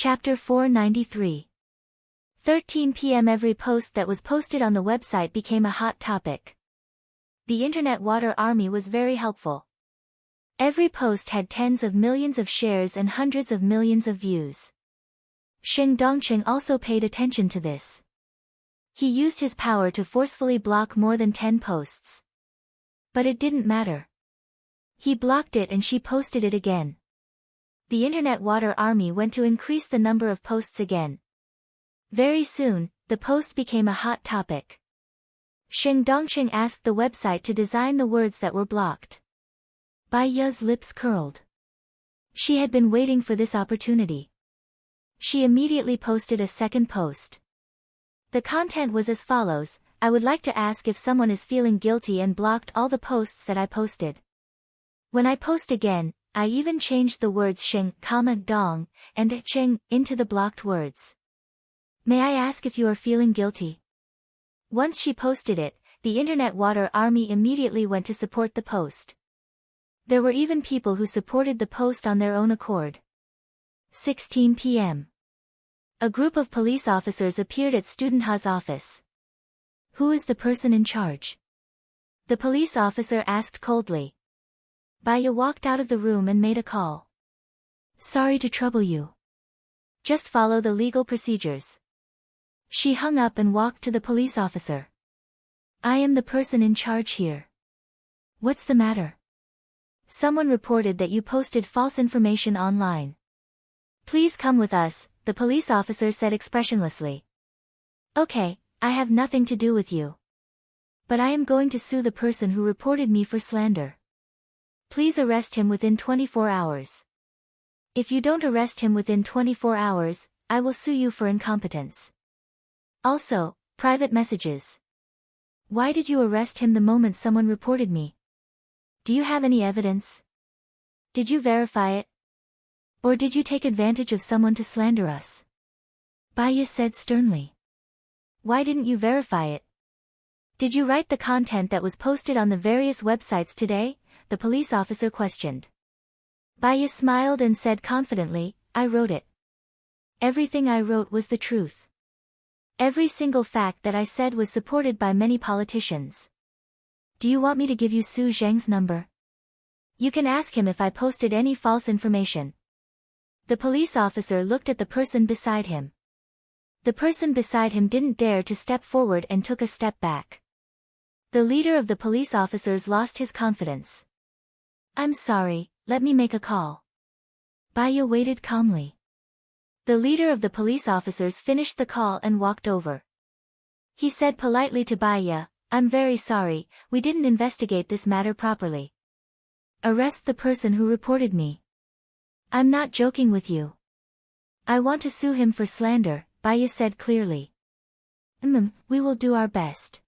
Chapter 493. 13 p.m. Every post that was posted on the website became a hot topic. The Internet Water Army was very helpful. Every post had tens of millions of shares and hundreds of millions of views. Xing Dongqing also paid attention to this. He used his power to forcefully block more than 10 posts. But it didn't matter. He blocked it and she posted it again. The Internet Water Army went to increase the number of posts again. Very soon, the post became a hot topic. Xing Dongqing asked the website to design the words that were blocked. Bai Ye's lips curled. She had been waiting for this opportunity. She immediately posted a second post. The content was as follows: I would like to ask if someone is feeling guilty and blocked all the posts that I posted. When I post again, I even changed the words Xing, Dong, and Qing into the blocked words. May I ask if you are feeling guilty? Once she posted it, the Internet Water Army immediately went to support the post. There were even people who supported the post on their own accord. 16 p.m. A group of police officers appeared at Student Ha's office. Who is the person in charge? The police officer asked coldly. Bai Ye walked out of the room and made a call. Sorry to trouble you. Just follow the legal procedures. She hung up and walked to the police officer. I am the person in charge here. What's the matter? Someone reported that you posted false information online. Please come with us, the police officer said expressionlessly. Okay, I have nothing to do with you. But I am going to sue the person who reported me for slander. Please arrest him within 24 hours. If you don't arrest him within 24 hours, I will sue you for incompetence. Also, private messages. Why did you arrest him the moment someone reported me? Do you have any evidence? Did you verify it? Or did you take advantage of someone to slander us? Bai Ye said sternly. Why didn't you verify it? Did you write the content that was posted on the various websites today? The police officer questioned. Bai Ye smiled and said confidently, I wrote it. Everything I wrote was the truth. Every single fact that I said was supported by many politicians. Do you want me to give you Su Zheng's number? You can ask him if I posted any false information. The police officer looked at the person beside him. The person beside him didn't dare to step forward and took a step back. The leader of the police officers lost his confidence. I'm sorry, let me make a call. Bai Ye waited calmly. The leader of the police officers finished the call and walked over. He said politely to Bai Ye, I'm very sorry, we didn't investigate this matter properly. Arrest the person who reported me. I'm not joking with you. I want to sue him for slander, Bai Ye said clearly. We will do our best.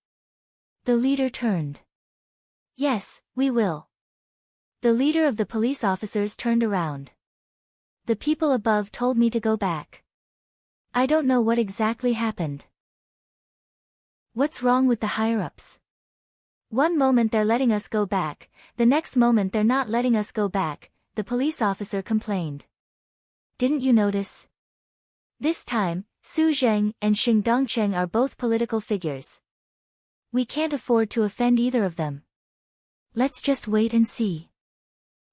The leader turned. Yes, we will. The leader of the police officers turned around. The people above told me to go back. I don't know what exactly happened. What's wrong with the higher-ups? One moment they're letting us go back, the next moment they're not letting us go back, the police officer complained. Didn't you notice? This time, Su Zheng and Xing Dongqing are both political figures. We can't afford to offend either of them. Let's just wait and see.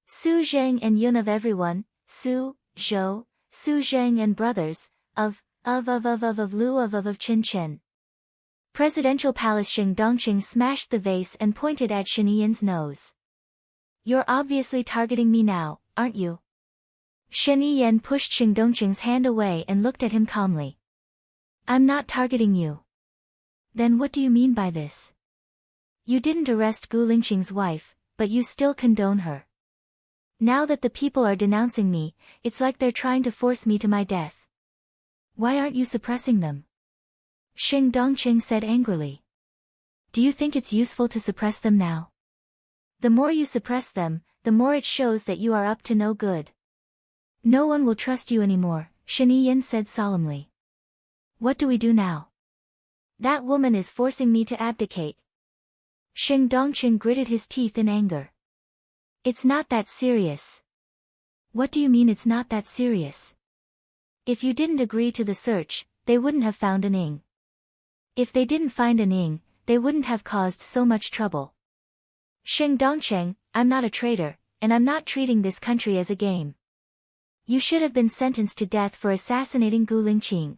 Su Zheng and Yun of everyone, Su, Zhou, Su Zheng and brothers, of Lu of Chen Chen. Presidential Palace. Xing Dongqing smashed the vase and pointed at Shen Yin's nose. You're obviously targeting me now, aren't you? Shen Yin pushed Xing Dongqing's hand away and looked at him calmly. I'm not targeting you. Then what do you mean by this? You didn't arrest Gu Lingxing's wife, but you still condone her. Now that the people are denouncing me, it's like they're trying to force me to my death. Why aren't you suppressing them? Xing Dongqing said angrily. Do you think it's useful to suppress them now? The more you suppress them, the more it shows that you are up to no good. No one will trust you anymore, Shen Yin said solemnly. What do we do now? That woman is forcing me to abdicate. Xing Dongqing gritted his teeth in anger. It's not that serious. What do you mean it's not that serious? If you didn't agree to the search, they wouldn't have found an ing. If they didn't find an ing, they wouldn't have caused so much trouble. Xing Dongcheng, I'm not a traitor, and I'm not treating this country as a game. You should have been sentenced to death for assassinating Gu Lingqing.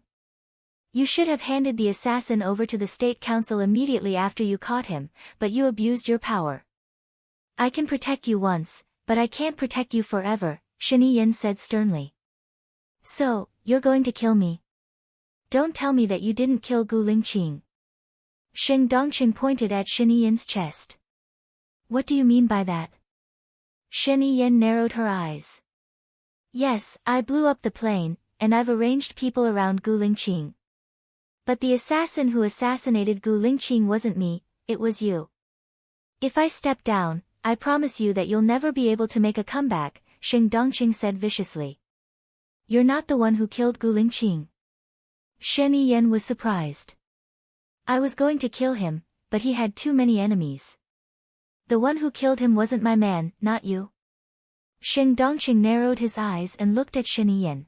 You should have handed the assassin over to the State Council immediately after you caught him, but you abused your power. I can protect you once, but I can't protect you forever, Shen Yin said sternly. So, you're going to kill me? Don't tell me that you didn't kill Gu Lingqing. Xing Dongqing pointed at Shen Yin's chest. What do you mean by that? Shen Yin narrowed her eyes. Yes, I blew up the plane, and I've arranged people around Gu Lingqing. But the assassin who assassinated Gu Lingqing wasn't me, it was you. If I step down, I promise you that you'll never be able to make a comeback, Xing Dongqing said viciously. You're not the one who killed Gu Lingqing. Shen Yin was surprised. I was going to kill him, but he had too many enemies. The one who killed him wasn't my man, not you. Xing Dongqing narrowed his eyes and looked at Shen Yin.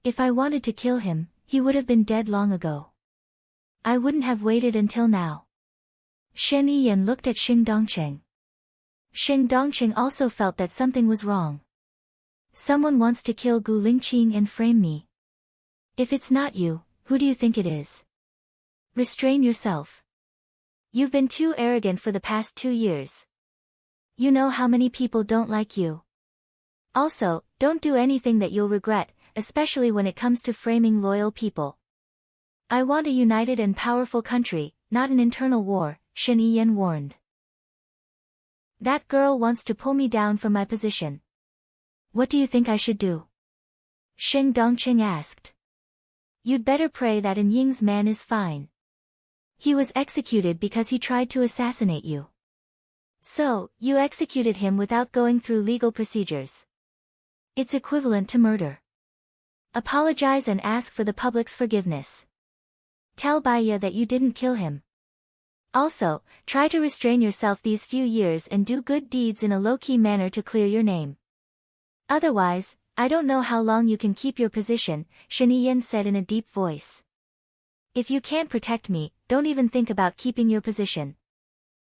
If I wanted to kill him, he would have been dead long ago. I wouldn't have waited until now. Shen Yin looked at Xing Dongqing. Xing Dongqing also felt that something was wrong. Someone wants to kill Gu Lingqing and frame me. If it's not you, who do you think it is? Restrain yourself. You've been too arrogant for the past 2 years. You know how many people don't like you. Also, don't do anything that you'll regret, especially when it comes to framing loyal people. I want a united and powerful country, not an internal war, Shen Yin warned. That girl wants to pull me down from my position. What do you think I should do? Xing Dongqing asked. You'd better pray that An Ying's man is fine. He was executed because he tried to assassinate you. So, you executed him without going through legal procedures. It's equivalent to murder. Apologize and ask for the public's forgiveness. Tell Baiya that you didn't kill him. Also, try to restrain yourself these few years and do good deeds in a low-key manner to clear your name. Otherwise, I don't know how long you can keep your position, Shen Yin said in a deep voice. If you can't protect me, don't even think about keeping your position.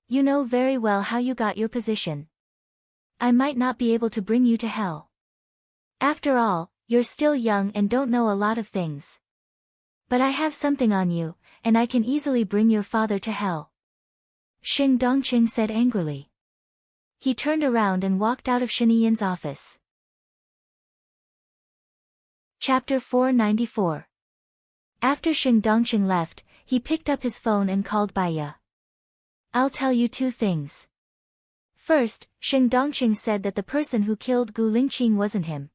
You know very well how you got your position. I might not be able to bring you to hell. After all, you're still young and don't know a lot of things. But I have something on you, and I can easily bring your father to hell. Xing Dongqing said angrily. He turned around and walked out of Shen Yin's office. Chapter 494. After Xing Dongqing left, he picked up his phone and called Baiya. I'll tell you 2 things. First, Xing Dongqing said that the person who killed Gu Lingqing wasn't him.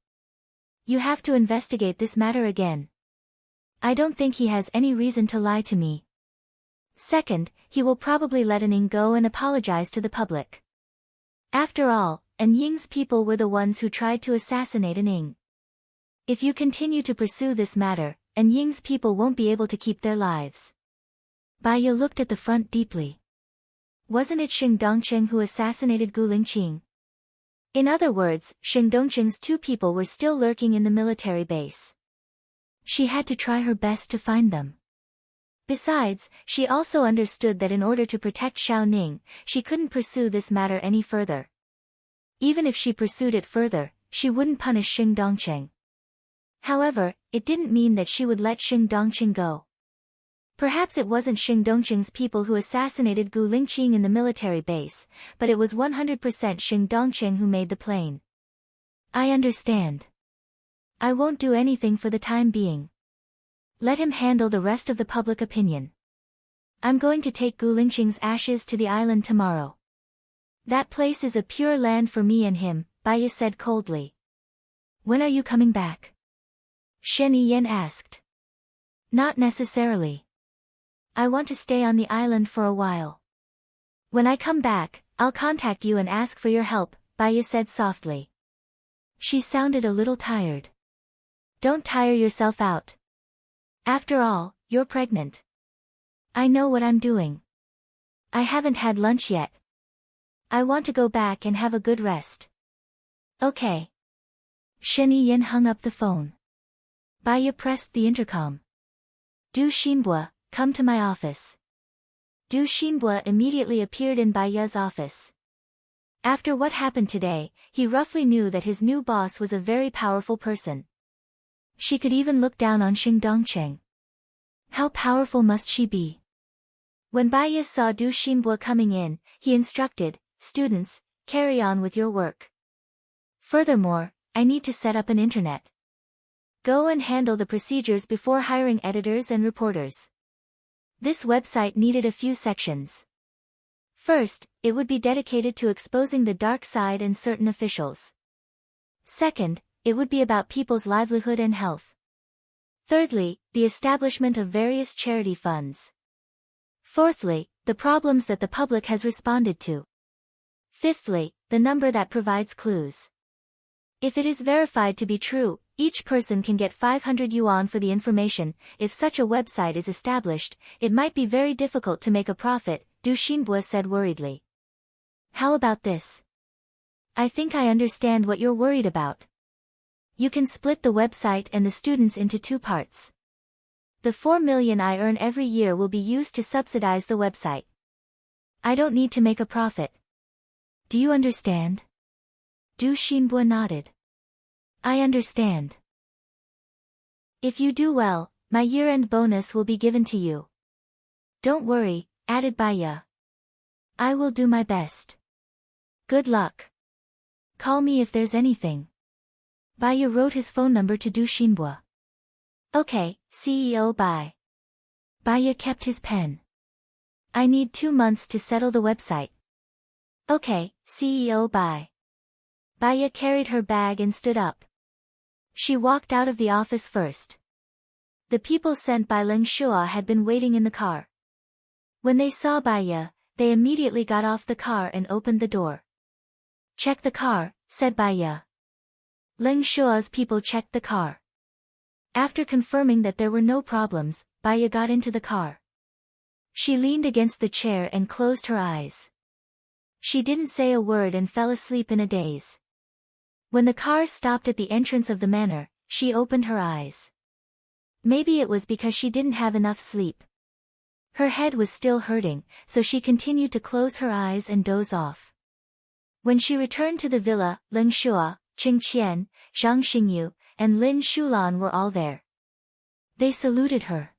You have to investigate this matter again. I don't think he has any reason to lie to me. Second, he will probably let An Ying go and apologize to the public. After all, An Ying's people were the ones who tried to assassinate An Ying. If you continue to pursue this matter, An Ying's people won't be able to keep their lives. Baiya looked at the front deeply. Wasn't it Xing Dongqing who assassinated Gu Lingqing? In other words, Xing Dongqing's 2 people were still lurking in the military base. She had to try her best to find them. Besides, she also understood that in order to protect Xiao Ning, she couldn't pursue this matter any further. Even if she pursued it further, she wouldn't punish Xing Dongqing. However, it didn't mean that she would let Xing Dongqing go. Perhaps it wasn't Xing Dongqing's people who assassinated Gu Lingqing in the military base, but it was 100% Xing Dongqing who made the plane. I understand. I won't do anything for the time being. Let him handle the rest of the public opinion. I'm going to take Gu Lingqing's ashes to the island tomorrow. That place is a pure land for me and him, Baiya said coldly. When are you coming back? Shen Yin asked. Not necessarily. I want to stay on the island for a while. When I come back, I'll contact you and ask for your help, Baiya said softly. She sounded a little tired. Don't tire yourself out. After all, you're pregnant. I know what I'm doing. I haven't had lunch yet. I want to go back and have a good rest. Okay. Shen Yin hung up the phone. Baya pressed the intercom. Du Xinbua, come to my office. Du Xinbua immediately appeared in Baya's office. After what happened today, he roughly knew that his new boss was a very powerful person. She could even look down on Xing Dongcheng. How powerful must she be? When Baya saw Du Xinbua coming in, he instructed, students, carry on with your work. Furthermore, I need to set up an internet. Go and handle the procedures before hiring editors and reporters. This website needed a few sections. First, it would be dedicated to exposing the dark side and certain officials. Second, it would be about people's livelihood and health. Thirdly, the establishment of various charity funds. Fourthly, the problems that the public has responded to. Fifthly, the number that provides clues. If it is verified to be true, each person can get 500 yuan for the information. If such a website is established, it might be very difficult to make a profit, Du Xinbua said worriedly. How about this? I think I understand what you're worried about. You can split the website and the students into two parts. The 4 million I earn every year will be used to subsidize the website. I don't need to make a profit. Do you understand? Du Xinbua nodded. I understand. If you do well, my year-end bonus will be given to you. Don't worry, added Baya. I will do my best. Good luck. Call me if there's anything. Baya wrote his phone number to Du Xinbua. Okay, CEO bye. Baya kept his pen. I need 2 months to settle the website. Okay, CEO bye. Baya carried her bag and stood up. She walked out of the office first. The people sent by Leng Shua had been waiting in the car. When they saw Baya, they immediately got off the car and opened the door. Check the car, said Baya. Leng Shua's people checked the car. After confirming that there were no problems, Baya got into the car. She leaned against the chair and closed her eyes. She didn't say a word and fell asleep in a daze. When the car stopped at the entrance of the manor, she opened her eyes. Maybe it was because she didn't have enough sleep. Her head was still hurting, so she continued to close her eyes and doze off. When she returned to the villa, Leng Shua, Qing Qian, Zhang Xingyu, and Lin Shulan were all there. They saluted her.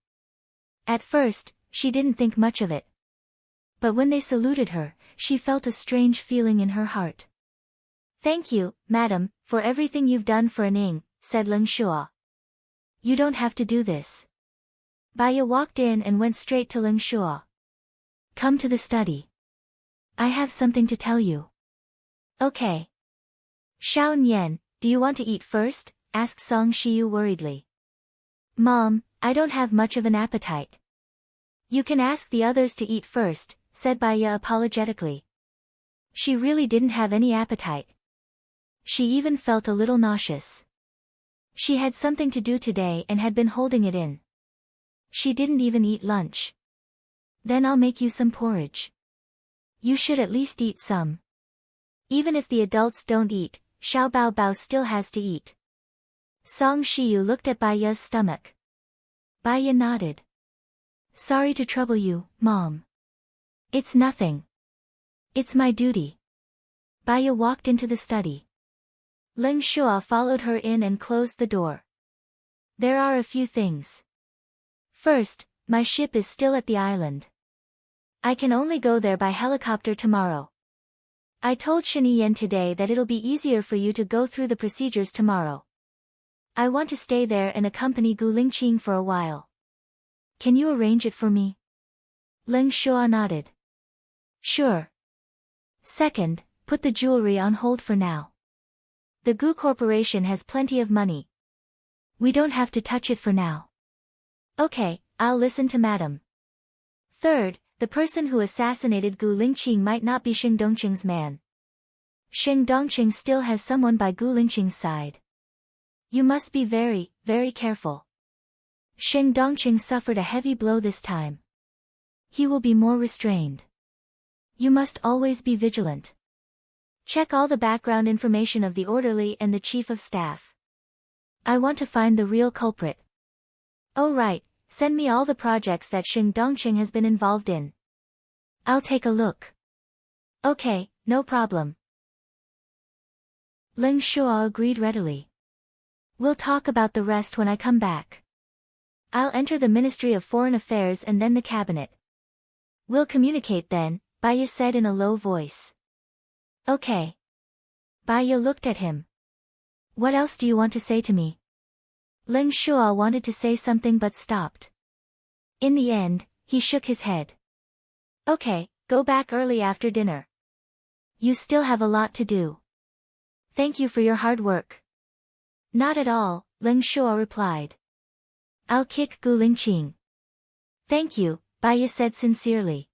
At first, she didn't think much of it. But when they saluted her, she felt a strange feeling in her heart. Thank you, madam, for everything you've done for Aning, said Leng Shua. You don't have to do this. Baya walked in and went straight to Leng Shua. Come to the study. I have something to tell you. Okay. Shao Nian, do you want to eat first? Asked Song Shiyu worriedly. Mom, I don't have much of an appetite. You can ask the others to eat first, said Baya apologetically. She really didn't have any appetite. She even felt a little nauseous. She had something to do today and had been holding it in. She didn't even eat lunch. Then I'll make you some porridge. You should at least eat some. Even if the adults don't eat, Xiao Bao Bao still has to eat. Song Shiyu looked at Baya's stomach. Baya nodded. Sorry to trouble you, Mom. It's nothing. It's my duty. Baya walked into the study. Leng Shua followed her in and closed the door. There are a few things. First, my ship is still at the island. I can only go there by helicopter tomorrow. I told Shini Yan today that it'll be easier for you to go through the procedures tomorrow. I want to stay there and accompany Gu Lingqing for a while. Can you arrange it for me? Leng Shua nodded. Sure. Second, put the jewelry on hold for now. The Gu Corporation has plenty of money. We don't have to touch it for now. Okay, I'll listen to Madam. Third, the person who assassinated Gu Lingqing might not be Xing Dongqing's man. Xing Dongqing still has someone by Gu Lingqing's side. You must be very, very careful. Xing Dongqing suffered a heavy blow this time. He will be more restrained. You must always be vigilant. Check all the background information of the orderly and the chief of staff. I want to find the real culprit. Oh right, send me all the projects that Xing Dongqing has been involved in. I'll take a look. Okay, no problem. Ling Shuo agreed readily. We'll talk about the rest when I come back. I'll enter the Ministry of Foreign Affairs and then the cabinet. We'll communicate then, Bai Ye said in a low voice. Okay. Bai Ye looked at him. What else do you want to say to me? Ling Shuo wanted to say something but stopped. In the end, he shook his head. Okay, go back early after dinner. You still have a lot to do. Thank you for your hard work. Not at all, Ling Shuo replied. I'll kick Gu Lingqing. Thank you, Bai Ye said sincerely.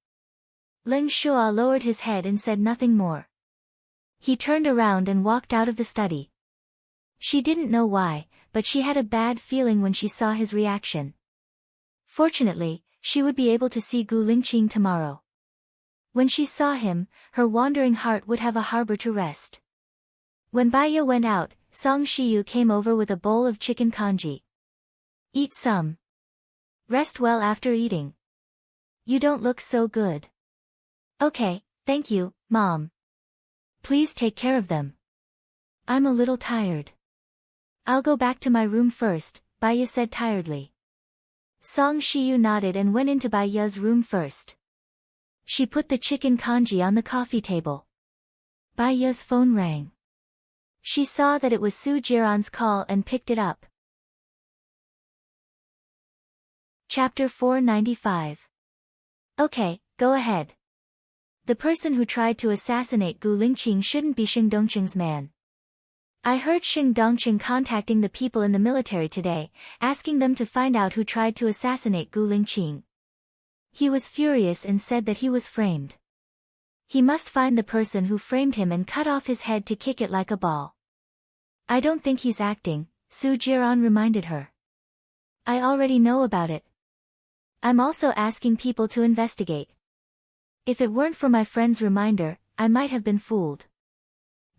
Ling Shuo lowered his head and said nothing more. He turned around and walked out of the study. She didn't know why, but she had a bad feeling when she saw his reaction. Fortunately, she would be able to see Gu Lingqing tomorrow. When she saw him, her wandering heart would have a harbor to rest. When Bai Ye went out, Song Shiyu came over with a bowl of chicken congee. Eat some. Rest well after eating. You don't look so good. Okay, thank you, Mom. Please take care of them. I'm a little tired. I'll go back to my room first, Bai Ye said tiredly. Song Shiyu nodded and went into Bai Ye's room first. She put the chicken congee on the coffee table. Bai Ye's phone rang. She saw that it was Su Jiran's call and picked it up. Chapter 495. Okay, go ahead. The person who tried to assassinate Gu Lingqing shouldn't be Xing Dongqing's man. I heard Xing Dongqing contacting the people in the military today, asking them to find out who tried to assassinate Gu Lingqing. He was furious and said that he was framed. He must find the person who framed him and cut off his head to kick it like a ball. I don't think he's acting, Su Jiran reminded her. I already know about it. I'm also asking people to investigate. If it weren't for my friend's reminder, I might have been fooled.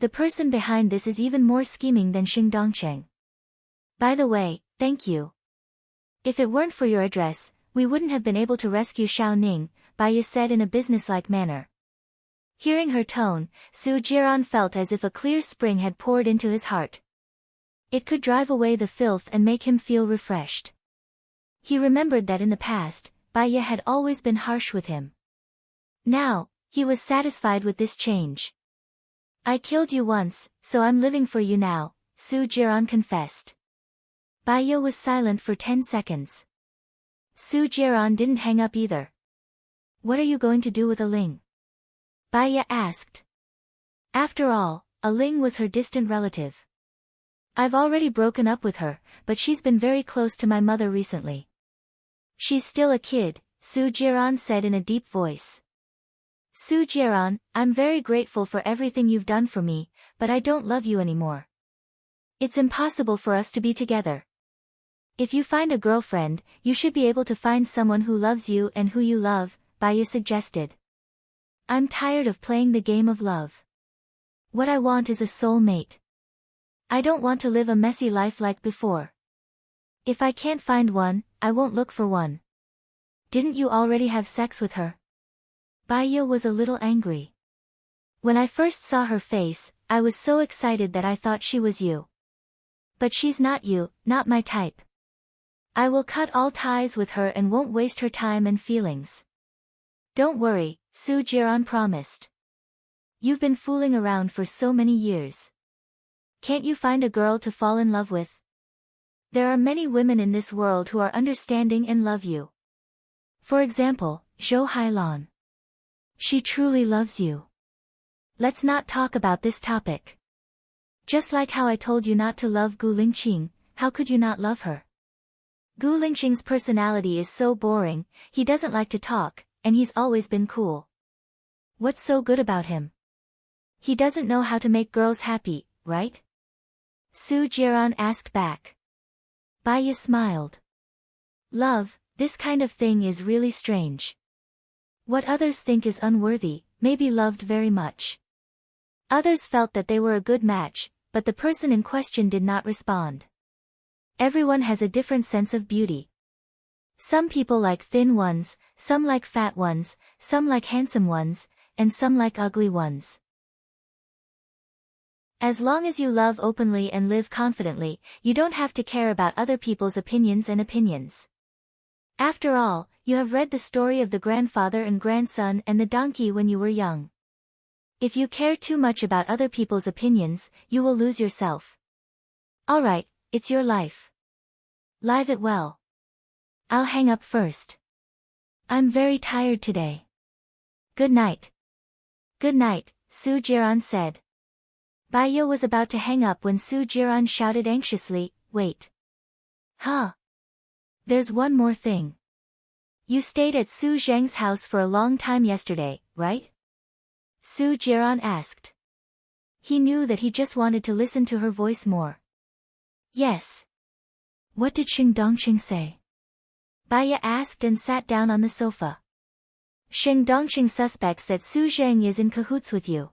The person behind this is even more scheming than Xing Dongqing. By the way, thank you. If it weren't for your address, we wouldn't have been able to rescue Xiao Ning, Bai Ye said in a businesslike manner. Hearing her tone, Su Jiran felt as if a clear spring had poured into his heart. It could drive away the filth and make him feel refreshed. He remembered that in the past, Bai Ye had always been harsh with him. Now, he was satisfied with this change. I killed you once, so I'm living for you now, Su Jiran confessed. Bai Ye was silent for 10 seconds. Su Jiran didn't hang up either. What are you going to do with a Ling? Bai Ye asked. After all, a Ling was her distant relative. I've already broken up with her, but she's been very close to my mother recently. She's still a kid, Su Jiran said in a deep voice. Su Jiran, I'm very grateful for everything you've done for me, but I don't love you anymore. It's impossible for us to be together. If you find a girlfriend, you should be able to find someone who loves you and who you love, Bai Ye suggested. I'm tired of playing the game of love. What I want is a soul mate. I don't want to live a messy life like before. If I can't find one, I won't look for one. Didn't you already have sex with her? Bai Ye was a little angry. When I first saw her face, I was so excited that I thought she was you. But she's not you, not my type. I will cut all ties with her and won't waste her time and feelings. Don't worry, Su Jiran promised. You've been fooling around for so many years. Can't you find a girl to fall in love with? There are many women in this world who are understanding and love you. For example, Zhou Hailan. She truly loves you. Let's not talk about this topic. Just like how I told you not to love Gu Lingqing, how could you not love her? Gu Lingqing's personality is so boring, he doesn't like to talk, and he's always been cool. What's so good about him? He doesn't know how to make girls happy, right? Su Jiran asked back. Bai Ye smiled. Love, this kind of thing is really strange. What others think is unworthy, may be loved very much. Others felt that they were a good match, but the person in question did not respond. Everyone has a different sense of beauty. Some people like thin ones, some like fat ones, some like handsome ones, and some like ugly ones. As long as you love openly and live confidently, you don't have to care about other people's opinions and opinions. After all, you have read the story of the grandfather and grandson and the donkey when you were young. If you care too much about other people's opinions, you will lose yourself. Alright, it's your life. Live it well. I'll hang up first. I'm very tired today. Good night. Good night, Su Jiran said. Baiya was about to hang up when Su Jiran shouted anxiously, wait. Huh? There's one more thing. You stayed at Su Zheng's house for a long time yesterday, right? Su Jiran asked. He knew that he just wanted to listen to her voice more. Yes. What did Xing Dongqing say? Baiya asked and sat down on the sofa. Xing Dongqing suspects that Su Zheng is in cahoots with you.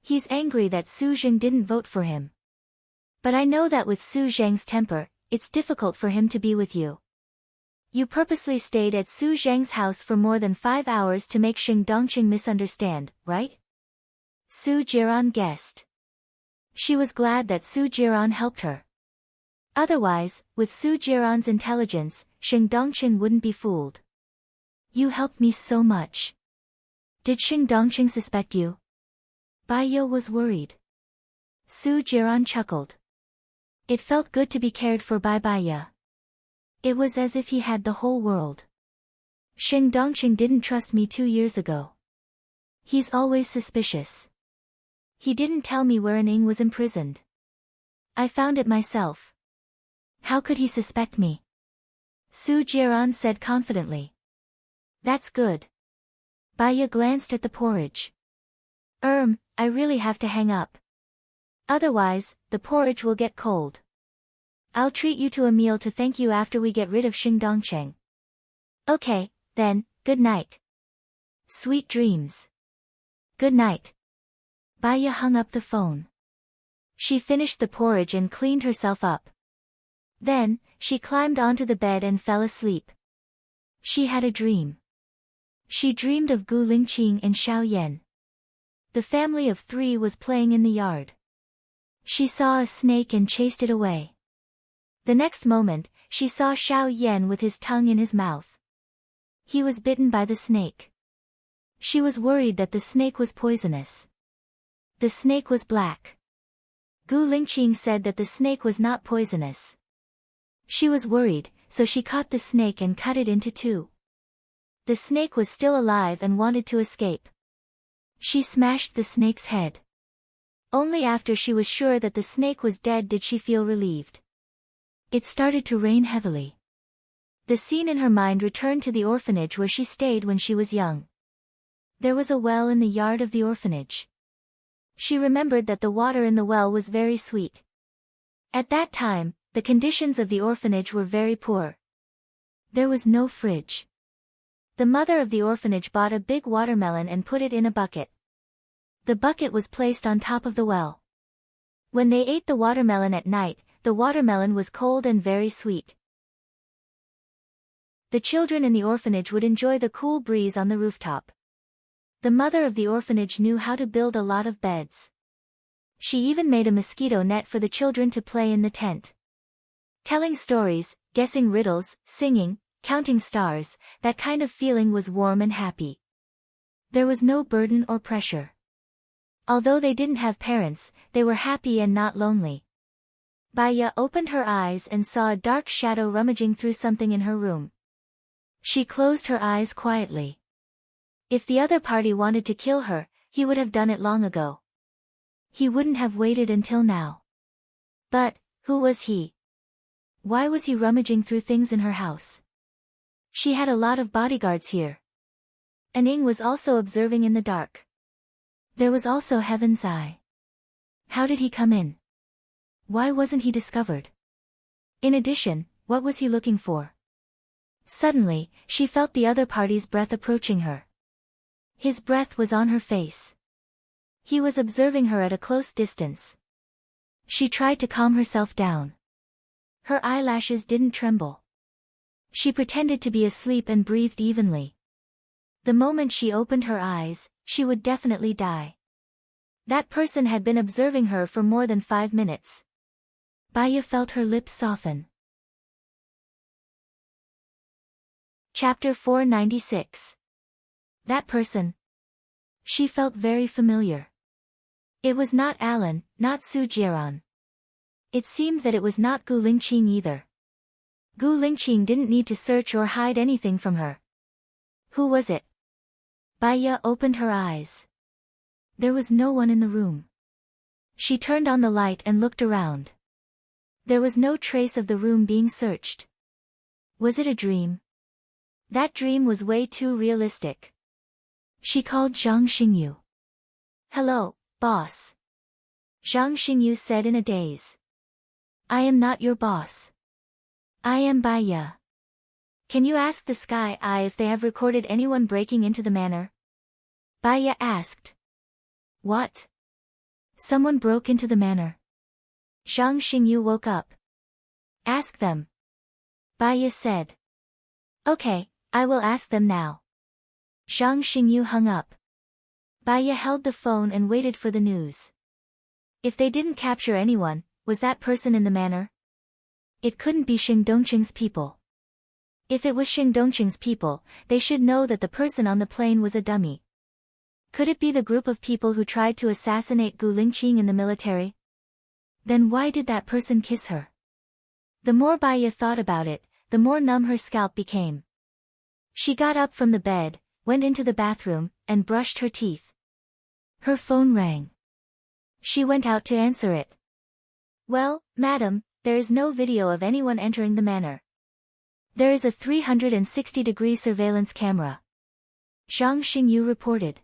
He's angry that Su Zheng didn't vote for him. But I know that with Su Zheng's temper, it's difficult for him to be with you. You purposely stayed at Su Zheng's house for more than 5 hours to make Xing Dongqing misunderstand, right? Su Jiran guessed. She was glad that Su Jiran helped her. Otherwise, with Su Jiran's intelligence, Xing Dongqing wouldn't be fooled. You helped me so much. Did Xing Dongqing suspect you? Baiya was worried. Su Jiran chuckled. It felt good to be cared for by Baiya. It was as if he had the whole world. Xing Dongqing didn't trust me 2 years ago. He's always suspicious. He didn't tell me where Ning was imprisoned. I found it myself. How could he suspect me? Su Jiran said confidently. That's good. Baiya glanced at the porridge. I really have to hang up. Otherwise, the porridge will get cold. I'll treat you to a meal to thank you after we get rid of Xing Dongqing. Okay, then, good night. Sweet dreams. Good night. Baiya hung up the phone. She finished the porridge and cleaned herself up. Then, she climbed onto the bed and fell asleep. She had a dream. She dreamed of Gu Lingqing and Xiao Yan. The family of 3 was playing in the yard. She saw a snake and chased it away. The next moment, she saw Xiao Yan with his tongue in his mouth. He was bitten by the snake. She was worried that the snake was poisonous. The snake was black. Gu Lingqing said that the snake was not poisonous. She was worried, so she caught the snake and cut it into 2. The snake was still alive and wanted to escape. She smashed the snake's head. Only after she was sure that the snake was dead did she feel relieved. It started to rain heavily. The scene in her mind returned to the orphanage where she stayed when she was young. There was a well in the yard of the orphanage. She remembered that the water in the well was very sweet. At that time, the conditions of the orphanage were very poor. There was no fridge. The mother of the orphanage bought a big watermelon and put it in a bucket. The bucket was placed on top of the well. When they ate the watermelon at night, the watermelon was cold and very sweet. The children in the orphanage would enjoy the cool breeze on the rooftop. The mother of the orphanage knew how to build a lot of beds. She even made a mosquito net for the children to play in the tent. Telling stories, guessing riddles, singing, counting stars, that kind of feeling was warm and happy. There was no burden or pressure. Although they didn't have parents, they were happy and not lonely. Baiya opened her eyes and saw a dark shadow rummaging through something in her room. She closed her eyes quietly. If the other party wanted to kill her, he would have done it long ago. He wouldn't have waited until now. But, who was he? Why was he rummaging through things in her house? She had a lot of bodyguards here. Ning was also observing in the dark. There was also Heaven's Eye. How did he come in? Why wasn't he discovered? In addition, what was he looking for? Suddenly, she felt the other party's breath approaching her. His breath was on her face. He was observing her at a close distance. She tried to calm herself down. Her eyelashes didn't tremble. She pretended to be asleep and breathed evenly. The moment she opened her eyes, she would definitely die. That person had been observing her for more than 5 minutes. Baya felt her lips soften. Chapter 496. That person. She felt very familiar. It was not Alan, not Su Jiran. It seemed that it was not Gu Lingqing either. Gu Lingqing didn't need to search or hide anything from her. Who was it? Baya opened her eyes. There was no one in the room. She turned on the light and looked around. There was no trace of the room being searched. Was it a dream? That dream was way too realistic. She called Zhang Xingyu. Hello, boss. Zhang Xingyu said in a daze. I am not your boss. I am Baya. Can you ask the Sky Eye if they have recorded anyone breaking into the manor? Baya asked. What? Someone broke into the manor. Zhang Xingyu woke up. Ask them. Baya said. Okay, I will ask them now. Zhang Xingyu hung up. Baya held the phone and waited for the news. If they didn't capture anyone, was that person in the manor? It couldn't be Xing Dongqing's people. If it was Xing Dongqing's people, they should know that the person on the plane was a dummy. Could it be the group of people who tried to assassinate Gu Lingqing in the military? Then why did that person kiss her? The more Baya thought about it, the more numb her scalp became. She got up from the bed, went into the bathroom, and brushed her teeth. Her phone rang. She went out to answer it. Well, madam, there is no video of anyone entering the manor. There is a 360-degree surveillance camera. Zhang Xingyu reported.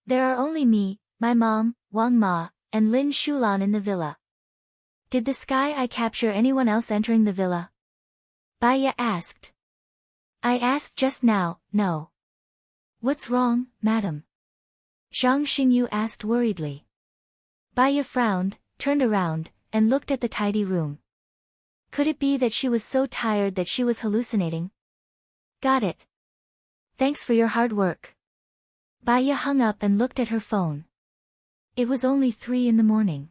There are only me, my mom, Wang Ma, and Lin Shulan in the villa. Did the Sky Eye capture anyone else entering the villa? Baya asked. I asked just now, no. What's wrong, madam? Zhang Xingyu asked worriedly. Baya frowned, turned around, and looked at the tidy room. Could it be that she was so tired that she was hallucinating? Got it. Thanks for your hard work. Baya hung up and looked at her phone. It was only 3 in the morning.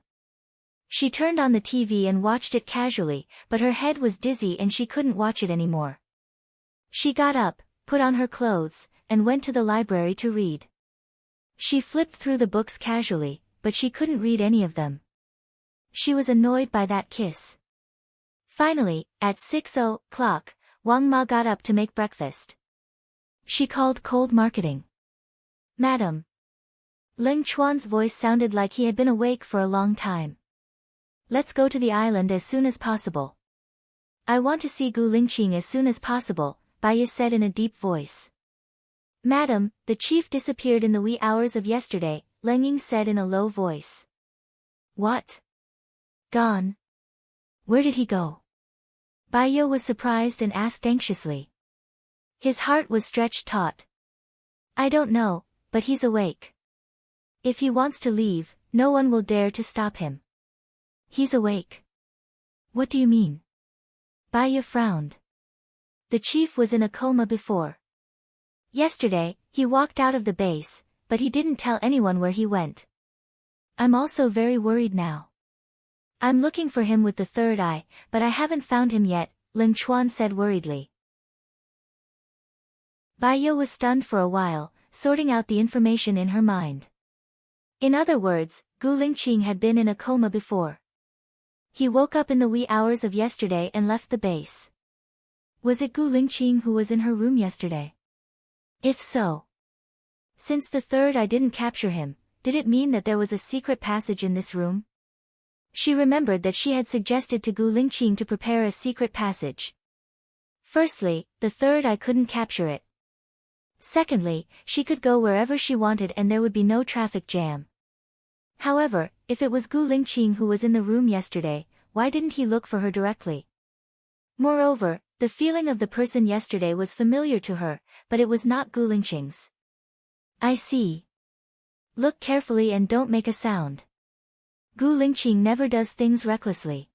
She turned on the TV and watched it casually, but her head was dizzy and she couldn't watch it anymore. She got up, put on her clothes, and went to the library to read. She flipped through the books casually, but she couldn't read any of them. She was annoyed by that kiss. Finally, at 6:00, Wang Ma got up to make breakfast. She called cold marketing. Madam. Ling Chuan's voice sounded like he had been awake for a long time. Let's go to the island as soon as possible. I want to see Gu Lingqing as soon as possible, Baya said in a deep voice. Madam, the chief disappeared in the wee hours of yesterday, Leng Ying said in a low voice. What? Gone? Where did he go? Baya was surprised and asked anxiously. His heart was stretched taut. I don't know, but he's awake. If he wants to leave, no one will dare to stop him. He's awake. What do you mean? Baya frowned. The chief was in a coma before. Yesterday, he walked out of the base, but he didn't tell anyone where he went. I'm also very worried now. I'm looking for him with the third eye, but I haven't found him yet, Ling Chuan said worriedly. Baya was stunned for a while, sorting out the information in her mind. In other words, Gu Lingqing had been in a coma before. He woke up in the wee hours of yesterday and left the base. Was it Gu Lingqing who was in her room yesterday? If so, since the third eye didn't capture him, did it mean that there was a secret passage in this room? She remembered that she had suggested to Gu Lingqing to prepare a secret passage. Firstly, the third eye couldn't capture it. Secondly, she could go wherever she wanted and there would be no traffic jam. However, if it was Gu Lingqing who was in the room yesterday, why didn't he look for her directly? Moreover, the feeling of the person yesterday was familiar to her, but it was not Gu Lingqing's. I see. Look carefully and don't make a sound. Gu Lingqing never does things recklessly.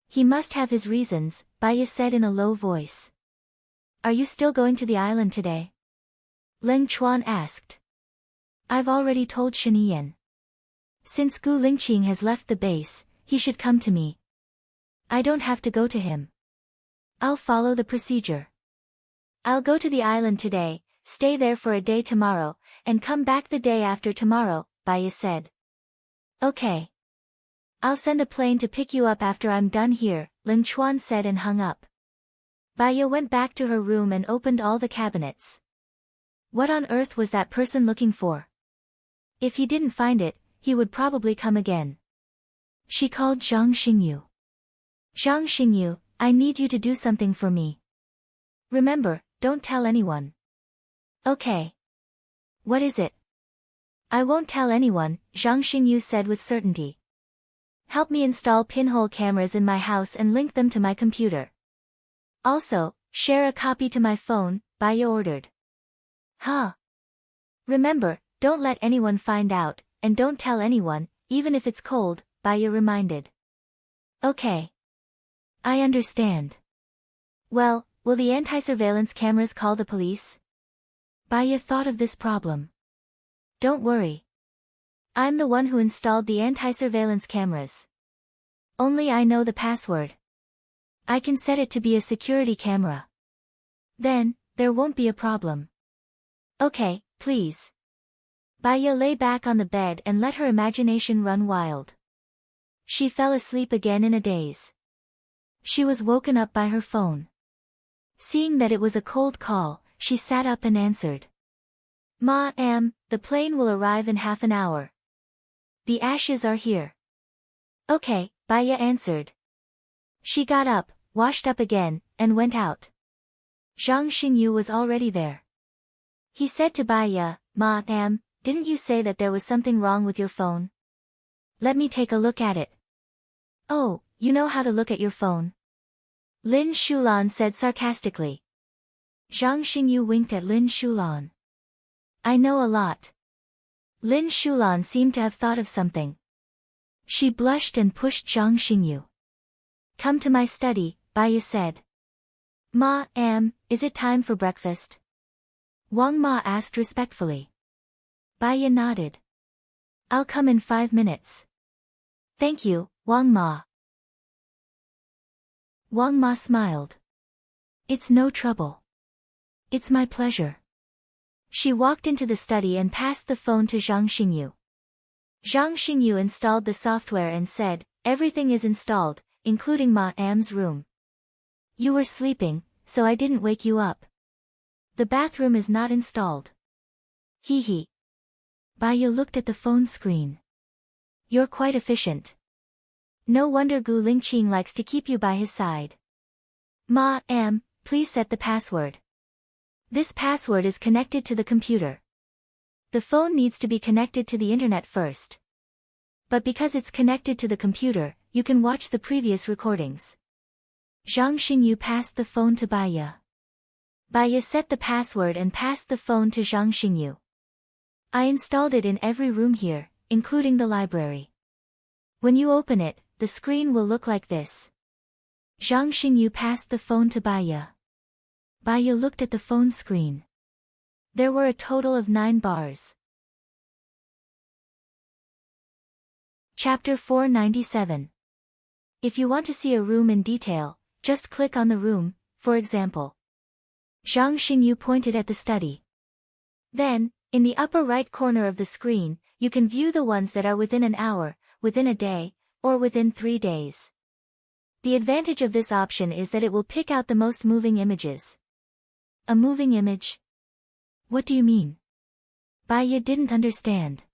He must have his reasons, Baya said in a low voice. Are you still going to the island today? Leng Chuan asked. I've already told Shiniyan. Since Gu Lingqing has left the base, he should come to me. I don't have to go to him. I'll follow the procedure. I'll go to the island today, stay there for a day tomorrow, and come back the day after tomorrow, Baya said. Okay. I'll send a plane to pick you up after I'm done here, Leng Chuan said and hung up. Baya went back to her room and opened all the cabinets. What on earth was that person looking for? If he didn't find it, he would probably come again. She called Zhang Xingyu. Zhang Xingyu, I need you to do something for me. Remember, don't tell anyone. Okay. What is it? I won't tell anyone, Zhang Xingyu said with certainty. Help me install pinhole cameras in my house and link them to my computer. Also, share a copy to my phone, Baya ordered. Huh. Remember, don't let anyone find out, and don't tell anyone, even if it's cold, Baya reminded. Okay. I understand. Well, will the anti-surveillance cameras call the police? Baya thought of this problem. Don't worry. I'm the one who installed the anti-surveillance cameras. Only I know the password. I can set it to be a security camera. Then, there won't be a problem. Okay, please. Baya lay back on the bed and let her imagination run wild. She fell asleep again in a daze. She was woken up by her phone. Seeing that it was a cold call, she sat up and answered. Ma, the plane will arrive in half an hour. The ashes are here. Okay, Baya answered. She got up, washed up again, and went out. Zhang Xingyu was already there. He said to Baya, Ma, didn't you say that there was something wrong with your phone? Let me take a look at it. Oh, you know how to look at your phone? Lin Shulan said sarcastically. Zhang Xingyu winked at Lin Shulan. I know a lot. Lin Shulan seemed to have thought of something. She blushed and pushed Zhang Xingyu. Come to my study, Baya said. Ma, is it time for breakfast? Wang Ma asked respectfully. Baya nodded. I'll come in 5 minutes. Thank you, Wang Ma. Wang Ma smiled. It's no trouble. It's my pleasure. She walked into the study and passed the phone to Zhang Xingyu. Zhang Xingyu installed the software and said, everything is installed, including Ma-am's room. You were sleeping, so I didn't wake you up. The bathroom is not installed. Hee hee. Baya looked at the phone screen. You're quite efficient. No wonder Gu Lingqing likes to keep you by his side. Ma-am, please set the password. This password is connected to the computer. The phone needs to be connected to the internet first. But because it's connected to the computer, you can watch the previous recordings. Zhang Xingyu passed the phone to Baya. Baya set the password and passed the phone to Zhang Xingyu. I installed it in every room here, including the library. When you open it, the screen will look like this. Zhang Xingyu passed the phone to Baya. Baya looked at the phone screen. There were a total of 9 bars. Chapter 497. If you want to see a room in detail, just click on the room, for example. Zhang Xingyu pointed at the study. Then, in the upper right corner of the screen, you can view the ones that are within an hour, within a day, or within 3 days. The advantage of this option is that it will pick out the most moving images. A moving image? What do you mean? Baya didn't understand.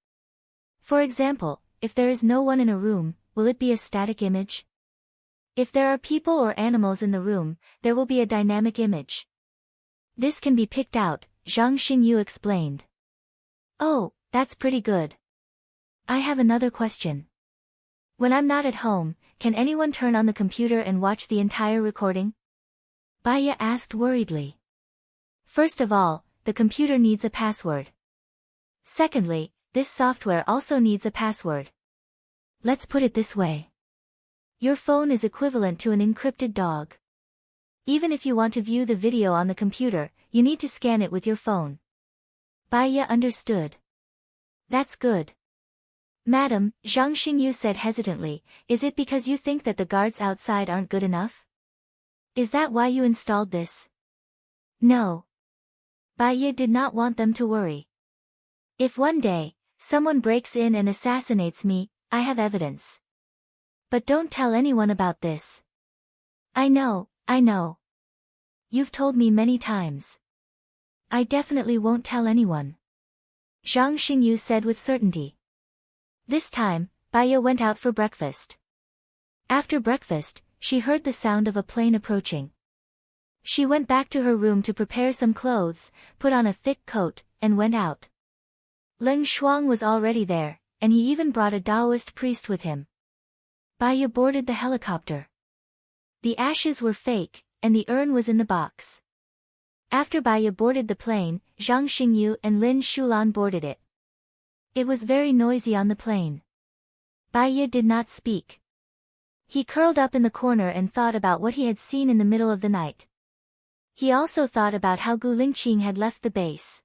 For example, if there is no one in a room, will it be a static image? If there are people or animals in the room, there will be a dynamic image. This can be picked out, Zhang Xingyu explained. Oh, that's pretty good. I have another question. When I'm not at home, can anyone turn on the computer and watch the entire recording? Baya asked worriedly. First of all, the computer needs a password. Secondly, this software also needs a password. Let's put it this way. Your phone is equivalent to an encrypted dog. Even if you want to view the video on the computer, you need to scan it with your phone. Baiya understood. That's good. Madam, Zhang Xingyu said hesitantly, is it because you think that the guards outside aren't good enough? Is that why you installed this? No. Baiya did not want them to worry. If one day, someone breaks in and assassinates me, I have evidence. But don't tell anyone about this. I know. You've told me many times. I definitely won't tell anyone. Zhang Xingyu said with certainty. This time, Baiya went out for breakfast. After breakfast, she heard the sound of a plane approaching. She went back to her room to prepare some clothes, put on a thick coat, and went out. Leng Shuang was already there, and he even brought a Taoist priest with him. Baiya boarded the helicopter. The ashes were fake, and the urn was in the box. After Baiya boarded the plane, Zhang Xingyu and Lin Shulan boarded it. It was very noisy on the plane. Baiya did not speak. He curled up in the corner and thought about what he had seen in the middle of the night. He also thought about how Gu Lingqing had left the base.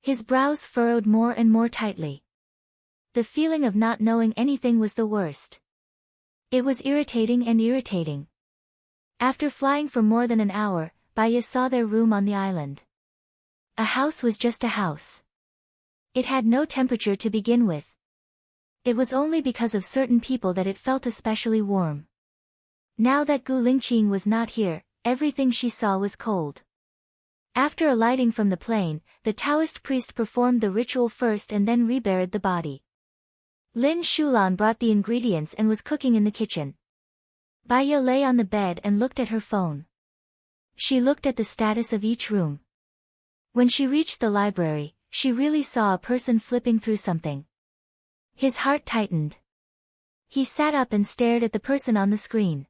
His brows furrowed more and more tightly. The feeling of not knowing anything was the worst. It was irritating and irritating. After flying for more than an hour, Baiya saw their room on the island. A house was just a house. It had no temperature to begin with. It was only because of certain people that it felt especially warm. Now that Gu Lingqing was not here, everything she saw was cold. After alighting from the plane, the Taoist priest performed the ritual first and then reburied the body. Lin Shulan brought the ingredients and was cooking in the kitchen. Baiya lay on the bed and looked at her phone. She looked at the status of each room. When she reached the library, she really saw a person flipping through something. His heart tightened. He sat up and stared at the person on the screen.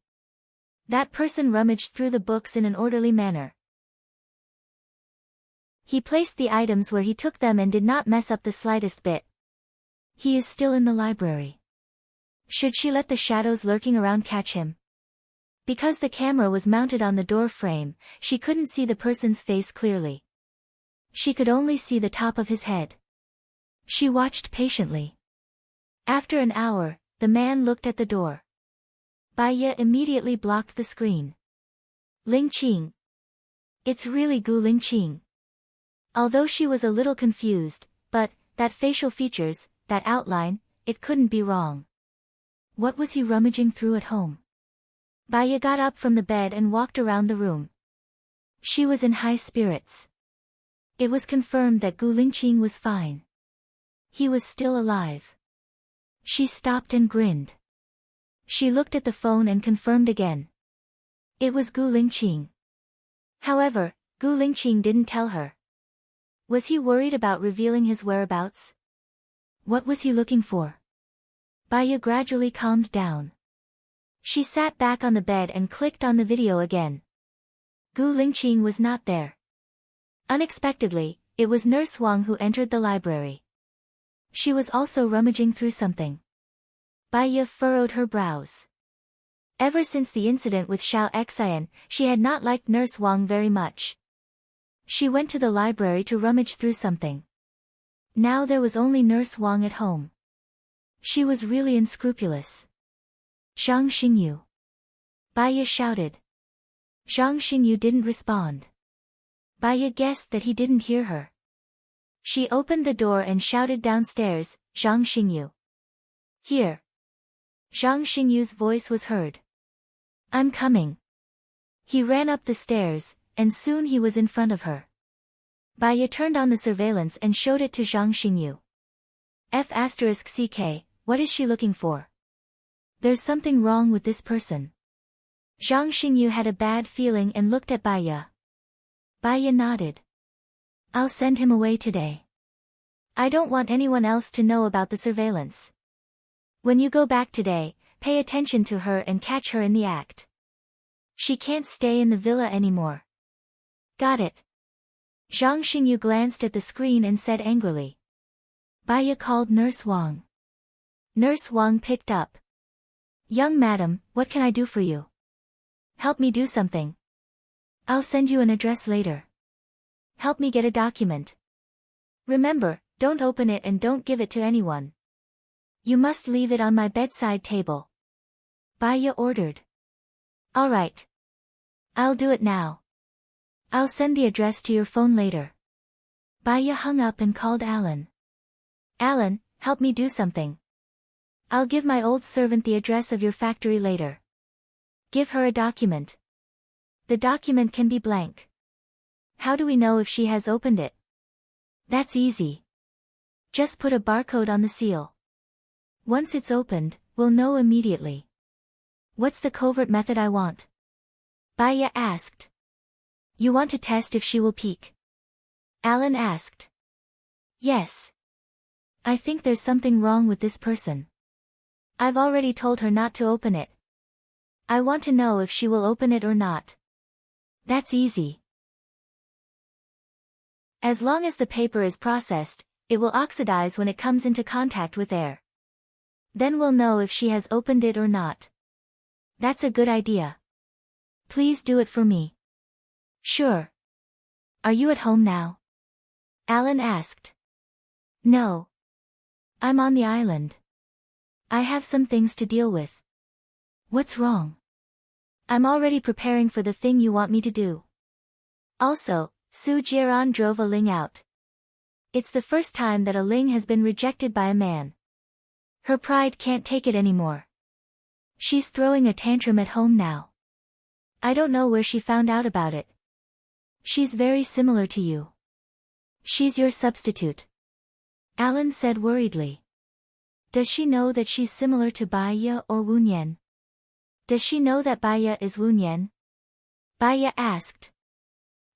That person rummaged through the books in an orderly manner. He placed the items where he took them and did not mess up the slightest bit. He is still in the library. Should she let the shadows lurking around catch him? Because the camera was mounted on the door frame, she couldn't see the person's face clearly. She could only see the top of his head. She watched patiently. After an hour, the man looked at the door. Baiya immediately blocked the screen. Lingqing. It's really Gu Lingqing. Although she was a little confused, but, that facial features, that outline, it couldn't be wrong. What was he rummaging through at home? Baiya got up from the bed and walked around the room. She was in high spirits. It was confirmed that Gu Lingqing was fine. He was still alive. She stopped and grinned. She looked at the phone and confirmed again. It was Gu Lingqing. However, Gu Lingqing didn't tell her. Was he worried about revealing his whereabouts? What was he looking for? Baiya gradually calmed down. She sat back on the bed and clicked on the video again. Gu Lingqing was not there. Unexpectedly, it was Nurse Wang who entered the library. She was also rummaging through something. Baiya furrowed her brows. Ever since the incident with Xiao Xian, she had not liked Nurse Wang very much. She went to the library to rummage through something. Now there was only Nurse Wang at home. She was really unscrupulous. Zhang Xingyu. Baiya shouted. Zhang Xingyu didn't respond. Baiya guessed that he didn't hear her. She opened the door and shouted downstairs, Zhang Xingyu. Here. Zhang Xingyu's voice was heard. I'm coming. He ran up the stairs, and soon he was in front of her. Baiya turned on the surveillance and showed it to Zhang Xingyu. F***CK, what is she looking for? There's something wrong with this person. Zhang Xingyu had a bad feeling and looked at Baiya. Baiya nodded. I'll send him away today. I don't want anyone else to know about the surveillance. When you go back today, pay attention to her and catch her in the act. She can't stay in the villa anymore. Got it. Zhang Xingyu glanced at the screen and said angrily. Baiya called Nurse Wang. Nurse Wang picked up. Young madam, what can I do for you? Help me do something. I'll send you an address later. Help me get a document. Remember, don't open it and don't give it to anyone. You must leave it on my bedside table. Baya ordered. All right. I'll do it now. I'll send the address to your phone later. Baya hung up and called Alan. Alan, help me do something. I'll give my old servant the address of your factory later. Give her a document. The document can be blank. How do we know if she has opened it? That's easy. Just put a barcode on the seal. Once it's opened, we'll know immediately. What's the covert method I want? Baya asked. You want to test if she will peek? Alan asked. Yes. I think there's something wrong with this person. I've already told her not to open it. I want to know if she will open it or not. That's easy. As long as the paper is processed, it will oxidize when it comes into contact with air. Then we'll know if she has opened it or not. That's a good idea. Please do it for me. Sure. Are you at home now? Alan asked. No. I'm on the island. I have some things to deal with. What's wrong? I'm already preparing for the thing you want me to do. Also, Su Jiran drove a Ling out. It's the first time that a Ling has been rejected by a man. Her pride can't take it anymore. She's throwing a tantrum at home now. I don't know where she found out about it. She's very similar to you. She's your substitute. Alan said worriedly. Does she know that she's similar to Baya or Wunyan? Does she know that Baya is Wunyan? Baya asked.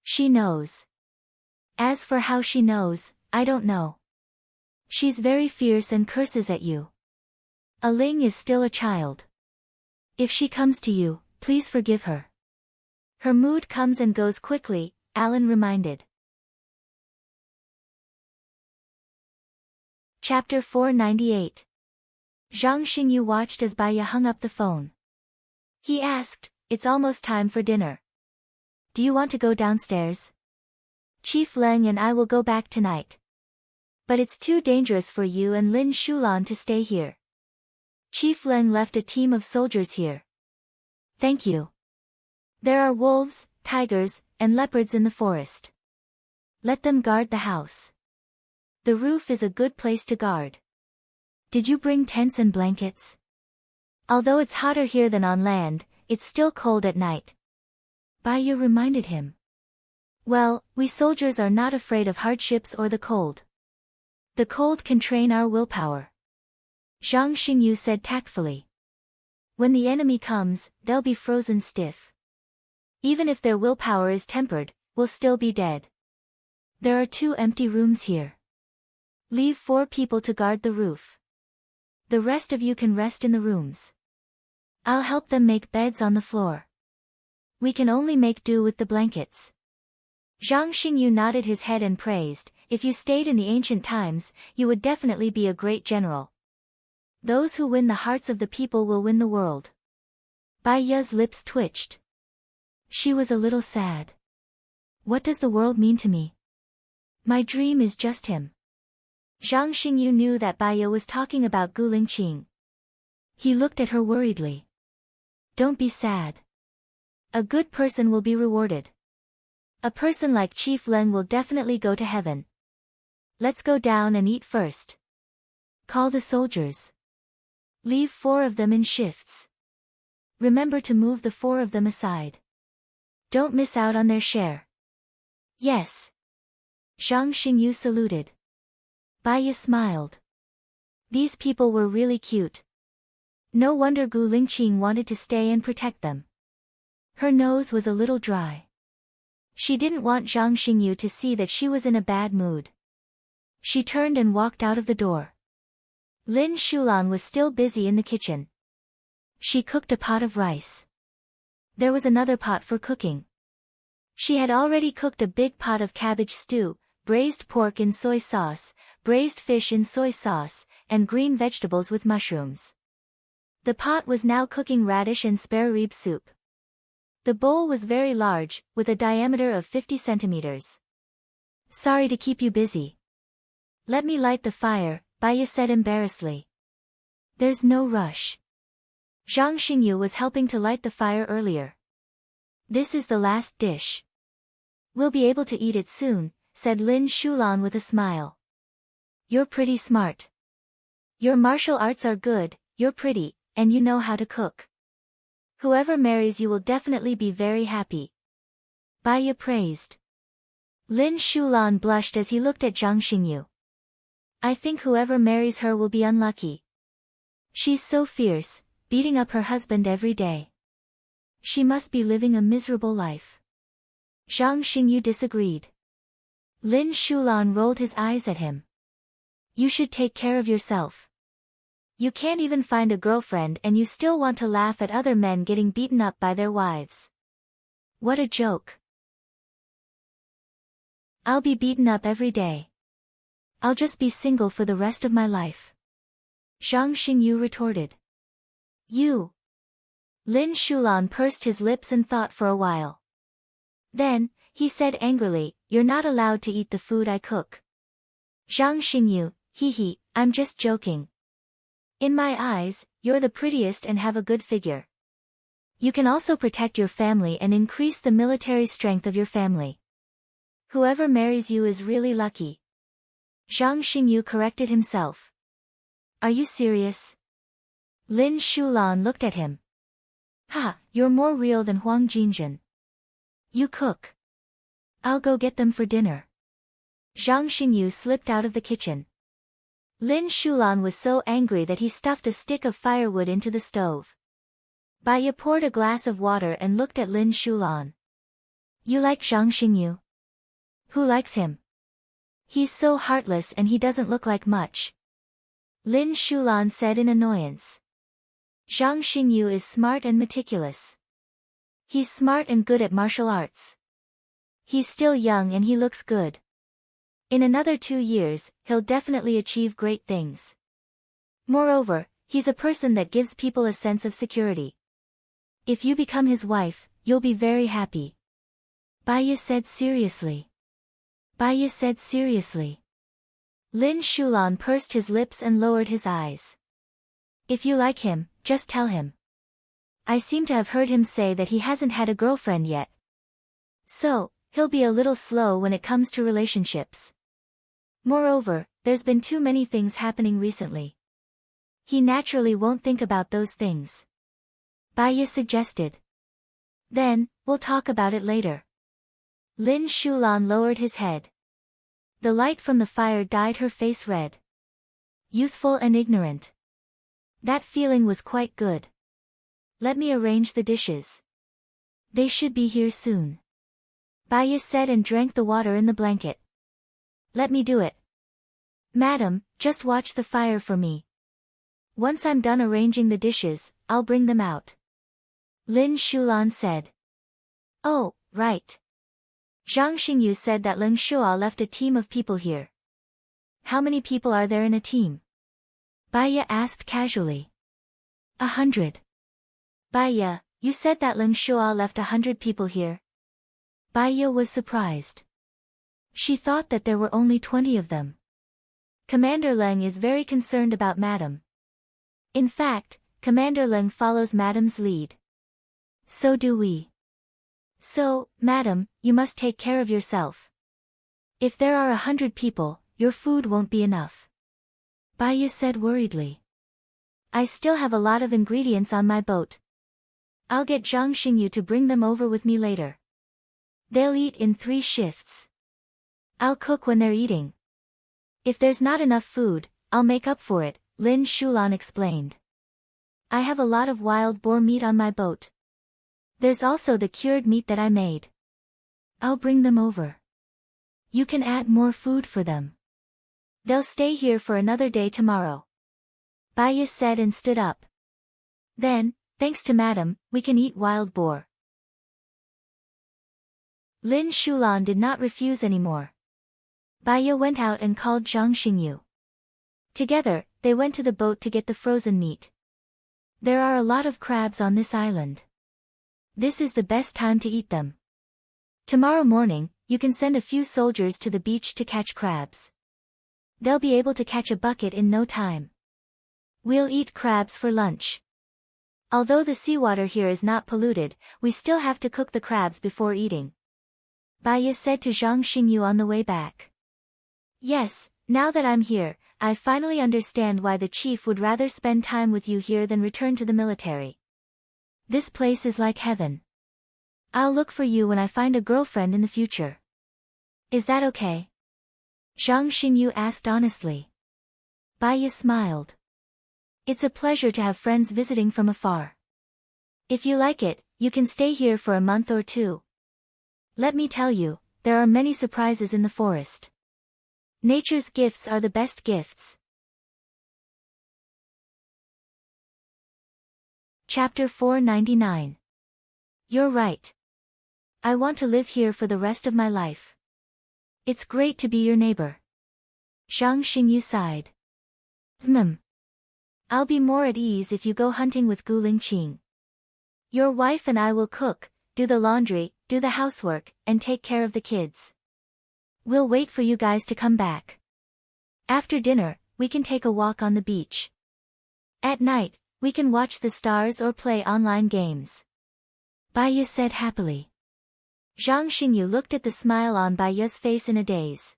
She knows. As for how she knows, I don't know. She's very fierce and curses at you. A Ling is still a child. If she comes to you, please forgive her. Her mood comes and goes quickly, Alan reminded. Chapter 498. Zhang Xingyu watched as Baya hung up the phone. He asked, It's almost time for dinner. Do you want to go downstairs? Chief Leng and I will go back tonight. But it's too dangerous for you and Lin Shulan to stay here. Chief Leng left a team of soldiers here. Thank you. There are wolves, tigers, and leopards in the forest. Let them guard the house. The roof is a good place to guard. Did you bring tents and blankets? Although it's hotter here than on land, it's still cold at night. Baya reminded him. Well, we soldiers are not afraid of hardships or the cold. The cold can train our willpower. Zhang Xingyu said tactfully. When the enemy comes, they'll be frozen stiff. Even if their willpower is tempered, we'll still be dead. There are 2 empty rooms here. Leave 4 people to guard the roof. The rest of you can rest in the rooms. I'll help them make beds on the floor. We can only make do with the blankets. Zhang Xingyu nodded his head and praised, If you stayed in the ancient times, you would definitely be a great general. Those who win the hearts of the people will win the world. Baya's lips twitched. She was a little sad. What does the world mean to me? My dream is just him. Zhang Xingyu knew that Baya was talking about Gu Lingqing. He looked at her worriedly. Don't be sad. A good person will be rewarded. A person like Chief Leng will definitely go to heaven. Let's go down and eat first. Call the soldiers. Leave 4 of them in shifts. Remember to move the 4 of them aside. Don't miss out on their share. Yes. Zhang Xingyu saluted. Baya smiled. These people were really cute. No wonder Gu Lingqing wanted to stay and protect them. Her nose was a little dry. She didn't want Zhang Xingyu to see that she was in a bad mood. She turned and walked out of the door. Lin Shulan was still busy in the kitchen. She cooked a pot of rice. There was another pot for cooking. She had already cooked a big pot of cabbage stew, braised pork in soy sauce, braised fish in soy sauce, and green vegetables with mushrooms. The pot was now cooking radish and spare rib soup. The bowl was very large, with a diameter of 50 centimeters. Sorry to keep you busy. Let me light the fire, Baya said embarrassedly. There's no rush. Zhang Xingyu was helping to light the fire earlier. This is the last dish. We'll be able to eat it soon, said Lin Shulan with a smile. You're pretty smart. Your martial arts are good, you're pretty, and you know how to cook. Whoever marries you will definitely be very happy. Baya praised. Lin Shulan blushed as he looked at Zhang Xingyu. I think whoever marries her will be unlucky. She's so fierce, beating up her husband every day. She must be living a miserable life. Zhang Xingyu disagreed. Lin Shulan rolled his eyes at him. You should take care of yourself. You can't even find a girlfriend and you still want to laugh at other men getting beaten up by their wives. What a joke. I'll be beaten up every day. I'll just be single for the rest of my life. Zhang Xingyu retorted. You. Lin Shulan pursed his lips and thought for a while. Then, he said angrily, You're not allowed to eat the food I cook. Zhang Xingyu, hee, I'm just joking. In my eyes, you're the prettiest and have a good figure. You can also protect your family and increase the military strength of your family. Whoever marries you is really lucky. Zhang Xingyu corrected himself. Are you serious? Lin Shulan looked at him. Ha, you're more real than Huang Jinjin. You cook. I'll go get them for dinner. Zhang Xingyu slipped out of the kitchen. Lin Shulan was so angry that he stuffed a stick of firewood into the stove. Baya poured a glass of water and looked at Lin Shulan. You like Zhang Xingyu? Who likes him? He's so heartless and he doesn't look like much. Lin Shulan said in annoyance. Zhang Xingyu is smart and meticulous. He's smart and good at martial arts. He's still young and he looks good. In another 2 years, he'll definitely achieve great things. Moreover, he's a person that gives people a sense of security. If you become his wife, you'll be very happy. Baya said seriously. Baya said seriously. Lin Shulan pursed his lips and lowered his eyes. If you like him, just tell him. I seem to have heard him say that he hasn't had a girlfriend yet. So, he'll be a little slow when it comes to relationships. Moreover, there's been too many things happening recently. He naturally won't think about those things. Baya suggested. Then, we'll talk about it later. Lin Shulan lowered his head. The light from the fire dyed her face red. Youthful and ignorant. That feeling was quite good. Let me arrange the dishes. They should be here soon. Baya said and drank the water in the blanket. Let me do it. Madam, just watch the fire for me. Once I'm done arranging the dishes, I'll bring them out. Lin Shulan said. Oh, right. Zhang Xingyu said that Lin Shuo left a team of people here. How many people are there in a team? Baya asked casually. 100. Baya, you said that Lin Shuo left 100 people here? Baya was surprised. She thought that there were only 20 of them. Commander Leng is very concerned about Madam. In fact, Commander Leng follows Madam's lead. So do we. So, Madam, you must take care of yourself. If there are 100 people, your food won't be enough. Baya said worriedly. I still have a lot of ingredients on my boat. I'll get Zhang Xingyu to bring them over with me later. They'll eat in 3 shifts. I'll cook when they're eating. If there's not enough food, I'll make up for it, Lin Shulan explained. I have a lot of wild boar meat on my boat. There's also the cured meat that I made. I'll bring them over. You can add more food for them. They'll stay here for another day tomorrow. Baya said and stood up. Then, thanks to Madam, we can eat wild boar. Lin Shulan did not refuse anymore. Baya went out and called Zhang Xingyu. Together, they went to the boat to get the frozen meat. There are a lot of crabs on this island. This is the best time to eat them. Tomorrow morning, you can send a few soldiers to the beach to catch crabs. They'll be able to catch a bucket in no time. We'll eat crabs for lunch. Although the seawater here is not polluted, we still have to cook the crabs before eating. Baya said to Zhang Xingyu on the way back. Yes, now that I'm here, I finally understand why the chief would rather spend time with you here than return to the military. This place is like heaven. I'll look for you when I find a girlfriend in the future. Is that okay? Zhang Xingyu asked honestly. Baya smiled. It's a pleasure to have friends visiting from afar. If you like it, you can stay here for a month or two. Let me tell you, there are many surprises in the forest. Nature's gifts are the best gifts. Chapter 499. You're right. I want to live here for the rest of my life. It's great to be your neighbor. Zhang Xingyu sighed. I'll be more at ease if you go hunting with Gu Lingqing. Your wife and I will cook, do the laundry, do the housework, and take care of the kids. We'll wait for you guys to come back. After dinner, we can take a walk on the beach. At night, we can watch the stars or play online games. Baya said happily. Zhang Xingyu looked at the smile on Baya's face in a daze.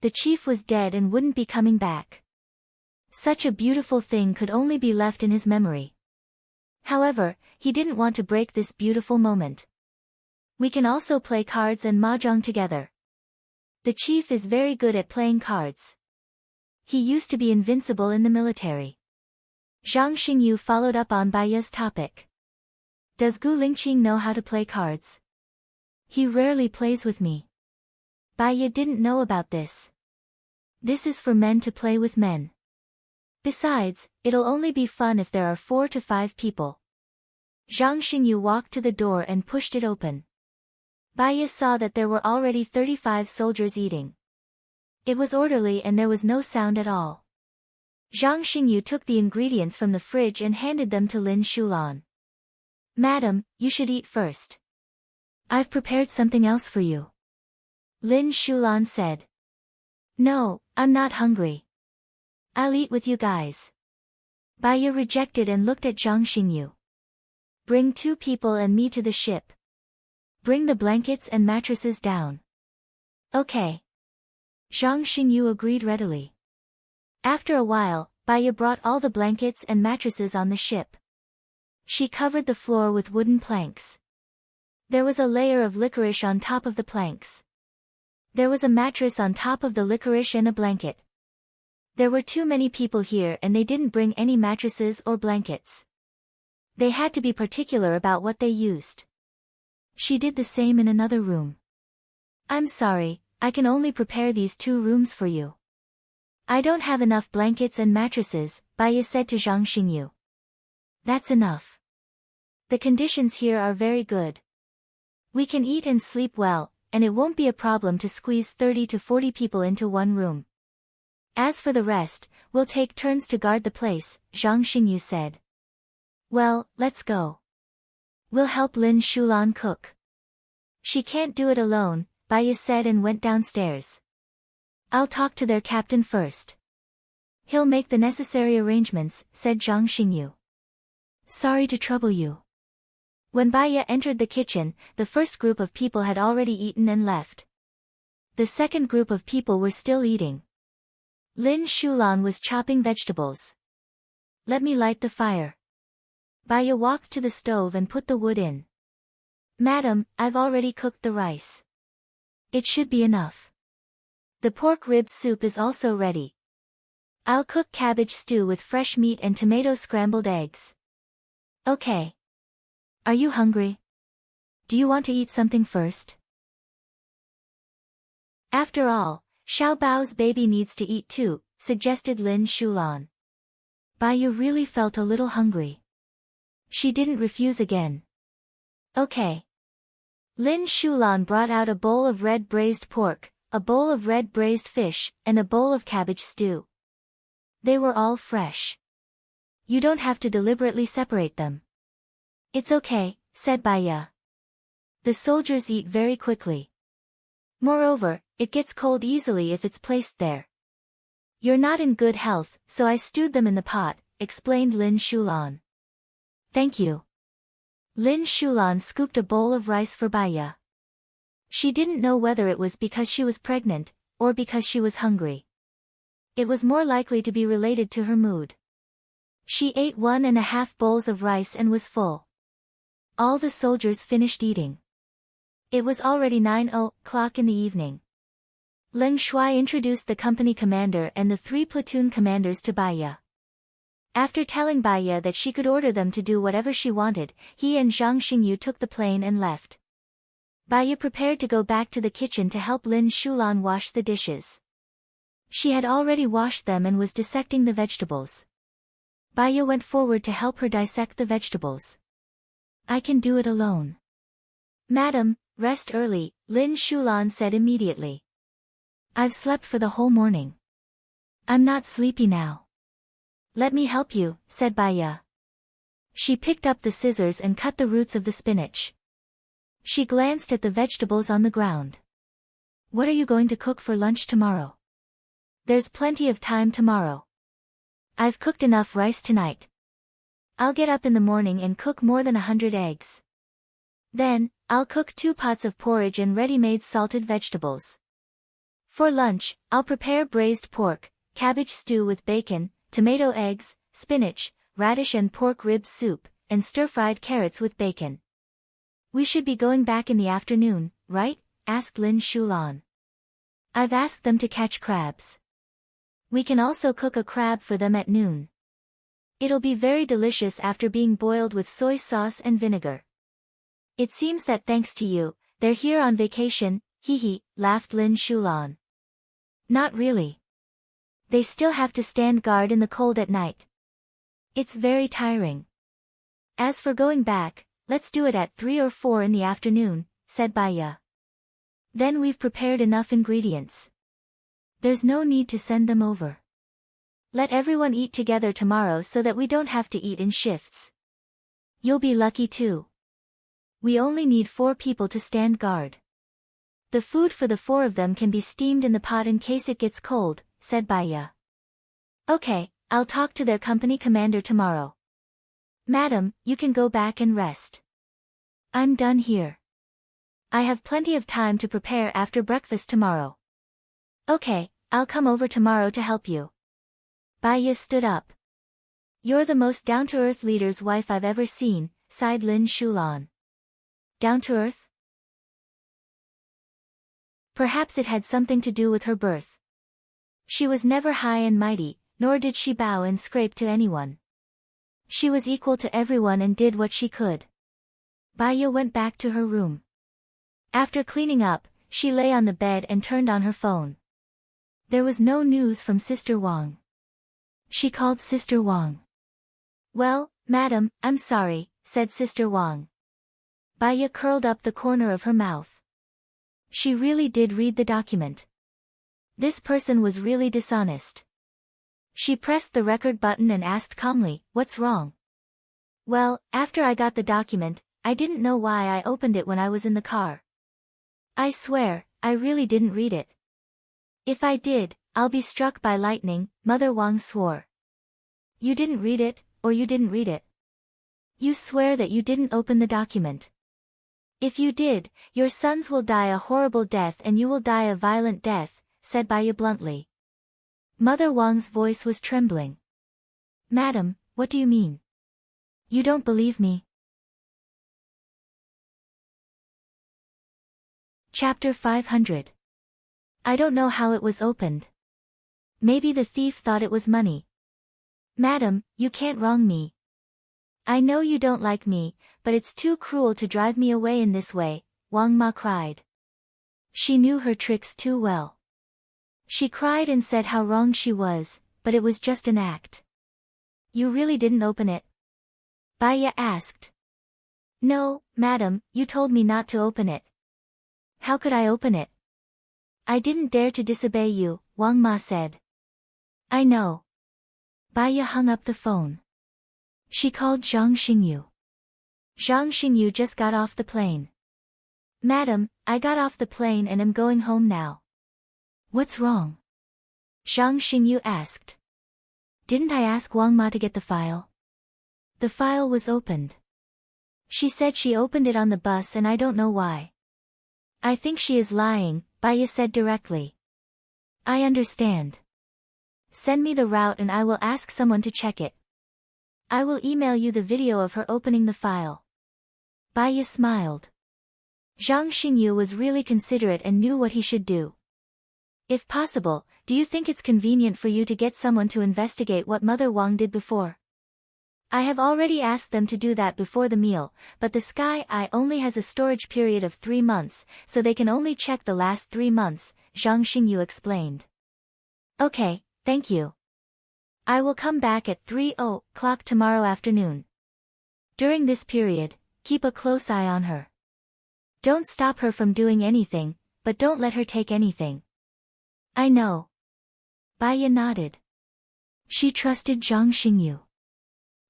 The chief was dead and wouldn't be coming back. Such a beautiful thing could only be left in his memory. However, he didn't want to break this beautiful moment. We can also play cards and mahjong together. The chief is very good at playing cards. He used to be invincible in the military. Zhang Xingyu followed up on Baya's topic. Does Gu Lingqing know how to play cards? He rarely plays with me. Baya didn't know about this. This is for men to play with men. Besides, it'll only be fun if there are 4 to 5 people. Zhang Xingyu walked to the door and pushed it open. Baya saw that there were already 35 soldiers eating. It was orderly and there was no sound at all. Zhang Xingyu took the ingredients from the fridge and handed them to Lin Shulan. Madam, you should eat first. I've prepared something else for you. Lin Shulan said. No, I'm not hungry. I'll eat with you guys. Baya rejected and looked at Zhang Xingyu. Bring 2 people and me to the ship. Bring the blankets and mattresses down. Okay. Zhang Xingyu agreed readily. After a while, Baya brought all the blankets and mattresses on the ship. She covered the floor with wooden planks. There was a layer of licorice on top of the planks. There was a mattress on top of the licorice and a blanket. There were too many people here and they didn't bring any mattresses or blankets. They had to be particular about what they used. She did the same in another room. I'm sorry, I can only prepare these 2 rooms for you. I don't have enough blankets and mattresses, Baya said to Zhang Xingyu. That's enough. The conditions here are very good. We can eat and sleep well, and it won't be a problem to squeeze 30 to 40 people into one room. As for the rest, we'll take turns to guard the place, Zhang Xingyu said. Well, let's go. We'll help Lin Shulan cook. She can't do it alone, Baya said and went downstairs. I'll talk to their captain first. He'll make the necessary arrangements, said Zhang Xingyu. Sorry to trouble you. When Baya entered the kitchen, the first group of people had already eaten and left. The second group of people were still eating. Lin Shulan was chopping vegetables. Let me light the fire. Baya walked to the stove and put the wood in. Madam, I've already cooked the rice. It should be enough. The pork rib soup is also ready. I'll cook cabbage stew with fresh meat and tomato scrambled eggs. Okay. Are you hungry? Do you want to eat something first? After all, Xiao Bao's baby needs to eat too, suggested Lin Shulan. Baya really felt a little hungry. She didn't refuse again. Okay. Lin Shulan brought out a bowl of red braised pork, a bowl of red braised fish, and a bowl of cabbage stew. They were all fresh. You don't have to deliberately separate them. It's okay, said Baya. The soldiers eat very quickly. Moreover, it gets cold easily if it's placed there. You're not in good health, so I stewed them in the pot, explained Lin Shulan. Thank you. Lin Shulan scooped a bowl of rice for Baya. She didn't know whether it was because she was pregnant, or because she was hungry. It was more likely to be related to her mood. She ate 1.5 bowls of rice and was full. All the soldiers finished eating. It was already 9:00 in the evening. Leng Shuai introduced the company commander and the 3 platoon commanders to Baya. After telling Baya that she could order them to do whatever she wanted, he and Zhang Xingyu took the plane and left. Baya prepared to go back to the kitchen to help Lin Shulan wash the dishes. She had already washed them and was dissecting the vegetables. Baya went forward to help her dissect the vegetables. I can do it alone. Madam, rest early, Lin Shulan said immediately. I've slept for the whole morning. I'm not sleepy now. Let me help you, said Baya. She picked up the scissors and cut the roots of the spinach. She glanced at the vegetables on the ground. What are you going to cook for lunch tomorrow? There's plenty of time tomorrow. I've cooked enough rice tonight. I'll get up in the morning and cook more than 100 eggs. Then, I'll cook 2 pots of porridge and ready-made salted vegetables. For lunch, I'll prepare braised pork, cabbage stew with bacon, tomato eggs, spinach, radish and pork rib soup, and stir-fried carrots with bacon. We should be going back in the afternoon, right? Asked Lin Shulan. I've asked them to catch crabs. We can also cook a crab for them at noon. It'll be very delicious after being boiled with soy sauce and vinegar. It seems that thanks to you, they're here on vacation, hee, laughed Lin Shulan. Not really. They still have to stand guard in the cold at night. It's very tiring. As for going back, let's do it at 3 or 4 in the afternoon, said Baya. Then we've prepared enough ingredients. There's no need to send them over. Let everyone eat together tomorrow so that we don't have to eat in shifts. You'll be lucky too. We only need 4 people to stand guard. The food for the 4 of them can be steamed in the pot in case it gets cold, said Baya. Okay, I'll talk to their company commander tomorrow. Madam, you can go back and rest. I'm done here. I have plenty of time to prepare after breakfast tomorrow. Okay, I'll come over tomorrow to help you. Baya stood up. You're the most down-to-earth leader's wife I've ever seen, sighed Lin Shulan. Down-to-earth? Perhaps it had something to do with her birth. She was never high and mighty, nor did she bow and scrape to anyone. She was equal to everyone and did what she could. Baya went back to her room. After cleaning up, she lay on the bed and turned on her phone. There was no news from Sister Wang. She called Sister Wang. Well, madam, I'm sorry, said Sister Wang. Baya curled up the corner of her mouth. She really did read the document. This person was really dishonest. She pressed the record button and asked calmly, what's wrong? Well, after I got the document, I didn't know why I opened it when I was in the car. I swear, I really didn't read it. If I did, I'll be struck by lightning, Mother Wang swore. You didn't read it, or you didn't read it. You swear that you didn't open the document. If you did, your sons will die a horrible death and you will die a violent death, said Baya bluntly. Mother Wang's voice was trembling. Madam, what do you mean? You don't believe me? Chapter 500. I don't know how it was opened. Maybe the thief thought it was money. Madam, you can't wrong me. I know you don't like me, but it's too cruel to drive me away in this way, Wang Ma cried. She knew her tricks too well. She cried and said how wrong she was, but it was just an act. You really didn't open it? Baya asked. No, madam, you told me not to open it. How could I open it? I didn't dare to disobey you, Wang Ma said. I know. Baya hung up the phone. She called Zhang Xingyu. Zhang Xingyu just got off the plane. Madam, I got off the plane and am going home now. What's wrong? Zhang Xingyu asked. Didn't I ask Wang Ma to get the file? The file was opened. She said she opened it on the bus and I don't know why. I think she is lying, Baya said directly. I understand. Send me the route and I will ask someone to check it. I will email you the video of her opening the file. Baya smiled. Zhang Xingyu was really considerate and knew what he should do. If possible, do you think it's convenient for you to get someone to investigate what Mother Wang did before? I have already asked them to do that before the meal, but the Sky Eye only has a storage period of 3 months, so they can only check the last 3 months, Zhang Xingyu explained. Okay, thank you. I will come back at 3:00 tomorrow afternoon. During this period, keep a close eye on her. Don't stop her from doing anything, but don't let her take anything. I know. Baya nodded. She trusted Zhang Xingyu.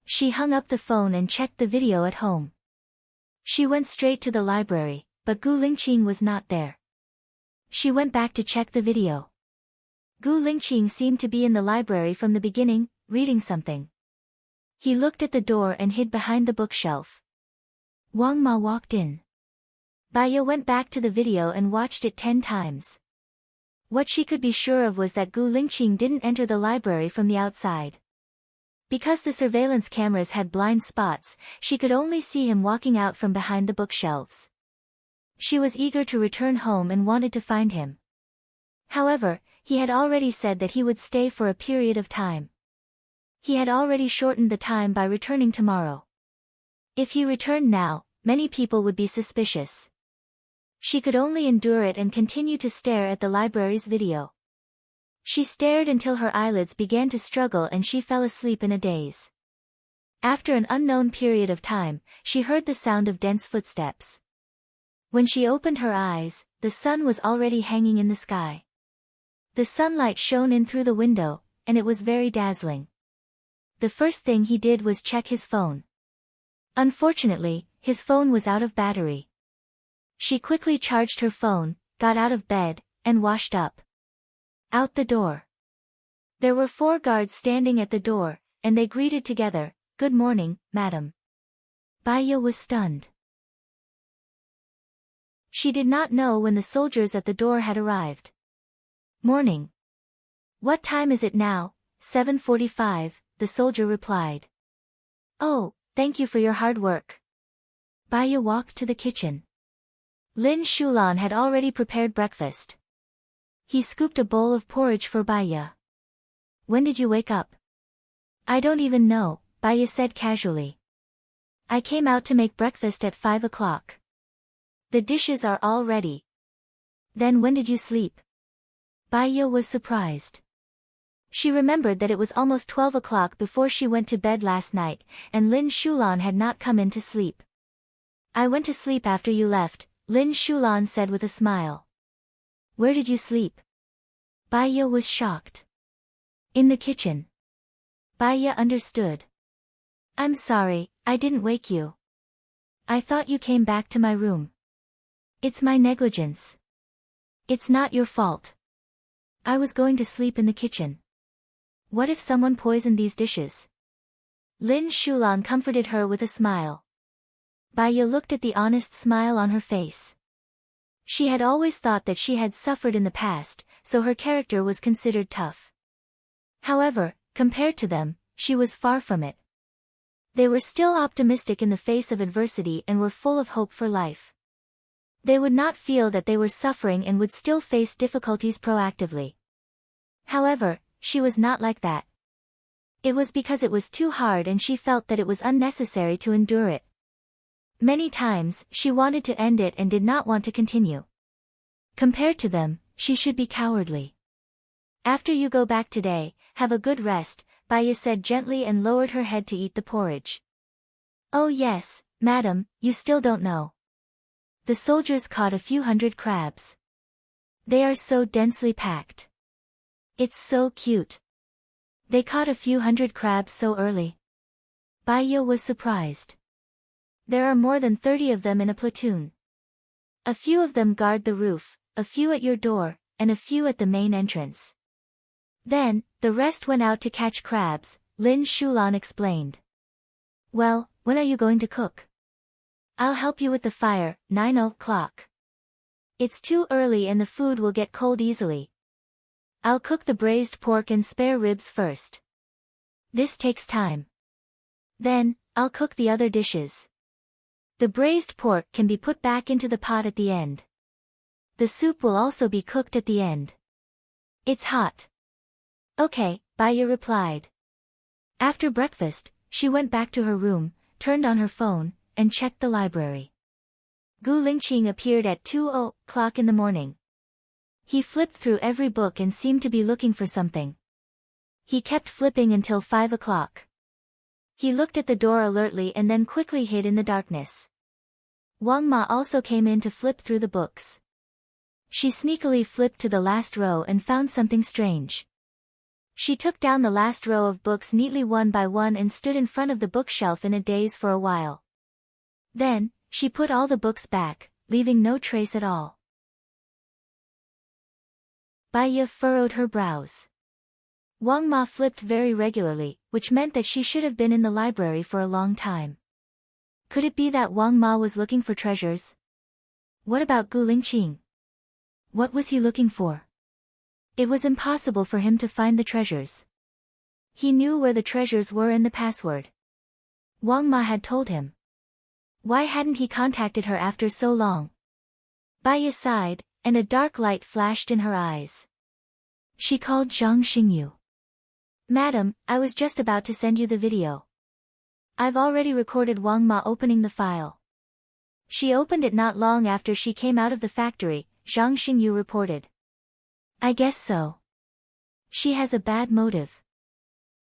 She hung up the phone and checked the video at home. She went straight to the library, but Gu Lingqing was not there. She went back to check the video. Gu Lingqing seemed to be in the library from the beginning, reading something. He looked at the door and hid behind the bookshelf. Wang Ma walked in. Baya went back to the video and watched it 10 times. What she could be sure of was that Gu Lingqing didn't enter the library from the outside. Because the surveillance cameras had blind spots, she could only see him walking out from behind the bookshelves. She was eager to return home and wanted to find him. However, he had already said that he would stay for a period of time. He had already shortened the time by returning tomorrow. If he returned now, many people would be suspicious. She could only endure it and continue to stare at the library's video. She stared until her eyelids began to struggle and she fell asleep in a daze. After an unknown period of time, she heard the sound of dense footsteps. When she opened her eyes, the sun was already hanging in the sky. The sunlight shone in through the window, and it was very dazzling. The first thing he did was check his phone. Unfortunately, his phone was out of battery. She quickly charged her phone, got out of bed, and washed up. Out the door. There were 4 guards standing at the door, and they greeted together, "Good morning, madam." Baya was stunned. She did not know when the soldiers at the door had arrived. "Morning. What time is it now?" 7:45, the soldier replied. "Oh, thank you for your hard work." Baya walked to the kitchen. Lin Shulan had already prepared breakfast. He scooped a bowl of porridge for Baya. "When did you wake up?" "I don't even know," Baya said casually. "I came out to make breakfast at 5 o'clock. The dishes are all ready." "Then when did you sleep?" Baya was surprised. She remembered that it was almost 12 o'clock before she went to bed last night, and Lin Shulan had not come in to sleep. "I went to sleep after you left," Lin Shulan said with a smile. "Where did you sleep?" Baya was shocked. "In the kitchen." Baya understood. "I'm sorry, I didn't wake you. I thought you came back to my room. It's my negligence. It's not your fault. I was going to sleep in the kitchen. What if someone poisoned these dishes?" Lin Shulan comforted her with a smile. Baya looked at the honest smile on her face. She had always thought that she had suffered in the past, so her character was considered tough. However, compared to them, she was far from it. They were still optimistic in the face of adversity and were full of hope for life. They would not feel that they were suffering and would still face difficulties proactively. However, she was not like that. It was because it was too hard and she felt that it was unnecessary to endure it. Many times, she wanted to end it and did not want to continue. Compared to them, she should be cowardly. "After you go back today, have a good rest," Baya said gently and lowered her head to eat the porridge. "Oh yes, madam, you still don't know." The soldiers caught a few hundred crabs. They are so densely packed. It's so cute. They caught a few hundred crabs so early. Baiya was surprised. There are more than 30 of them in a platoon. A few of them guard the roof, a few at your door, and a few at the main entrance. Then, the rest went out to catch crabs, Lin Shulan explained. Well, when are you going to cook? I'll help you with the fire, 9 o'clock. It's too early and the food will get cold easily. I'll cook the braised pork and spare ribs first. This takes time. Then, I'll cook the other dishes. The braised pork can be put back into the pot at the end. The soup will also be cooked at the end. It's hot. Okay, Baiya replied. After breakfast, she went back to her room, turned on her phone, and checked the library. Gu Lingqing appeared at 2 o'clock in the morning. He flipped through every book and seemed to be looking for something. He kept flipping until 5 o'clock. He looked at the door alertly and then quickly hid in the darkness. Wang Ma also came in to flip through the books. She sneakily flipped to the last row and found something strange. She took down the last row of books neatly one by one and stood in front of the bookshelf in a daze for a while. Then, she put all the books back, leaving no trace at all. Baiya furrowed her brows. Wang Ma flipped very regularly, which meant that she should have been in the library for a long time. Could it be that Wang Ma was looking for treasures? What about Gu Lingqing? What was he looking for? It was impossible for him to find the treasures. He knew where the treasures were and the password. Wang Ma had told him. Why hadn't he contacted her after so long? Baiya sighed, and a dark light flashed in her eyes. She called Zhang Xingyu. Madam, I was just about to send you the video. I've already recorded Wang Ma opening the file. She opened it not long after she came out of the factory, Zhang Xingyu reported. I guess so. She has a bad motive.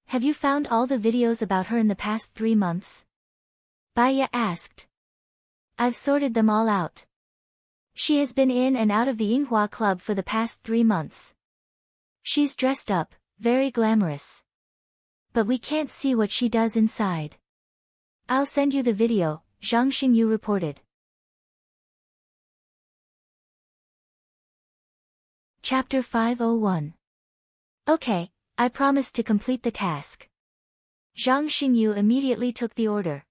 Have you found all the videos about her in the past 3 months? Baiya asked. I've sorted them all out. She has been in and out of the Yinghua Club for the past 3 months. She's dressed up, very glamorous. But we can't see what she does inside. I'll send you the video, Zhang Xingyu reported. Chapter 501. Okay, I promised to complete the task. Zhang Xingyu immediately took the order.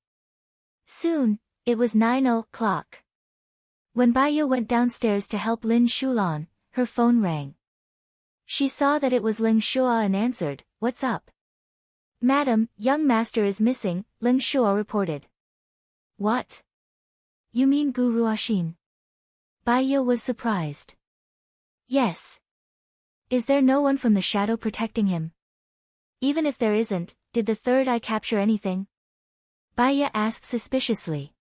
Soon, it was 9 o'clock. When Baiya went downstairs to help Lin Shulan, her phone rang. She saw that it was Ling Shua and answered, What's up? Madam, young master is missing, Ling Shua reported. What? You mean Gu Ruoxin? Baiya was surprised. Yes. Is there no one from the shadow protecting him? Even if there isn't, did the third eye capture anything? Baiya asked suspiciously.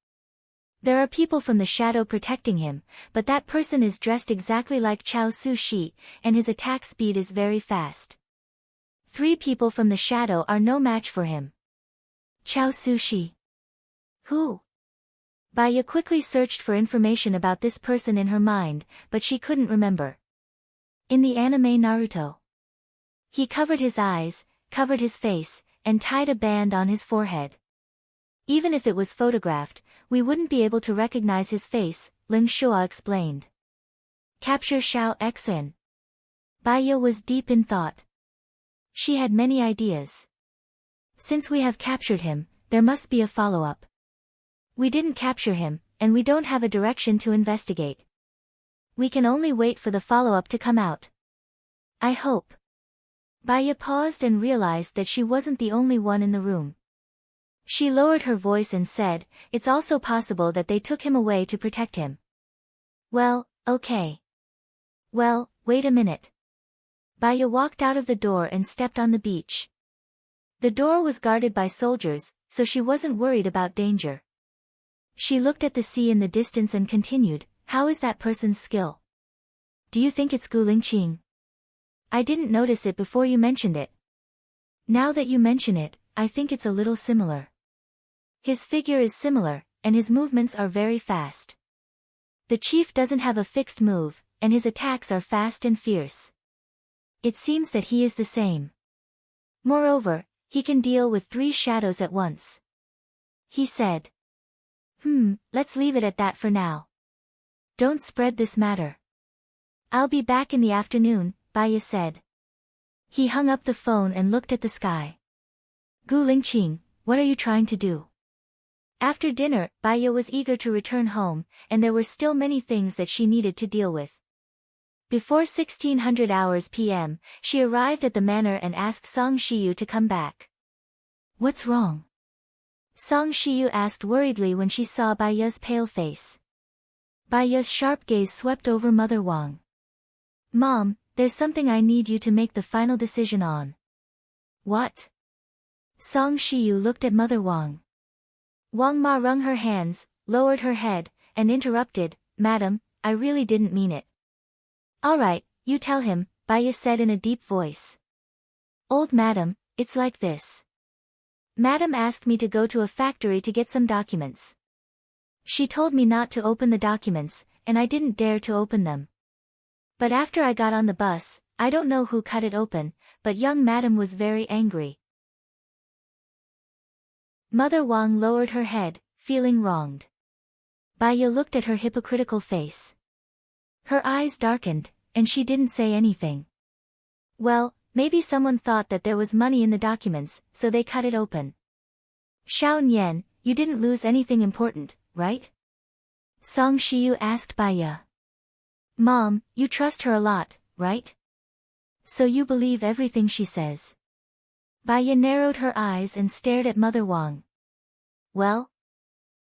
There are people from the shadow protecting him, but that person is dressed exactly like Chao Su-shi, and his attack speed is very fast. 3 people from the shadow are no match for him. Chao Su-shi. Who? Baiya quickly searched for information about this person in her mind, but she couldn't remember. In the anime Naruto. He covered his eyes, covered his face, and tied a band on his forehead. Even if it was photographed, we wouldn't be able to recognize his face, Ling Shua explained. Capture Xiao Xin. Baiya was deep in thought. She had many ideas. Since we have captured him, there must be a follow-up. We didn't capture him, and we don't have a direction to investigate. We can only wait for the follow-up to come out. I hope. Baiya paused and realized that she wasn't the only one in the room. She lowered her voice and said, It's also possible that they took him away to protect him. Well, okay. Well, wait a minute. Baiya walked out of the door and stepped on the beach. The door was guarded by soldiers, so she wasn't worried about danger. She looked at the sea in the distance and continued, How is that person's skill? Do you think it's Gu Lingqing? I didn't notice it before you mentioned it. Now that you mention it, I think it's a little similar. His figure is similar, and his movements are very fast. The chief doesn't have a fixed move, and his attacks are fast and fierce. It seems that he is the same. Moreover, he can deal with 3 shadows at once. he said. Let's leave it at that for now. Don't spread this matter. I'll be back in the afternoon, Baya said. He hung up the phone and looked at the sky. Gu Lingqing, what are you trying to do? After dinner, Baya was eager to return home, and there were still many things that she needed to deal with. Before 1600 hours p.m., she arrived at the manor and asked Song Shiyu to come back. What's wrong? Song Shiyu asked worriedly when she saw Baya's pale face. Baya's sharp gaze swept over Mother Wang. Mom, there's something I need you to make the final decision on. What? Song Shiyu looked at Mother Wang. Wang Ma wrung her hands, lowered her head, and interrupted, Madam, I really didn't mean it. All right, you tell him, Baya said in a deep voice. Old Madam, it's like this. Madam asked me to go to a factory to get some documents. She told me not to open the documents, and I didn't dare to open them. But after I got on the bus, I don't know who cut it open, but young Madam was very angry. Mother Wang lowered her head, feeling wronged. Baya looked at her hypocritical face. Her eyes darkened, and she didn't say anything. Well, maybe someone thought that there was money in the documents, so they cut it open. Xiao Nian, you didn't lose anything important, right? Song Shiyu asked Baya. Mom, you trust her a lot, right? So you believe everything she says. Baya narrowed her eyes and stared at Mother Wang. Well?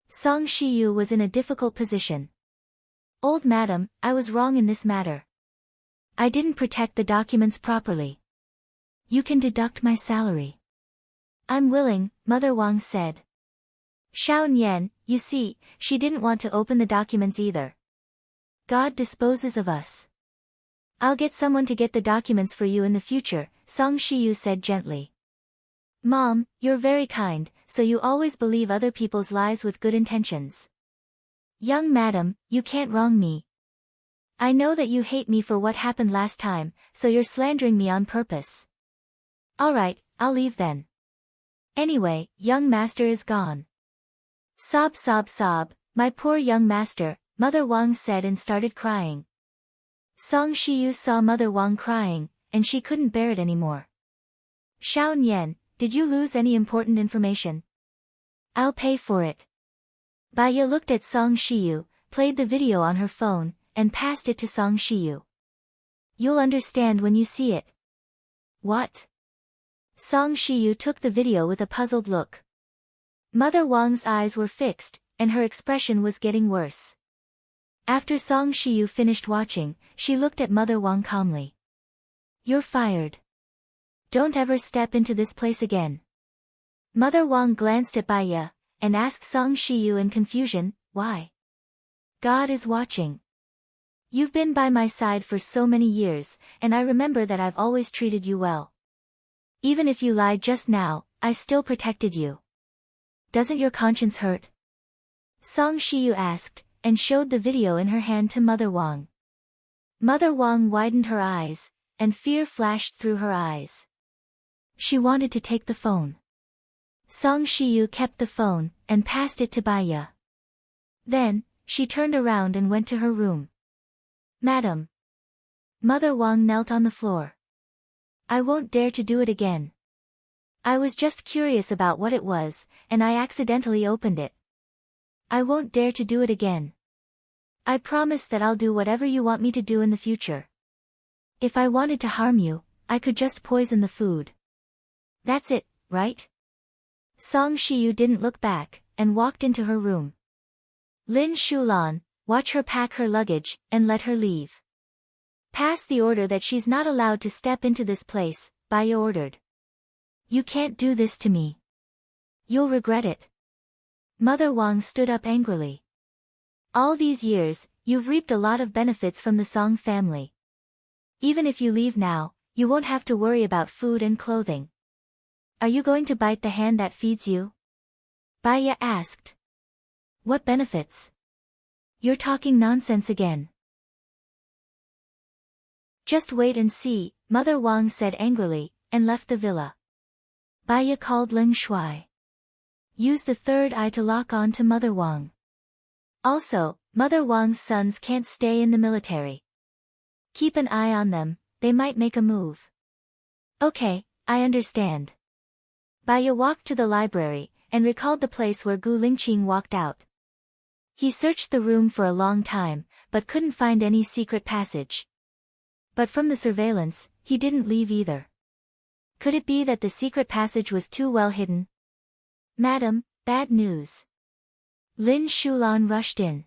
Song Shiyu was in a difficult position. Old Madam, I was wrong in this matter. I didn't protect the documents properly. You can deduct my salary. I'm willing, Mother Wang said. Xiao Nian, you see, she didn't want to open the documents either. God disposes of us. I'll get someone to get the documents for you in the future, Song Shiyu said gently. Mom, you're very kind, so you always believe other people's lies with good intentions. Young Madam, you can't wrong me. I know that you hate me for what happened last time, so you're slandering me on purpose. Alright, I'll leave then. Anyway, young master is gone. Sob sob sob, my poor young master, Mother Wang said and started crying. Song Shiyu saw Mother Wang crying, and she couldn't bear it anymore. Xiao Nian, did you lose any important information? I'll pay for it. Baya looked at Song Shiyu, played the video on her phone, and passed it to Song Shiyu. You'll understand when you see it. What? Song Shiyu took the video with a puzzled look. Mother Wang's eyes were fixed, and her expression was getting worse. After Song Shiyu finished watching, she looked at Mother Wang calmly. You're fired. Don't ever step into this place again. Mother Wang glanced at Baya, and asked Song Shiyu in confusion, why? God is watching. You've been by my side for so many years, and I remember that I've always treated you well. Even if you lied just now, I still protected you. Doesn't your conscience hurt? Song Shiyu asked, and showed the video in her hand to Mother Wang. Mother Wang widened her eyes, and fear flashed through her eyes. She wanted to take the phone. Song Shiyu kept the phone, and passed it to Baya. Then, she turned around and went to her room. Madam. Mother Wang knelt on the floor. I won't dare to do it again. I was just curious about what it was, and I accidentally opened it. I won't dare to do it again. I promise that I'll do whatever you want me to do in the future. If I wanted to harm you, I could just poison the food. That's it, right? Song Shiyu didn't look back, and walked into her room. Lin Shulan, watch her pack her luggage, and let her leave. Pass the order that she's not allowed to step into this place, Baya ordered. You can't do this to me. You'll regret it. Mother Wang stood up angrily. All these years, you've reaped a lot of benefits from the Song family. Even if you leave now, you won't have to worry about food and clothing. Are you going to bite the hand that feeds you? Baya asked. What benefits? You're talking nonsense again. Just wait and see, Mother Wang said angrily, and left the villa. Baya called Ling Shuai. Use the third eye to lock on to Mother Wang. Also, Mother Wang's sons can't stay in the military. Keep an eye on them, they might make a move. Okay, I understand. Baya walked to the library, and recalled the place where Gu Lingqing walked out. He searched the room for a long time, but couldn't find any secret passage. But from the surveillance, he didn't leave either. Could it be that the secret passage was too well hidden? Madam, bad news. Lin Shulan rushed in.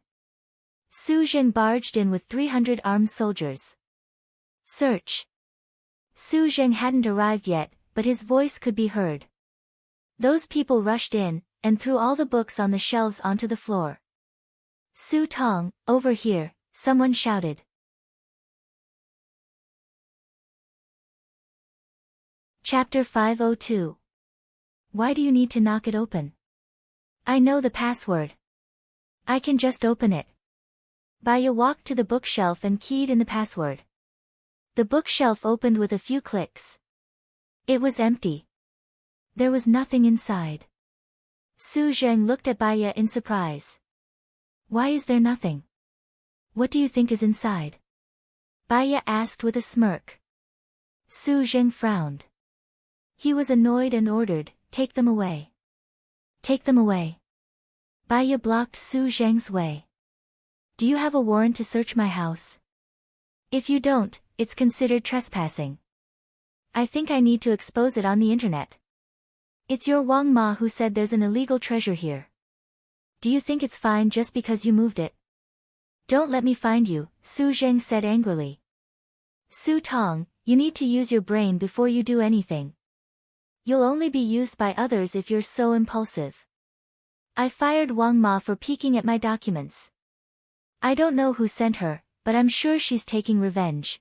Su Zheng barged in with 300 armed soldiers. Search. Su Zheng hadn't arrived yet, but his voice could be heard. Those people rushed in, and threw all the books on the shelves onto the floor. Su Tong, over here, someone shouted. Chapter 502. Why do you need to knock it open? I know the password. I can just open it. Baya walked to the bookshelf and keyed in the password. The bookshelf opened with a few clicks. It was empty. There was nothing inside. Su Zheng looked at Baya in surprise. Why is there nothing? What do you think is inside? Baya asked with a smirk. Su Zheng frowned. He was annoyed and ordered, take them away. Take them away. Baya blocked Su Zheng's way. Do you have a warrant to search my house? If you don't, it's considered trespassing. I think I need to expose it on the internet. It's your Wang Ma who said there's an illegal treasure here. Do you think it's fine just because you moved it? Don't let me find you, Su Zheng said angrily. Su Tong, you need to use your brain before you do anything. You'll only be used by others if you're so impulsive. I fired Wang Ma for peeking at my documents. I don't know who sent her, but I'm sure she's taking revenge.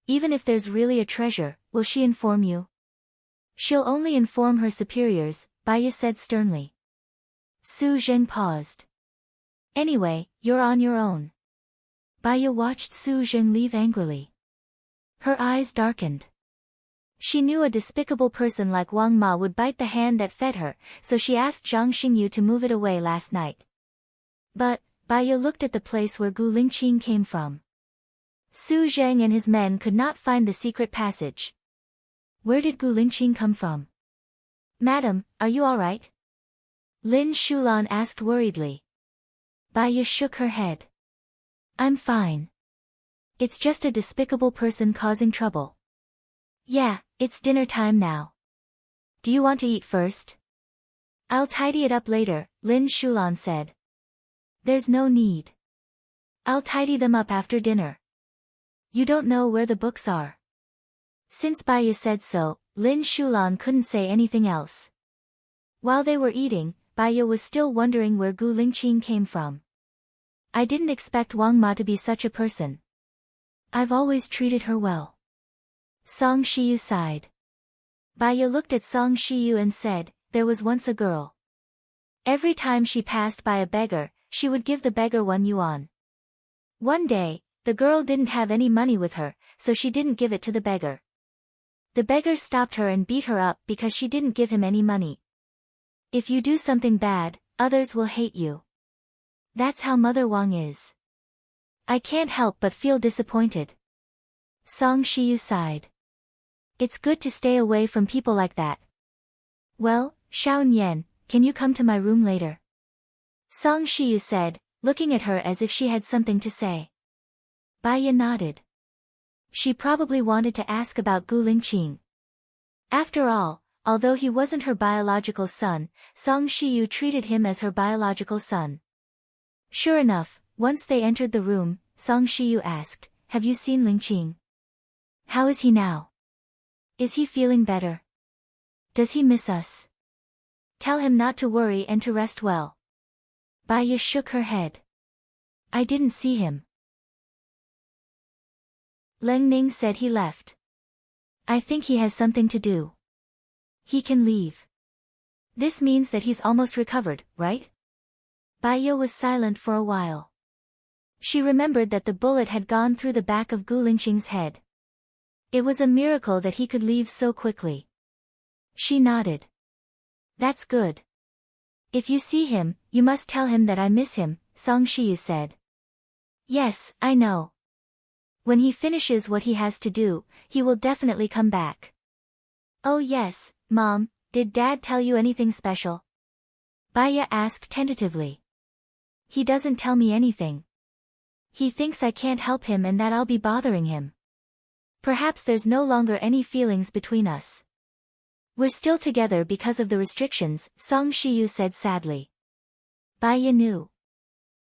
Even if there's really a treasure, will she inform you? She'll only inform her superiors, Baya said sternly. Su Zheng paused. Anyway, you're on your own. Baya watched Su Zheng leave angrily. Her eyes darkened. She knew a despicable person like Wang Ma would bite the hand that fed her, so she asked Zhang Xingyu to move it away last night. But, Baya looked at the place where Gu Lingqing came from. Su Zheng and his men could not find the secret passage. Where did Gu Lingqing come from? Madam, are you all right? Lin Shulan asked worriedly. Baya shook her head. I'm fine. It's just a despicable person causing trouble. Yeah, it's dinner time now. Do you want to eat first? I'll tidy it up later, Lin Shulan said. There's no need. I'll tidy them up after dinner. You don't know where the books are. Since Baya said so, Lin Shulan couldn't say anything else. While they were eating, Baya was still wondering where Gu Lingqing came from. I didn't expect Wang Ma to be such a person. I've always treated her well. Song Shiyu sighed. Baya looked at Song Shiyu and said, there was once a girl. Every time she passed by a beggar, she would give the beggar 1 yuan. One day, the girl didn't have any money with her, so she didn't give it to the beggar. The beggar stopped her and beat her up because she didn't give him any money. If you do something bad, others will hate you. That's how Mother Wang is. I can't help but feel disappointed. Song Shiyu sighed. It's good to stay away from people like that. Well, Xiao Nian, can you come to my room later? Song Shiyu said, looking at her as if she had something to say. Baya nodded. She probably wanted to ask about Gu Lingqing. After all, although he wasn't her biological son, Song Shiyu treated him as her biological son. Sure enough, once they entered the room, Song Shiyu asked, have you seen Lingqing? How is he now? Is he feeling better? Does he miss us? Tell him not to worry and to rest well. Baya shook her head. I didn't see him. Leng Ning said he left. I think he has something to do. He can leave. This means that he's almost recovered, right? Baya was silent for a while. She remembered that the bullet had gone through the back of Gu Lingqing's head. It was a miracle that he could leave so quickly. She nodded. That's good. If you see him, you must tell him that I miss him, Song Shiyu said. Yes, I know. When he finishes what he has to do, he will definitely come back. Oh yes, Mom, did Dad tell you anything special? Baya asked tentatively. He doesn't tell me anything. He thinks I can't help him and that I'll be bothering him. Perhaps there's no longer any feelings between us. We're still together because of the restrictions, Song Shiyu said sadly. Baya knew.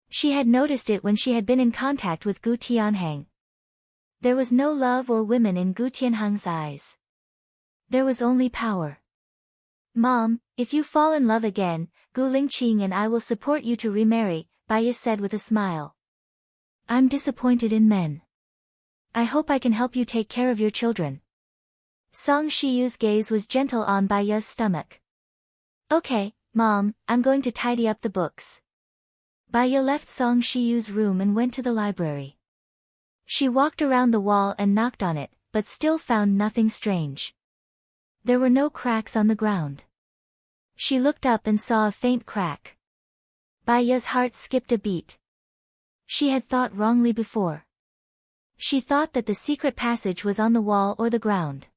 She had noticed it when she had been in contact with Gu Tianhang. There was no love or women in Gu Tianhang's eyes. There was only power. Mom, if you fall in love again, Gu Lingqing and I will support you to remarry, Baya said with a smile. I'm disappointed in men. I hope I can help you take care of your children. Song Shiyu's gaze was gentle on Baya's stomach. Okay, Mom, I'm going to tidy up the books. Baya left Song Shiyu's room and went to the library. She walked around the wall and knocked on it, but still found nothing strange. There were no cracks on the ground. She looked up and saw a faint crack. Baya's heart skipped a beat. She had thought wrongly before. She thought that the secret passage was on the wall or the ground.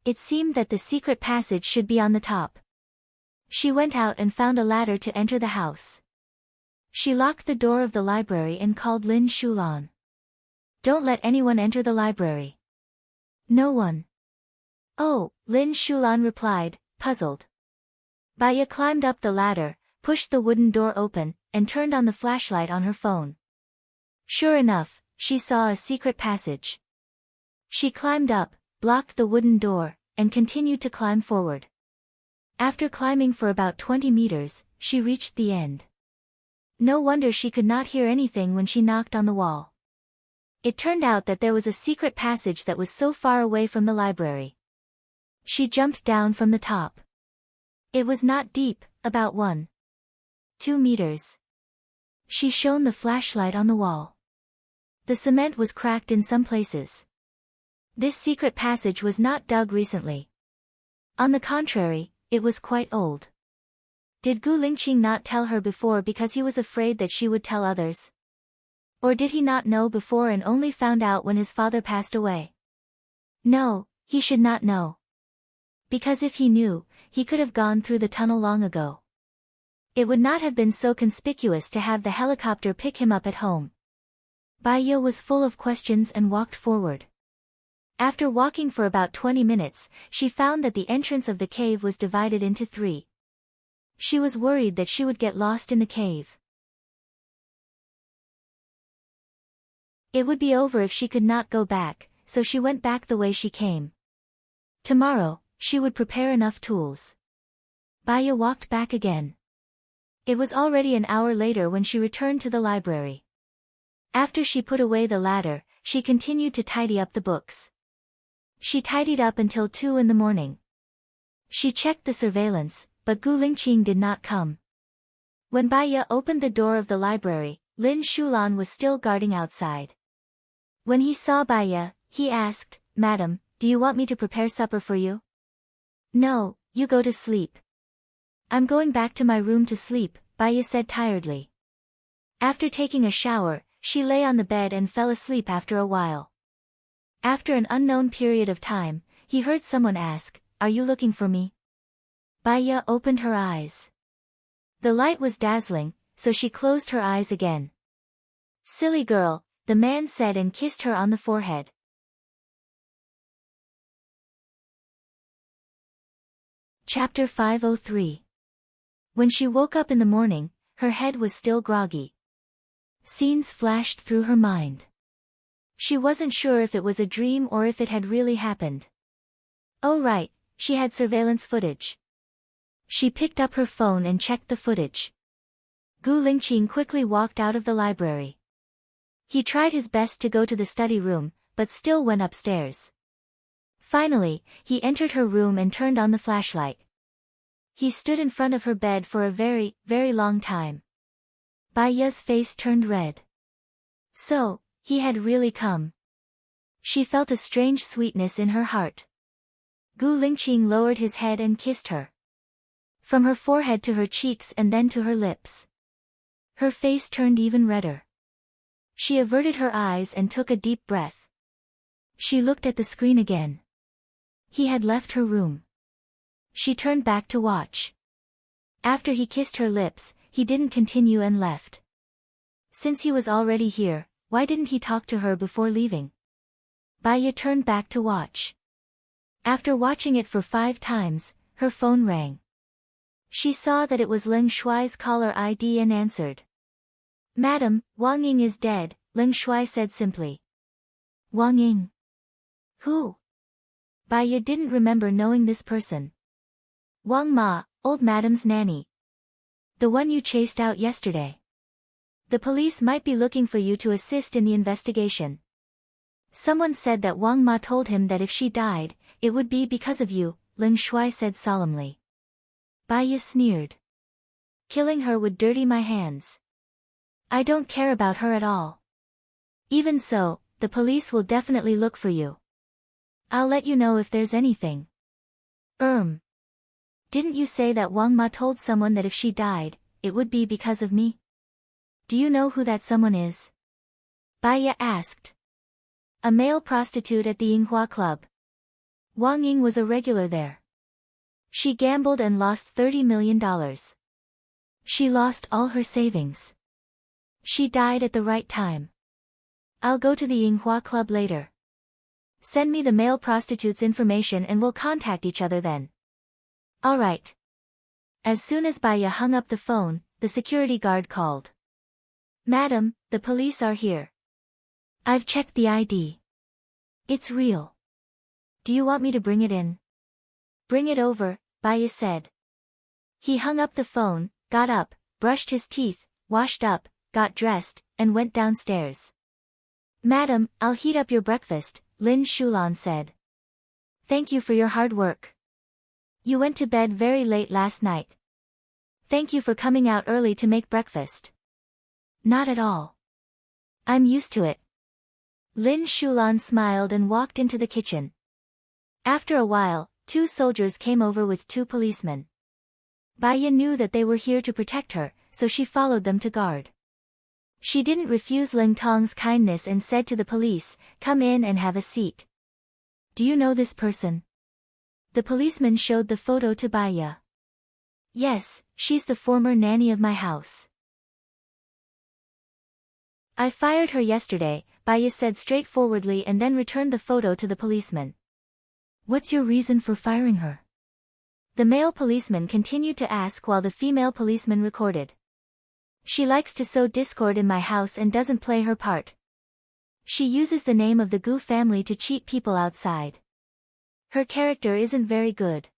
It seemed that the secret passage should be on the top. She went out and found a ladder to enter the house. She locked the door of the library and called Lin Shulan. Don't let anyone enter the library. No one. Oh, Lin Shulan replied, puzzled. Baya climbed up the ladder, pushed the wooden door open, and turned on the flashlight on her phone. Sure enough, she saw a secret passage. She climbed up, blocked the wooden door, and continued to climb forward. After climbing for about 20 meters, she reached the end. No wonder she could not hear anything when she knocked on the wall. It turned out that there was a secret passage that was so far away from the library. She jumped down from the top. It was not deep, about 1-2 meters. She shone the flashlight on the wall. The cement was cracked in some places. This secret passage was not dug recently. On the contrary, it was quite old. Did Gu Lingqing not tell her before because he was afraid that she would tell others? Or did he not know before and only found out when his father passed away? No, he should not know. Because if he knew, he could have gone through the tunnel long ago. It would not have been so conspicuous to have the helicopter pick him up at home. Baya was full of questions and walked forward. After walking for about 20 minutes, she found that the entrance of the cave was divided into 3. She was worried that she would get lost in the cave. It would be over if she could not go back, so she went back the way she came. Tomorrow, she would prepare enough tools. Baya walked back again. It was already an hour later when she returned to the library. After she put away the ladder, she continued to tidy up the books. She tidied up until 2 in the morning. She checked the surveillance, but Gu Lingqing did not come. When Baya opened the door of the library, Lin Shulan was still guarding outside. When he saw Baya, he asked, Madam, do you want me to prepare supper for you? No, you go to sleep. I'm going back to my room to sleep, Baya said tiredly. After taking a shower, she lay on the bed and fell asleep after a while. After an unknown period of time, he heard someone ask, Are you looking for me? Baya opened her eyes. The light was dazzling, so she closed her eyes again. Silly girl, the man said and kissed her on the forehead. Chapter 503. When she woke up in the morning, her head was still groggy. Scenes flashed through her mind. She wasn't sure if it was a dream or if it had really happened. Oh right, she had surveillance footage. She picked up her phone and checked the footage. Gu Lingqing quickly walked out of the library. He tried his best to go to the study room, but still went upstairs. Finally, he entered her room and turned on the flashlight. He stood in front of her bed for a very, very long time. Baya's face turned red. So, he had really come. She felt a strange sweetness in her heart. Gu Lingqing lowered his head and kissed her. from her forehead to her cheeks and then to her lips. Her face turned even redder. She averted her eyes and took a deep breath. She looked at the screen again. He had left her room. She turned back to watch. After he kissed her lips, he didn't continue and left. Since he was already here, why didn't he talk to her before leaving? Baya turned back to watch. After watching it for 5 times, her phone rang. She saw that it was Leng Shuai's caller ID and answered. "Madam, Wang Ying is dead," Leng Shuai said simply. "Wang Ying? Who?" Baya didn't remember knowing this person. "Wang Ma, old madam's nanny. The one you chased out yesterday. The police might be looking for you to assist in the investigation. Someone said that Wang Ma told him that if she died, it would be because of you," Leng Shuai said solemnly. Baya sneered. "Killing her would dirty my hands. I don't care about her at all. Even so, the police will definitely look for you. I'll let you know if there's anything." Didn't you say that Wang Ma told someone that if she died, it would be because of me? Do you know who that someone is?" Baya asked. "A male prostitute at the Yinghua Club. Wang Ying was a regular there. She gambled and lost $30 million. She lost all her savings. She died at the right time. I'll go to the Yinghua Club later. Send me the male prostitute's information and we'll contact each other then." "All right." As soon as Baya hung up the phone, the security guard called. "Madam, the police are here. I've checked the ID. It's real. Do you want me to bring it in?" "Bring it over," Baya said. He hung up the phone, got up, brushed his teeth, washed up, got dressed, and went downstairs. "Madam, I'll heat up your breakfast," Lin Shulan said. "Thank you for your hard work. You went to bed very late last night. Thank you for coming out early to make breakfast." "Not at all. I'm used to it." Lin Shulan smiled and walked into the kitchen. After a while, 2 soldiers came over with 2 policemen. Baya knew that they were here to protect her, so she followed them to guard. She didn't refuse Ling Tong's kindness and said to the police, "Come in and have a seat." "Do you know this person?" The policeman showed the photo to Baya. "Yes, she's the former nanny of my house. I fired her yesterday," Baya said straightforwardly and then returned the photo to the policeman. "What's your reason for firing her?" The male policeman continued to ask while the female policeman recorded. "She likes to sow discord in my house and doesn't play her part. She uses the name of the Gu family to cheat people outside. Her character isn't very good.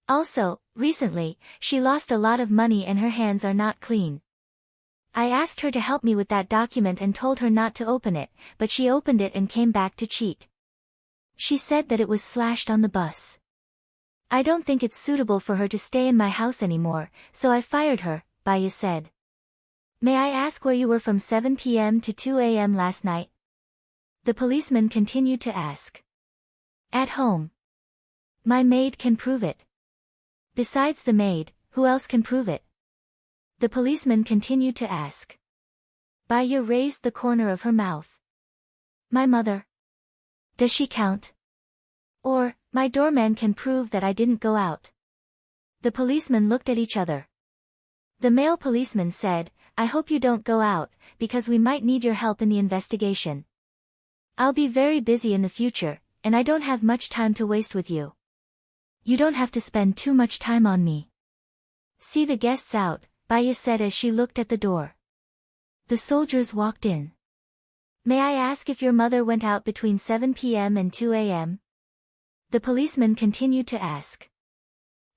Also, recently, she lost a lot of money and her hands are not clean. I asked her to help me with that document and told her not to open it, but she opened it and came back to cheat. She said that it was slashed on the bus. I don't think it's suitable for her to stay in my house anymore, so I fired her," Baya said. "May I ask where you were from 7 p.m. to 2 a.m. last night?" The policeman continued to ask. "At home. My maid can prove it." "Besides the maid, who else can prove it?" The policeman continued to ask. Baya raised the corner of her mouth. "My mother. Does she count? Or, my doorman can prove that I didn't go out." The policemen looked at each other. The male policeman said, "I hope you don't go out, because we might need your help in the investigation. I'll be very busy in the future, and I don't have much time to waste with you. You don't have to spend too much time on me." "See the guests out," Baya said as she looked at the door. The soldiers walked in. "May I ask if your mother went out between 7 p.m. and 2 a.m.? The policeman continued to ask.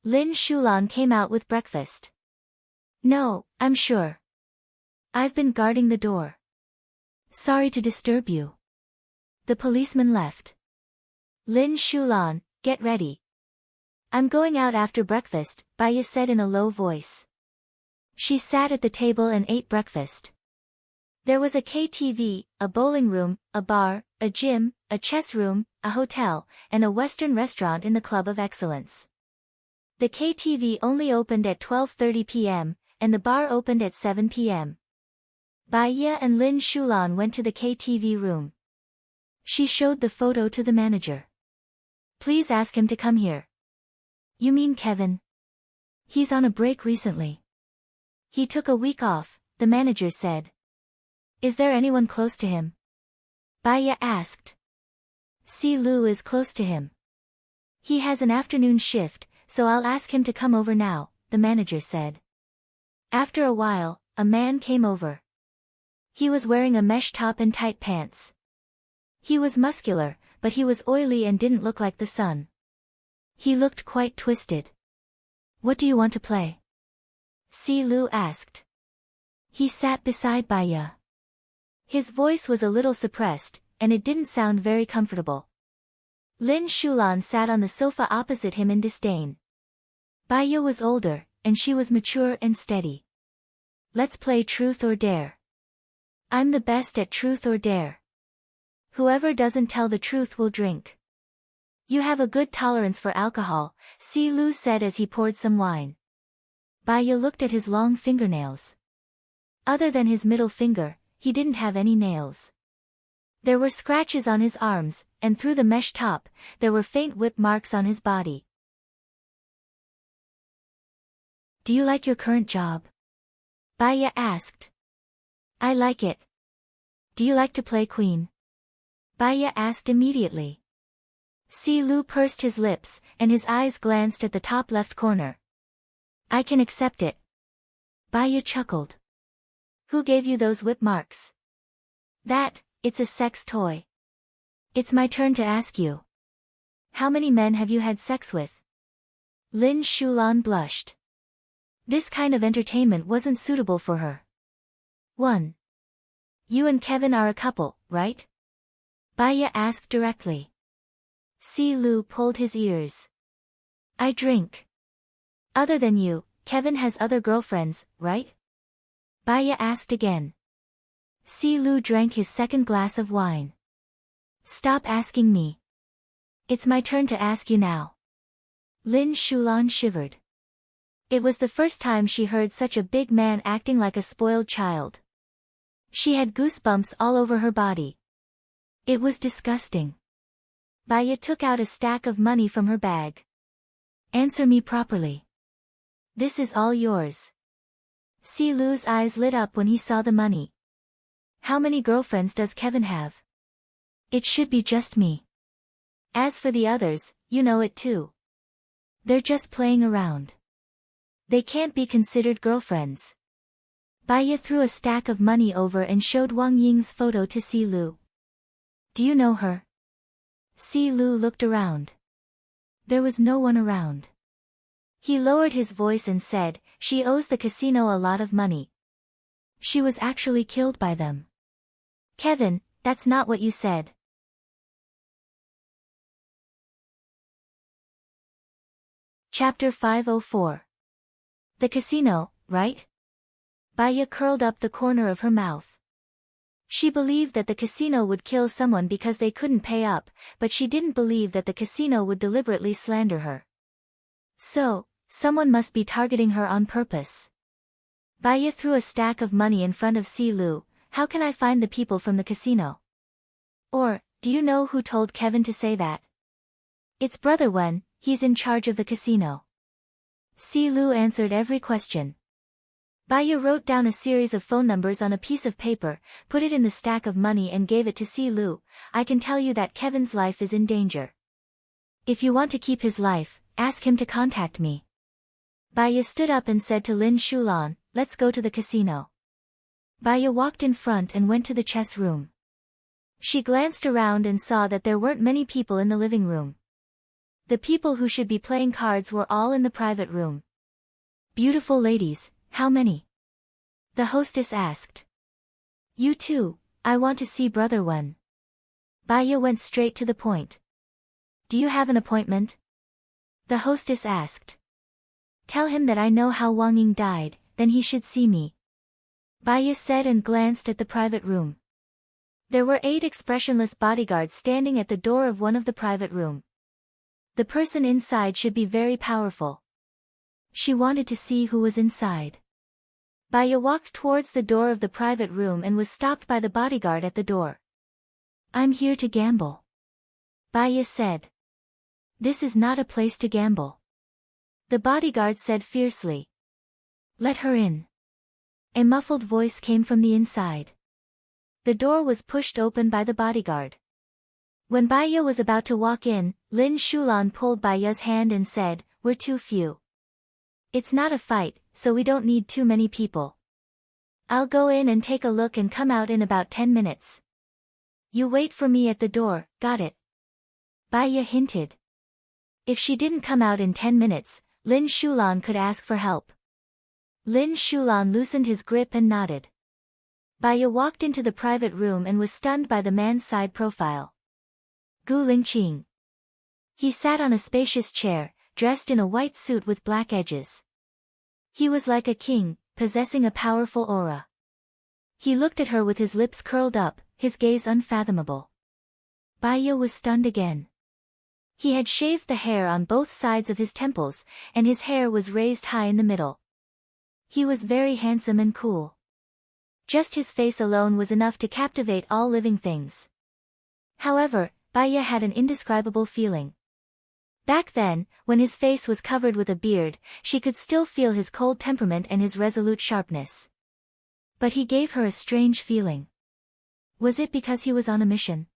Lin Shulan came out with breakfast. "No, I'm sure. I've been guarding the door. Sorry to disturb you." The policeman left. "Lin Shulan, get ready. I'm going out after breakfast," Baya said in a low voice. She sat at the table and ate breakfast. There was a KTV, a bowling room, a bar, a gym, a chess room, a hotel, and a Western restaurant in the Club of Excellence. The KTV only opened at 12:30 p.m., and the bar opened at 7 p.m. Baya and Lin Shulan went to the KTV room. She showed the photo to the manager. Please ask him to come here. You mean Kevin? He's on a break recently. He took a week off, the manager said. Is there anyone close to him? Baya asked. Si Lu is close to him. He has an afternoon shift, so I'll ask him to come over now, the manager said. After a while, a man came over. He was wearing a mesh top and tight pants. He was muscular, but he was oily and didn't look like the sun. He looked quite twisted. What do you want to play? Si Lu asked. He sat beside Baya. His voice was a little suppressed, and it didn't sound very comfortable. Lin Shulan sat on the sofa opposite him in disdain. Baya was older, and she was mature and steady. Let's play Truth or Dare. I'm the best at Truth or Dare. Whoever doesn't tell the truth will drink. You have a good tolerance for alcohol, Si Lu said as he poured some wine. Baya looked at his long fingernails. Other than his middle finger, he didn't have any nails. There were scratches on his arms, and through the mesh top, there were faint whip marks on his body. Do you like your current job? Baya asked. I like it. Do you like to play queen? Baya asked immediately. Si Lu pursed his lips, and his eyes glanced at the top left corner. I can accept it. Baya chuckled. Who gave you those whip marks? It's a sex toy. It's my turn to ask you. How many men have you had sex with? Lin Shulan blushed. This kind of entertainment wasn't suitable for her. 1. You and Kevin are a couple, right? Baya asked directly. Si Lu pulled his ears. I drink. Other than you, Kevin has other girlfriends, right? Baya asked again. Si Lu drank his second glass of wine. Stop asking me. It's my turn to ask you now. Lin Shulan shivered. It was the first time she heard such a big man acting like a spoiled child. She had goosebumps all over her body. It was disgusting. Baya took out a stack of money from her bag. Answer me properly. This is all yours. Si Lu's eyes lit up when he saw the money. How many girlfriends does Kevin have? It should be just me. As for the others, you know it too. They're just playing around. They can't be considered girlfriends. Baya threw a stack of money over and showed Wang Ying's photo to Si Lu. Do you know her? Si Lu looked around. There was no one around. He lowered his voice and said, she owes the casino a lot of money. She was actually killed by them. Kevin, that's not what you said. Chapter 504. The casino, right? Baya curled up the corner of her mouth. She believed that the casino would kill someone because they couldn't pay up, but she didn't believe that the casino would deliberately slander her. So, someone must be targeting her on purpose. Baya threw a stack of money in front of Si Lu. How can I find the people from the casino? Or, do you know who told Kevin to say that? It's Brother Wen, he's in charge of the casino. Si Lu answered every question. Baya wrote down a series of phone numbers on a piece of paper, put it in the stack of money and gave it to Si Lu. I can tell you that Kevin's life is in danger. If you want to keep his life, ask him to contact me. Baya stood up and said to Lin Shulan, let's go to the casino. Baya walked in front and went to the chess room. She glanced around and saw that there weren't many people in the living room. The people who should be playing cards were all in the private room. Beautiful ladies, how many? The hostess asked. You too, I want to see Brother Wen. Baya went straight to the point. Do you have an appointment? The hostess asked. Tell him that I know how Wang Ying died, then he should see me. Baya said and glanced at the private room. There were 8 expressionless bodyguards standing at the door of one of the private room. The person inside should be very powerful. She wanted to see who was inside. Baya walked towards the door of the private room and was stopped by the bodyguard at the door. "I'm here to gamble," Baya said. "This is not a place to gamble," the bodyguard said fiercely. "Let her in." A muffled voice came from the inside. The door was pushed open by the bodyguard. When Baya was about to walk in, Lin Shulan pulled Baya's hand and said, "We're too few. It's not a fight, so we don't need too many people. I'll go in and take a look and come out in about 10 minutes. You wait for me at the door, got it?" Baya hinted. If she didn't come out in 10 minutes, Lin Shulan could ask for help. Lin Shulan loosened his grip and nodded. Baya walked into the private room and was stunned by the man's side profile. Gu Lingqing. He sat on a spacious chair, dressed in a white suit with black edges. He was like a king, possessing a powerful aura. He looked at her with his lips curled up, his gaze unfathomable. Baya was stunned again. He had shaved the hair on both sides of his temples, and his hair was raised high in the middle. He was very handsome and cool. Just his face alone was enough to captivate all living things. However, Baya had an indescribable feeling. Back then, when his face was covered with a beard, she could still feel his cold temperament and his resolute sharpness. But he gave her a strange feeling. Was it because he was on a mission?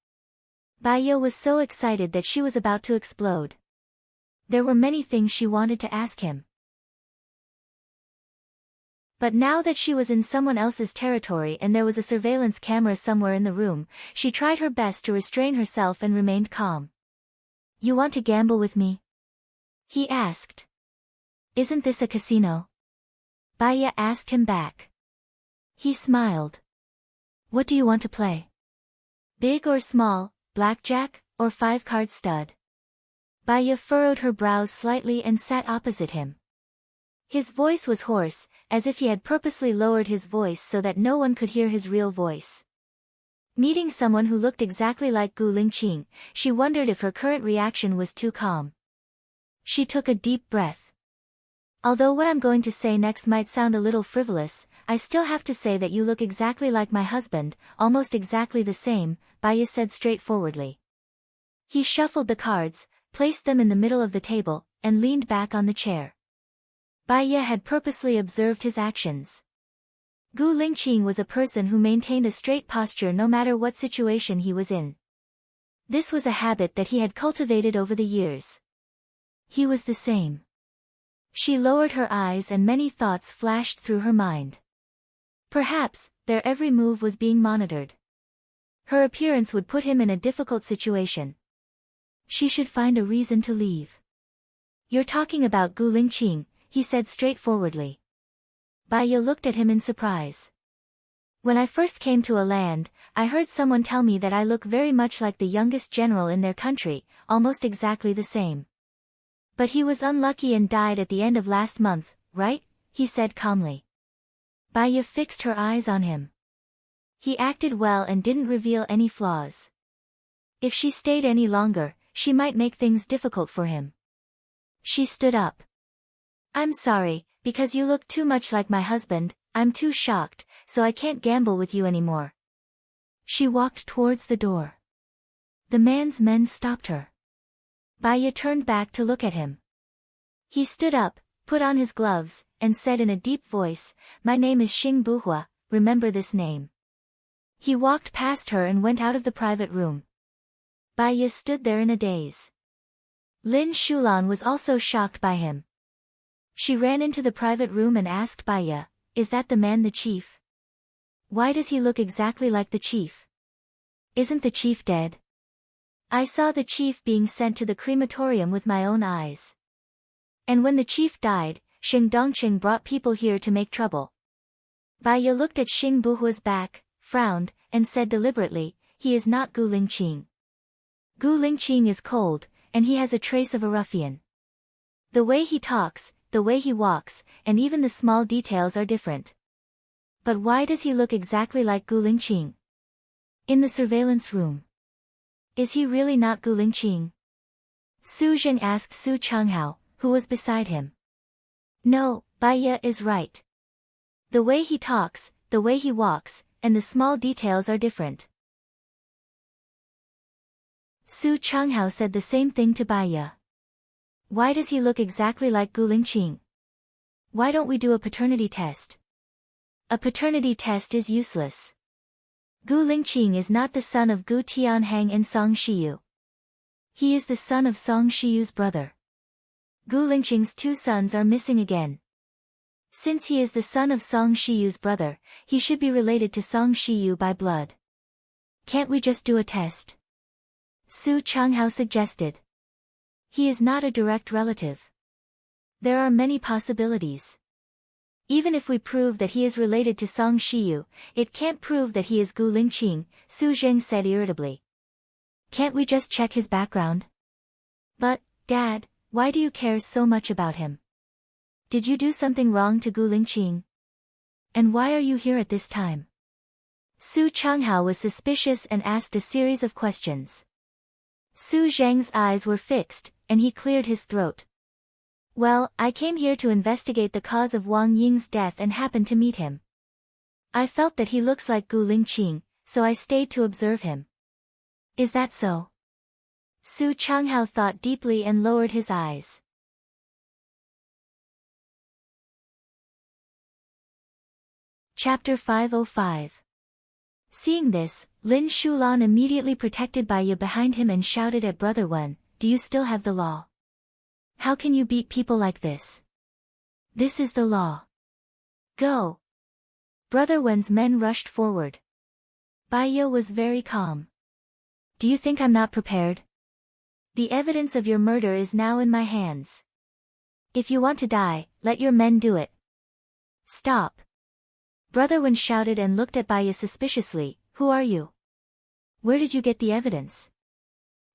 Baya was so excited that she was about to explode. There were many things she wanted to ask him. But now that she was in someone else's territory and there was a surveillance camera somewhere in the room, she tried her best to restrain herself and remained calm. "You want to gamble with me?" he asked. "Isn't this a casino?" Baya asked him back. He smiled. "What do you want to play? Big or small, blackjack, or 5-card stud?" Baya furrowed her brows slightly and sat opposite him. His voice was hoarse, as if he had purposely lowered his voice so that no one could hear his real voice. Meeting someone who looked exactly like Gu Lingqing, she wondered if her current reaction was too calm. She took a deep breath. "Although what I'm going to say next might sound a little frivolous, I still have to say that you look exactly like my husband, almost exactly the same," Baya said straightforwardly. He shuffled the cards, placed them in the middle of the table, and leaned back on the chair. Baya had purposely observed his actions. Gu Lingqing was a person who maintained a straight posture no matter what situation he was in. This was a habit that he had cultivated over the years. He was the same. She lowered her eyes and many thoughts flashed through her mind. Perhaps, their every move was being monitored. Her appearance would put him in a difficult situation. She should find a reason to leave. "You're talking about Gu Lingqing," he said straightforwardly. Baya looked at him in surprise. "When I first came to a land, I heard someone tell me that I look very much like the youngest general in their country, almost exactly the same. But he was unlucky and died at the end of last month, right?" he said calmly. Baya fixed her eyes on him. He acted well and didn't reveal any flaws. If she stayed any longer, she might make things difficult for him. She stood up. "I'm sorry, because you look too much like my husband, I'm too shocked, so I can't gamble with you anymore." She walked towards the door. The man's men stopped her. Baya turned back to look at him. He stood up, put on his gloves, and said in a deep voice, "My name is Xing Buhua, remember this name." He walked past her and went out of the private room. Baya stood there in a daze. Lin Shulan was also shocked by him. She ran into the private room and asked Baya, "Is that the man, the chief? Why does he look exactly like the chief? Isn't the chief dead? I saw the chief being sent to the crematorium with my own eyes. And when the chief died, Xing Dongqing brought people here to make trouble." Baya looked at Xing Buhua's back, frowned, and said deliberately, "He is not Gu Lingqing. Gu Lingqing is cold, and he has a trace of a ruffian. The way he talks, the way he walks, and even the small details are different. But why does he look exactly like Gu Lingqing? In the surveillance room. Is he really not Gu Lingqing?" Su Zheng asked Su Changhao, who was beside him. No, Baya is right. The way he talks, the way he walks, and the small details are different. Su Changhao said the same thing to Baya. Why does he look exactly like Gu Lingqing? Why don't we do a paternity test? A paternity test is useless. Gu Lingqing is not the son of Gu Tianhang and Song Shiyu. He is the son of Song Shiyu's brother. Gu Lingqing's two sons are missing again. Since he is the son of Song Shiyu's brother, he should be related to Song Shiyu by blood. Can't we just do a test? Su Changhao suggested. He is not a direct relative. There are many possibilities. Even if we prove that he is related to Song Shiyu, it can't prove that he is Gu Lingqing, Su Zheng said irritably. Can't we just check his background? But, Dad, why do you care so much about him? Did you do something wrong to Gu Lingqing? And why are you here at this time? Su Changhao was suspicious and asked a series of questions. Su Zheng's eyes were fixed, and he cleared his throat. Well, I came here to investigate the cause of Wang Ying's death and happened to meet him. I felt that he looks like Gu Lingqing, so I stayed to observe him. Is that so? Su Changhao thought deeply and lowered his eyes. Chapter 505. Seeing this, Lin Shulan immediately protected Baya behind him and shouted at Brother Wen, "Do you still have the law? How can you beat people like this? This is the law. Go!" Brother Wen's men rushed forward. Baya was very calm. "Do you think I'm not prepared? The evidence of your murder is now in my hands. If you want to die, let your men do it." "Stop!" Brother Wen shouted and looked at Baya suspiciously. "Who are you? Where did you get the evidence?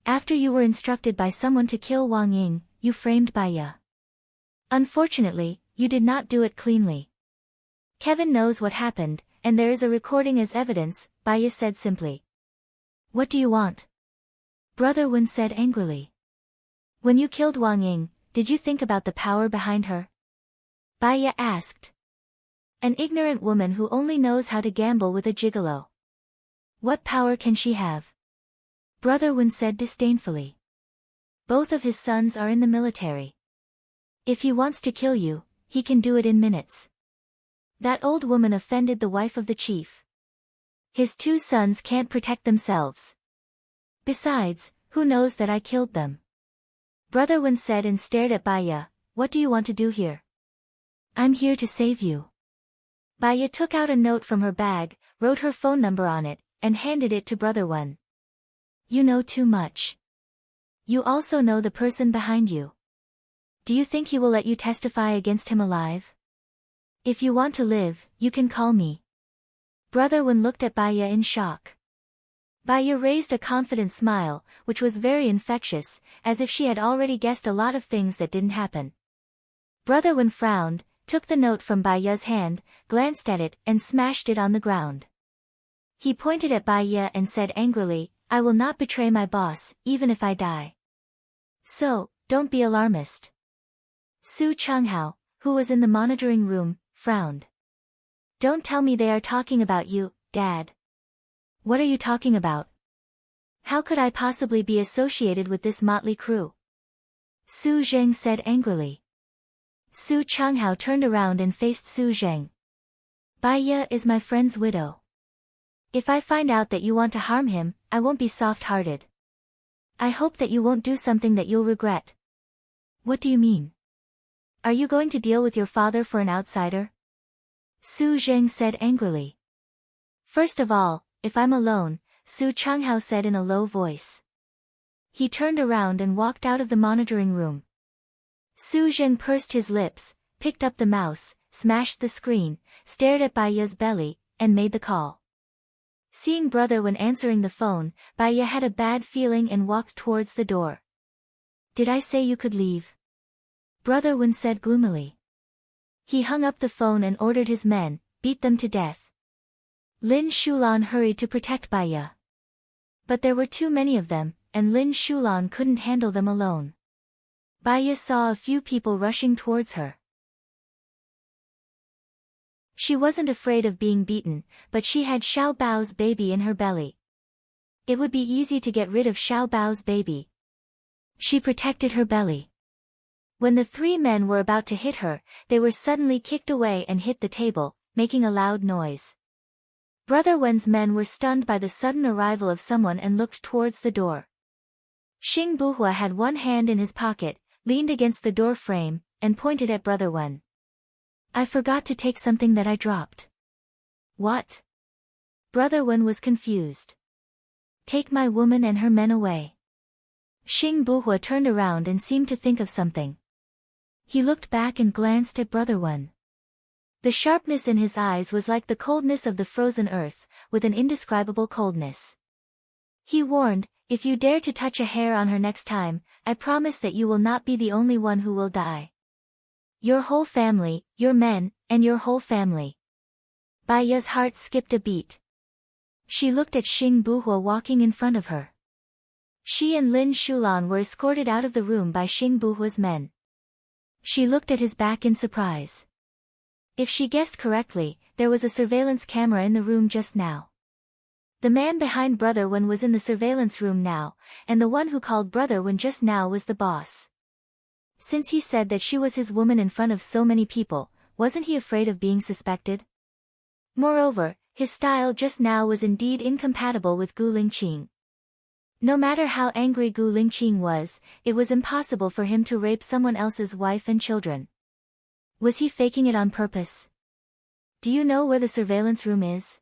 After you were instructed by someone to kill Wang Ying, you framed Baya. Unfortunately, you did not do it cleanly. Kevin knows what happened, and there is a recording as evidence," Baya said simply. "What do you want?" Brother Wen said angrily. "When you killed Wang Ying, did you think about the power behind her?" Baya asked. "An ignorant woman who only knows how to gamble with a gigolo. What power can she have?" Brother Wen said disdainfully. "Both of his sons are in the military. If he wants to kill you, he can do it in minutes. That old woman offended the wife of the chief. His two sons can't protect themselves. Besides, who knows that I killed them?" Brother Wen said and stared at Baya. "What do you want to do here?" "I'm here to save you." Baya took out a note from her bag, wrote her phone number on it, and handed it to Brother Wen. "You know too much. You also know the person behind you. Do you think he will let you testify against him alive? If you want to live, you can call me." Brother Wen looked at Baya in shock. Baya raised a confident smile, which was very infectious, as if she had already guessed a lot of things that didn't happen. Brother Wen frowned, took the note from Baya's hand, glanced at it, and smashed it on the ground. He pointed at Baya and said angrily, "I will not betray my boss, even if I die. So, don't be alarmist." Su Changhao, who was in the monitoring room, frowned. "Don't tell me they are talking about you, Dad. What are you talking about? How could I possibly be associated with this motley crew?" Su Zheng said angrily. Su Changhao turned around and faced Su Zheng. "Baya is my friend's widow. If I find out that you want to harm him, I won't be soft-hearted. I hope that you won't do something that you'll regret." "What do you mean? Are you going to deal with your father for an outsider?" Su Zheng said angrily. "First of all, if I'm alone," Su Changhao said in a low voice. He turned around and walked out of the monitoring room. Su Zheng pursed his lips, picked up the mouse, smashed the screen, stared at Baya's belly, and made the call. Seeing Brother Wen answering the phone, Baya had a bad feeling and walked towards the door. "Did I say you could leave?" Brother Wen said gloomily. He hung up the phone and ordered his men, "Beat them to death." Lin Shulan hurried to protect Baya. But there were too many of them, and Lin Shulan couldn't handle them alone. Baya saw a few people rushing towards her. She wasn't afraid of being beaten, but she had Xiao Bao's baby in her belly. It would be easy to get rid of Xiao Bao's baby. She protected her belly. When the three men were about to hit her, they were suddenly kicked away and hit the table, making a loud noise. Brother Wen's men were stunned by the sudden arrival of someone and looked towards the door. Xing Buhua had one hand in his pocket, leaned against the door frame, and pointed at Brother Wen. I forgot to take something that I dropped. What? Brother Wen was confused. Take my woman and her men away. Xing Buhua turned around and seemed to think of something. He looked back and glanced at Brother Wen. The sharpness in his eyes was like the coldness of the frozen earth, with an indescribable coldness. He warned, if you dare to touch a hair on her next time, I promise that you will not be the only one who will die. Your whole family, your men, and your whole family. Bai Ya's heart skipped a beat. She looked at Xing Buhua walking in front of her. She and Lin Shulan were escorted out of the room by Xing Buhua's men. She looked at his back in surprise. If she guessed correctly, there was a surveillance camera in the room just now. The man behind Brother Wen was in the surveillance room now, and the one who called Brother Wen just now was the boss. Since he said that she was his woman in front of so many people, wasn't he afraid of being suspected? Moreover, his style just now was indeed incompatible with Gu Lingqing. No matter how angry Gu Lingqing was, it was impossible for him to rape someone else's wife and children. Was he faking it on purpose? Do you know where the surveillance room is?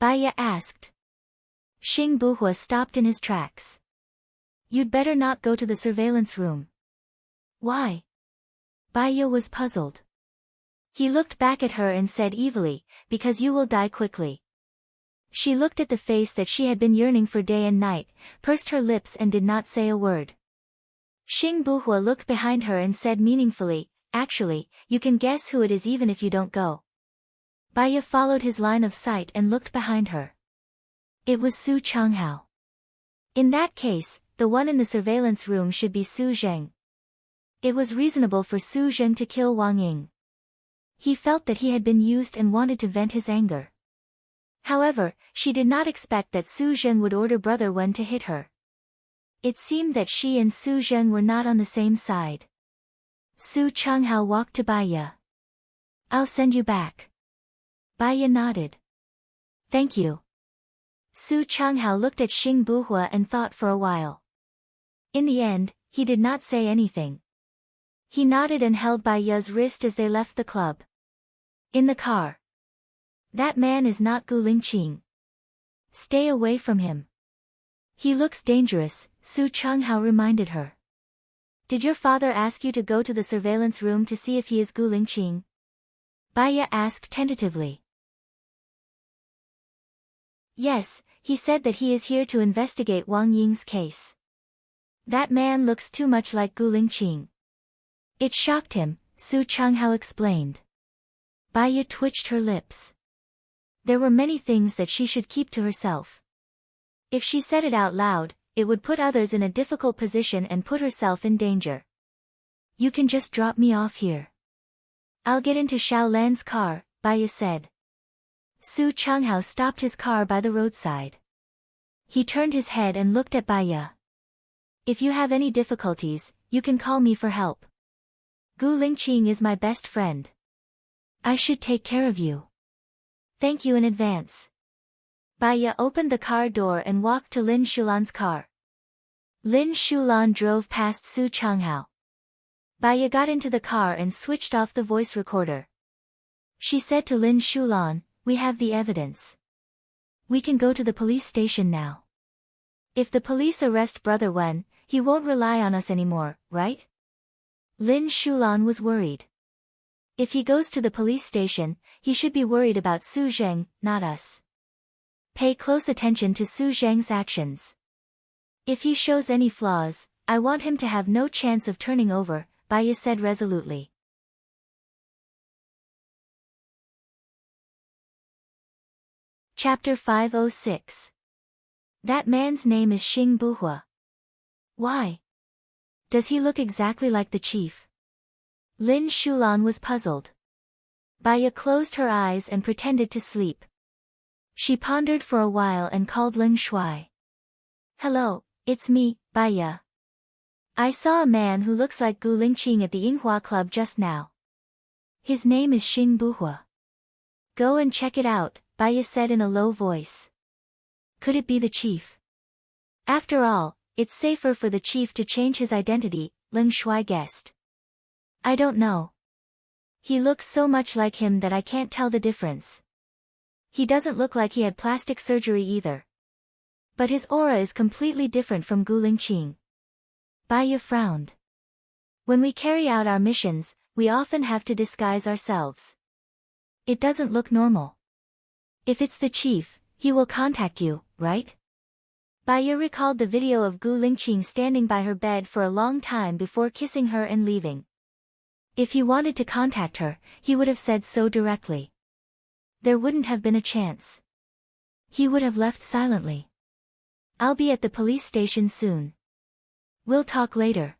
Bai Ya asked. Xing Buhua stopped in his tracks. You'd better not go to the surveillance room. Why? Bai Ya was puzzled. He looked back at her and said evilly, because you will die quickly. She looked at the face that she had been yearning for day and night, pursed her lips and did not say a word. Xing Buhua looked behind her and said meaningfully, actually, you can guess who it is even if you don't go. Bai Ya followed his line of sight and looked behind her. It was Su Changhao. In that case, the one in the surveillance room should be Su Zheng. It was reasonable for Su Zheng to kill Wang Ying. He felt that he had been used and wanted to vent his anger. However, she did not expect that Su Zheng would order Brother Wen to hit her. It seemed that she and Su Zheng were not on the same side. Su Changhao walked to Bai Ya. I'll send you back. Bai Ya nodded. Thank you. Su Changhao looked at Xing Buhua and thought for a while. In the end, he did not say anything. He nodded and held Bai Ya's wrist as they left the club. In the car. That man is not Gu Lingqing. Stay away from him. He looks dangerous, Su Changhao reminded her. Did your father ask you to go to the surveillance room to see if he is Gu Lingqing? Bai Ya asked tentatively. Yes, he said that he is here to investigate Wang Ying's case. That man looks too much like Gu Lingqing. It shocked him, Su Changhao explained. Bai Ya twitched her lips. There were many things that she should keep to herself. If she said it out loud, it would put others in a difficult position and put herself in danger. You can just drop me off here. I'll get into Xiao Lan's car, Bai Ya said. Su Changhao stopped his car by the roadside. He turned his head and looked at Bai Ya. If you have any difficulties, you can call me for help. Gu Lingqing is my best friend. I should take care of you. Thank you in advance. Bai Ya opened the car door and walked to Lin Shulan's car. Lin Shulan drove past Su Changhao. Bai Ya got into the car and switched off the voice recorder. She said to Lin Shulan, we have the evidence. We can go to the police station now. If the police arrest Brother Wen, he won't rely on us anymore, right? Lin Shulan was worried. If he goes to the police station, he should be worried about Su Zheng, not us. Pay close attention to Su Zheng's actions. If he shows any flaws, I want him to have no chance of turning over, Bai Ya said resolutely. Chapter 506. That man's name is Xing Buhua. Why? Does he look exactly like the chief? Lin Shulan was puzzled. Baya closed her eyes and pretended to sleep. She pondered for a while and called Ling Shuai. Hello, it's me, Baya. I saw a man who looks like Gu Lingqing at the Yinghua Club just now. His name is Xing Buhua. Go and check it out, Baya said in a low voice. Could it be the chief? After all, it's safer for the chief to change his identity, Ling Shuai guessed. I don't know. He looks so much like him that I can't tell the difference. He doesn't look like he had plastic surgery either. But his aura is completely different from Gu Lingqing. Baya frowned. When we carry out our missions, we often have to disguise ourselves. It doesn't look normal. If it's the chief, he will contact you, right? Baya recalled the video of Gu Lingqing standing by her bed for a long time before kissing her and leaving. If he wanted to contact her, he would have said so directly. There wouldn't have been a chance. He would have left silently. I'll be at the police station soon. We'll talk later.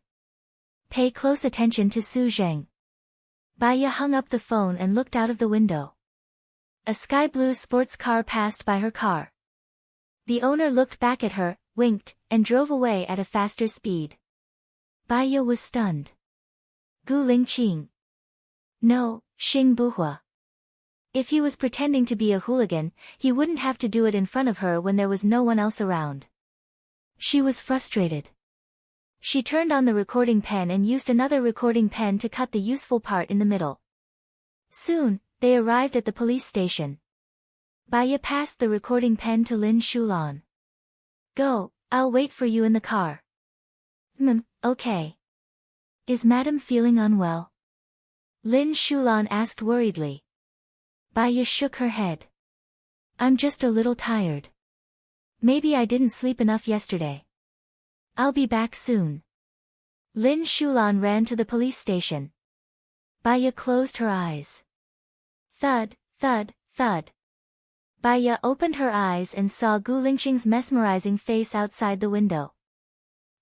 Pay close attention to Su Zheng. Baya hung up the phone and looked out of the window. A sky blue sports car passed by her car. The owner looked back at her, winked, and drove away at a faster speed. Baya was stunned. Gu Lingqing. No, Xing Buhua. If he was pretending to be a hooligan, he wouldn't have to do it in front of her when there was no one else around. She was frustrated. She turned on the recording pen and used another recording pen to cut the useful part in the middle. Soon, they arrived at the police station. Baya passed the recording pen to Lin Shulan. Go, I'll wait for you in the car. Okay. Is Madam feeling unwell? Lin Shulan asked worriedly. Baya shook her head. I'm just a little tired. Maybe I didn't sleep enough yesterday. I'll be back soon. Lin Shulan ran to the police station. Baya closed her eyes. Thud, thud, thud. Baya opened her eyes and saw Gu Lingqing's mesmerizing face outside the window.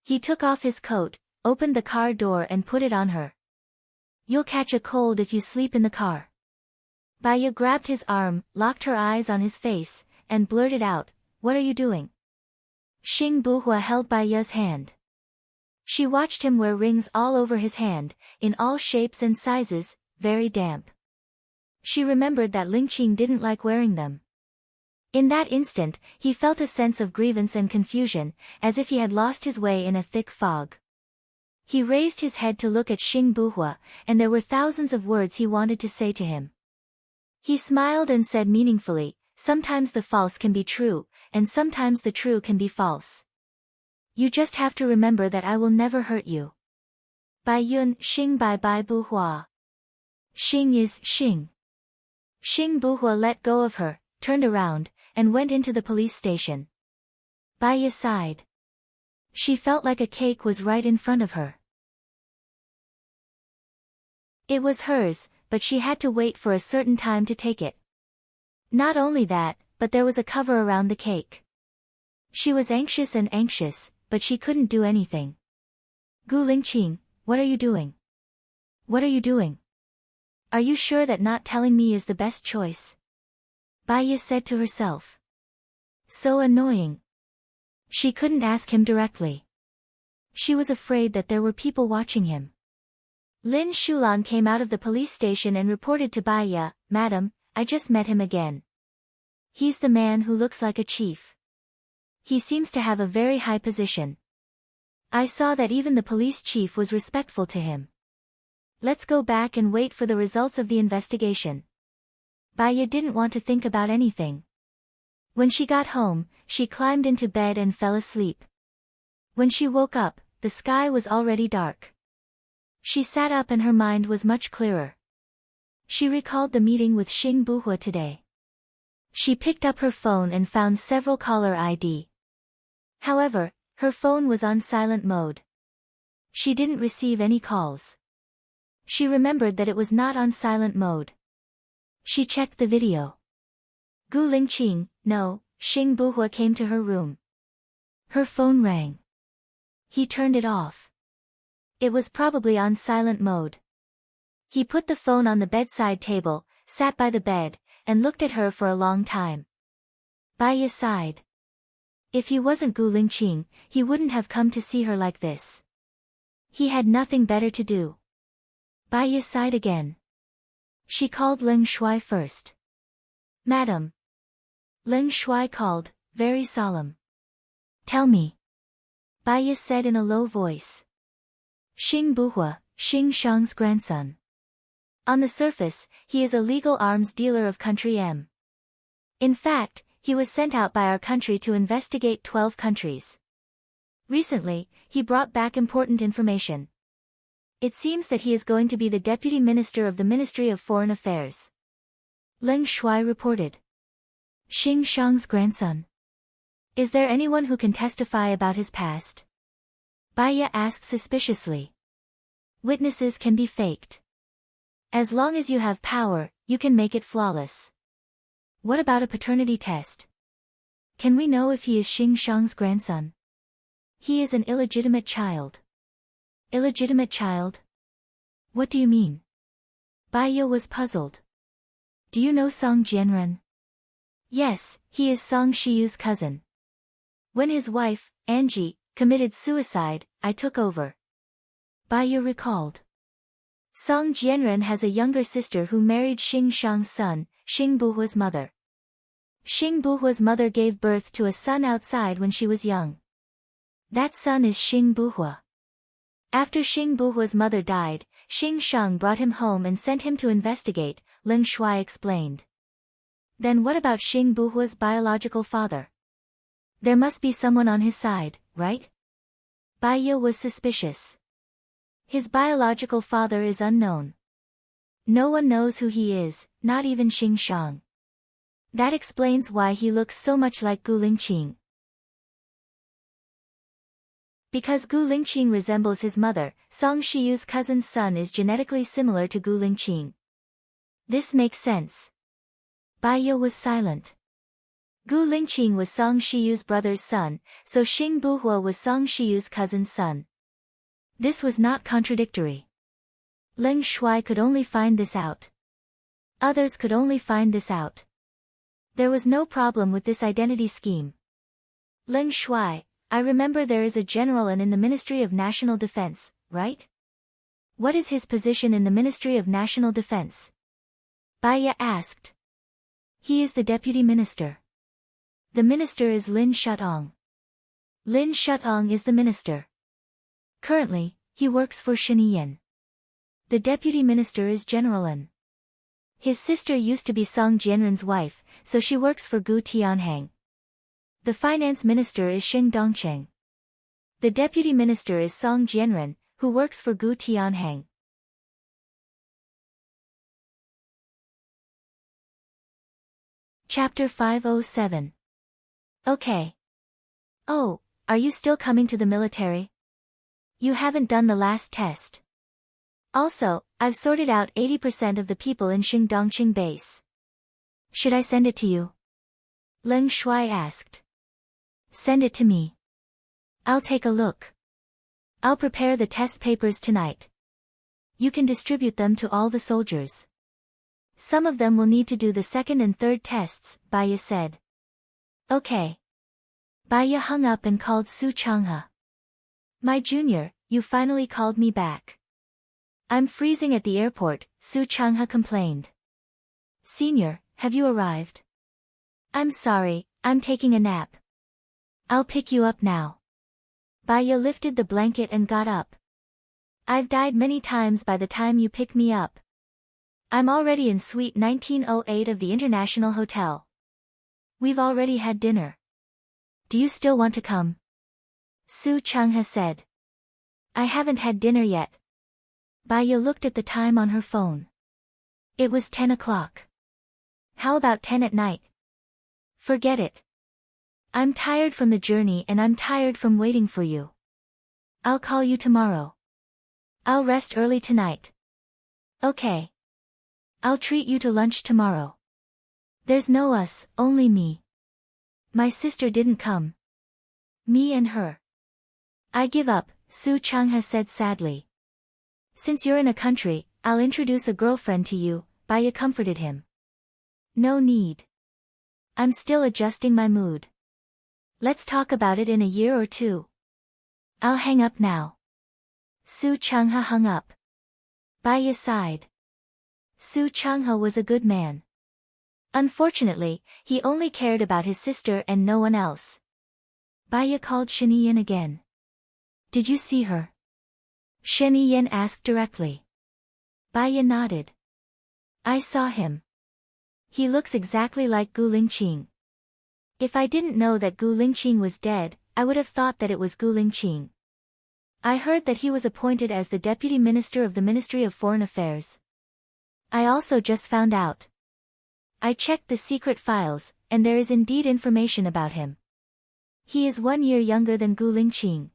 He took off his coat, opened the car door and put it on her. You'll catch a cold if you sleep in the car. Baya grabbed his arm, locked her eyes on his face, and blurted out, What are you doing? Xing Buhua held Baya's hand. She watched him wear rings all over his hand, in all shapes and sizes, very damp. She remembered that Lingqing didn't like wearing them. In that instant, he felt a sense of grievance and confusion, as if he had lost his way in a thick fog. He raised his head to look at Xing Buhua, and there were thousands of words he wanted to say to him. He smiled and said meaningfully, Sometimes the false can be true, and sometimes the true can be false. You just have to remember that I will never hurt you. Bai Yun Xing Bai Bai Buhua. Xing is Xing. Xing Buhua let go of her, turned around, and went into the police station. Baya sighed. She felt like a cake was right in front of her. It was hers, but she had to wait for a certain time to take it. Not only that, but there was a cover around the cake. She was anxious and anxious, but she couldn't do anything. Gu Lingqing, what are you doing? What are you doing? Are you sure that not telling me is the best choice? Baya said to herself. So annoying. She couldn't ask him directly. She was afraid that there were people watching him. Lin Shulan came out of the police station and reported to Baya, Madam, I just met him again. He's the man who looks like a chief. He seems to have a very high position. I saw that even the police chief was respectful to him. Let's go back and wait for the results of the investigation. Baya didn't want to think about anything. When she got home, she climbed into bed and fell asleep. When she woke up, the sky was already dark. She sat up and her mind was much clearer. She recalled the meeting with Xing Buhua today. She picked up her phone and found several caller ID. However, her phone was on silent mode. She didn't receive any calls. She remembered that it was not on silent mode. She checked the video. Gu Lingqing, no, Xing Buhua came to her room. Her phone rang. He turned it off. It was probably on silent mode. He put the phone on the bedside table, sat by the bed, and looked at her for a long time. Baiya sighed. If he wasn't Gu Lingqing, he wouldn't have come to see her like this. He had nothing better to do. Baiya sighed again. She called Leng Shuai first. Madam. Leng Shuai called, very solemn. Tell me. Baiya said in a low voice. Xing Buhua, Xing Shang's grandson. On the surface, he is a legal arms dealer of country M. In fact, he was sent out by our country to investigate 12 countries. Recently, he brought back important information. It seems that he is going to be the Deputy Minister of the Ministry of Foreign Affairs. Leng Shuai reported. Xing Shang's grandson. Is there anyone who can testify about his past? Baiya asked suspiciously. Witnesses can be faked. As long as you have power, you can make it flawless. What about a paternity test? Can we know if he is Xing Shang's grandson? He is an illegitimate child. Illegitimate child? What do you mean? Baiya was puzzled. Do you know Song Jianren? Yes, he is Song Shiyu's cousin. When his wife, Angie, committed suicide, I took over. Baiya recalled. Song Jianren has a younger sister who married Xing Shang's son, Xing Buhua's mother. Xing Buhua's mother gave birth to a son outside when she was young. That son is Xing Buhua. After Xing Buhua's mother died, Xing Shang brought him home and sent him to investigate, Leng Shuai explained. Then what about Xing Buhua's biological father? There must be someone on his side, right? Baiya was suspicious. His biological father is unknown. No one knows who he is, not even Xing Shang. That explains why he looks so much like Gu Lingqing. Because Gu Lingqing resembles his mother, Song Shiyu's cousin's son is genetically similar to Gu Lingqing. This makes sense. Baiya was silent. Gu Lingqing was Song Shiyu's brother's son, so Xing Buhua was Song Shiyu's cousin's son. This was not contradictory. Leng Shuai could only find this out. Others could only find this out. There was no problem with this identity scheme. Leng Shuai, I remember there is a general in the Ministry of National Defense, right? What is his position in the Ministry of National Defense? Baiya asked. He is the deputy minister. The minister is Lin Shutong. Lin Shutong is the minister. Currently, he works for Shiniyan. The deputy minister is General Lin. His sister used to be Song Jianren's wife, so she works for Gu Tianhang. The finance minister is Xing Dongcheng. The deputy minister is Song Jianren, who works for Gu Tianhang. Chapter 507. Okay. Oh, are you still coming to the military? You haven't done the last test. Also, I've sorted out 80% of the people in Xingdongqing base. Should I send it to you? Leng Shuai asked. Send it to me. I'll take a look. I'll prepare the test papers tonight. You can distribute them to all the soldiers. Some of them will need to do the second and third tests, Baiya said. Okay. Baiya hung up and called Su Changhe. My junior, you finally called me back. I'm freezing at the airport, Su Changhe complained. Senior, have you arrived? I'm sorry, I'm taking a nap. I'll pick you up now. Baiya lifted the blanket and got up. I've died many times by the time you pick me up. I'm already in suite 1908 of the International Hotel. We've already had dinner. Do you still want to come? Su Changhe said. I haven't had dinner yet. Baiya looked at the time on her phone. It was 10 o'clock. How about 10 at night? Forget it. I'm tired from the journey and I'm tired from waiting for you. I'll call you tomorrow. I'll rest early tonight. Okay. I'll treat you to lunch tomorrow. There's no us, only me. My sister didn't come. Me and her. I give up, Su Changhe said sadly. Since you're in a country, I'll introduce a girlfriend to you, Baya comforted him. No need. I'm still adjusting my mood. Let's talk about it in a year or two. I'll hang up now. Su Changha hung up. Baya sighed. Su Changha was a good man. Unfortunately, he only cared about his sister and no one else. Baya called Sheniyen again. Did you see her? Sheniyen asked directly. Baya nodded. I saw him. He looks exactly like Gu Lingqing. If I didn't know that Gu Lingqing was dead, I would have thought that it was Gu Lingqing. I heard that he was appointed as the Deputy Minister of the Ministry of Foreign Affairs. I also just found out. I checked the secret files, and there is indeed information about him. He is 1 year younger than Gu Lingqing.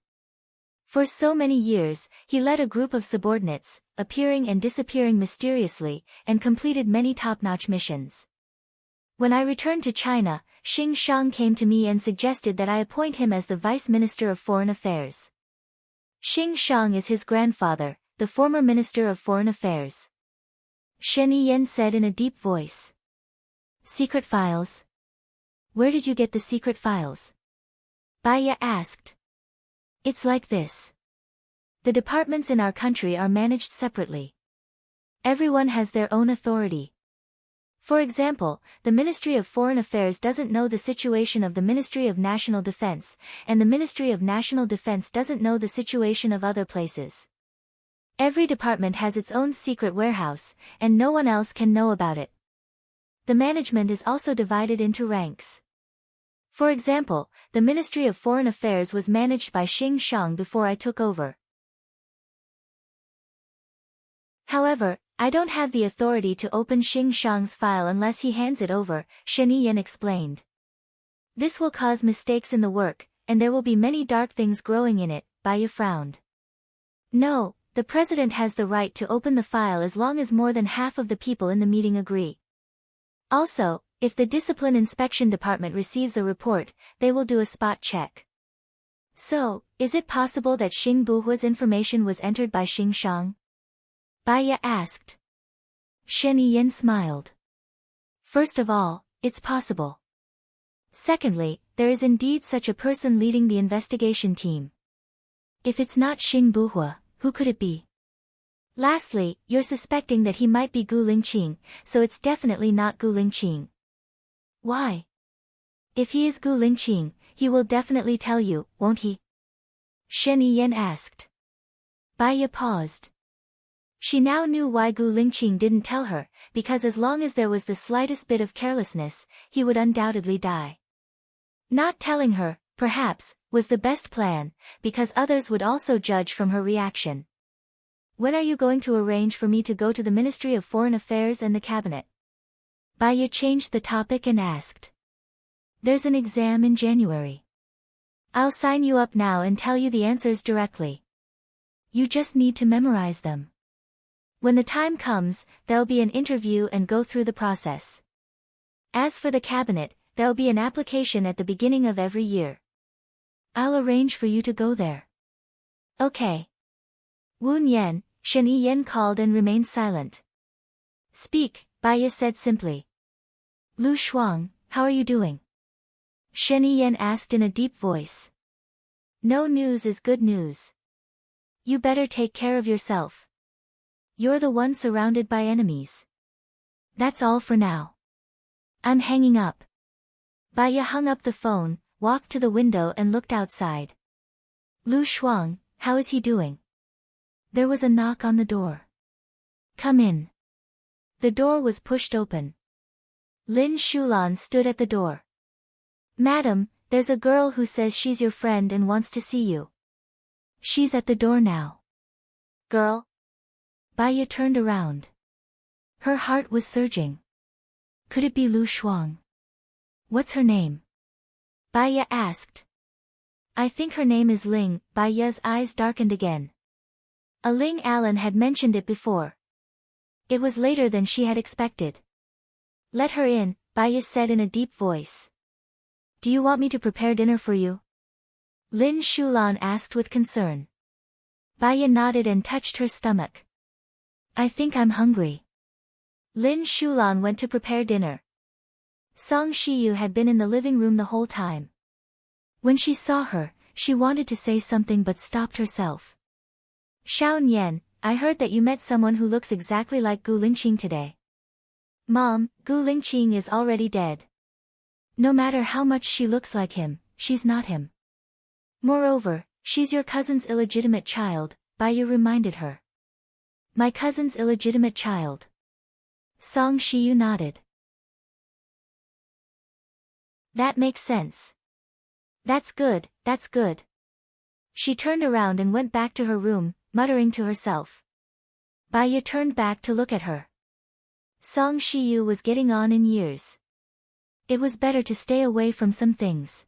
For so many years, he led a group of subordinates, appearing and disappearing mysteriously, and completed many top-notch missions. When I returned to China, Xing Shang came to me and suggested that I appoint him as the Vice Minister of Foreign Affairs. Xing Shang is his grandfather, the former Minister of Foreign Affairs. Sheniyen said in a deep voice. Secret files? Where did you get the secret files? Baya asked. It's like this. The departments in our country are managed separately. Everyone has their own authority. For example, the Ministry of Foreign Affairs doesn't know the situation of the Ministry of National Defense, and the Ministry of National Defense doesn't know the situation of other places. Every department has its own secret warehouse, and no one else can know about it. The management is also divided into ranks. For example, the Ministry of Foreign Affairs was managed by Xing Shang before I took over. However, I don't have the authority to open Xing Shang's file unless he hands it over, Sheniyen explained. This will cause mistakes in the work, and there will be many dark things growing in it, Baya frowned. No, the president has the right to open the file as long as more than half of the people in the meeting agree. Also, if the Discipline Inspection Department receives a report, they will do a spot check. So, is it possible that Xing Buhua's information was entered by Xing Shang? Baya asked. Sheniyen smiled. First of all, it's possible. Secondly, there is indeed such a person leading the investigation team. If it's not Xing Buhua, who could it be? Lastly, you're suspecting that he might be Gu Lingqing, so it's definitely not Gu Lingqing. Why? If he is Gu Lingqing, he will definitely tell you, won't he? Sheniyen asked. Baya paused. She now knew why Gu Lingqing didn't tell her, because as long as there was the slightest bit of carelessness, he would undoubtedly die. Not telling her, perhaps, was the best plan, because others would also judge from her reaction. When are you going to arrange for me to go to the Ministry of Foreign Affairs and the Cabinet? Baya changed the topic and asked. There's an exam in January. I'll sign you up now and tell you the answers directly. You just need to memorize them. When the time comes, there'll be an interview and go through the process. As for the Cabinet, there'll be an application at the beginning of every year. I'll arrange for you to go there. Okay. Wen Yan, Sheniyen called and remained silent. Speak, Baya said simply. Lu Shuang, how are you doing? Sheniyen asked in a deep voice. No news is good news. You better take care of yourself. You're the one surrounded by enemies. That's all for now. I'm hanging up. Baya hung up the phone, walked to the window and looked outside. Lu Shuang, how is he doing? There was a knock on the door. Come in. The door was pushed open. Lin Shulan stood at the door. Madam, there's a girl who says she's your friend and wants to see you. She's at the door now. Girl? Baya turned around. Her heart was surging. Could it be Lu Shuang? What's her name? Baya asked. I think her name is Ling. Baya's eyes darkened again. A Ling Allen had mentioned it before. It was later than she had expected. Let her in, Baya said in a deep voice. Do you want me to prepare dinner for you? Lin Shulan asked with concern. Baya nodded and touched her stomach. I think I'm hungry. Lin Shulan went to prepare dinner. Song Shiyu had been in the living room the whole time. When she saw her, she wanted to say something but stopped herself. Xiao Nian, I heard that you met someone who looks exactly like Gu Lingqing today. Mom, Gu Lingqing is already dead. No matter how much she looks like him, she's not him. Moreover, she's your cousin's illegitimate child, Baiya reminded her. My cousin's illegitimate child. Song Shiyu nodded. That makes sense. That's good, that's good. She turned around and went back to her room, muttering to herself. Baiya turned back to look at her. Song Shiyu was getting on in years. It was better to stay away from some things.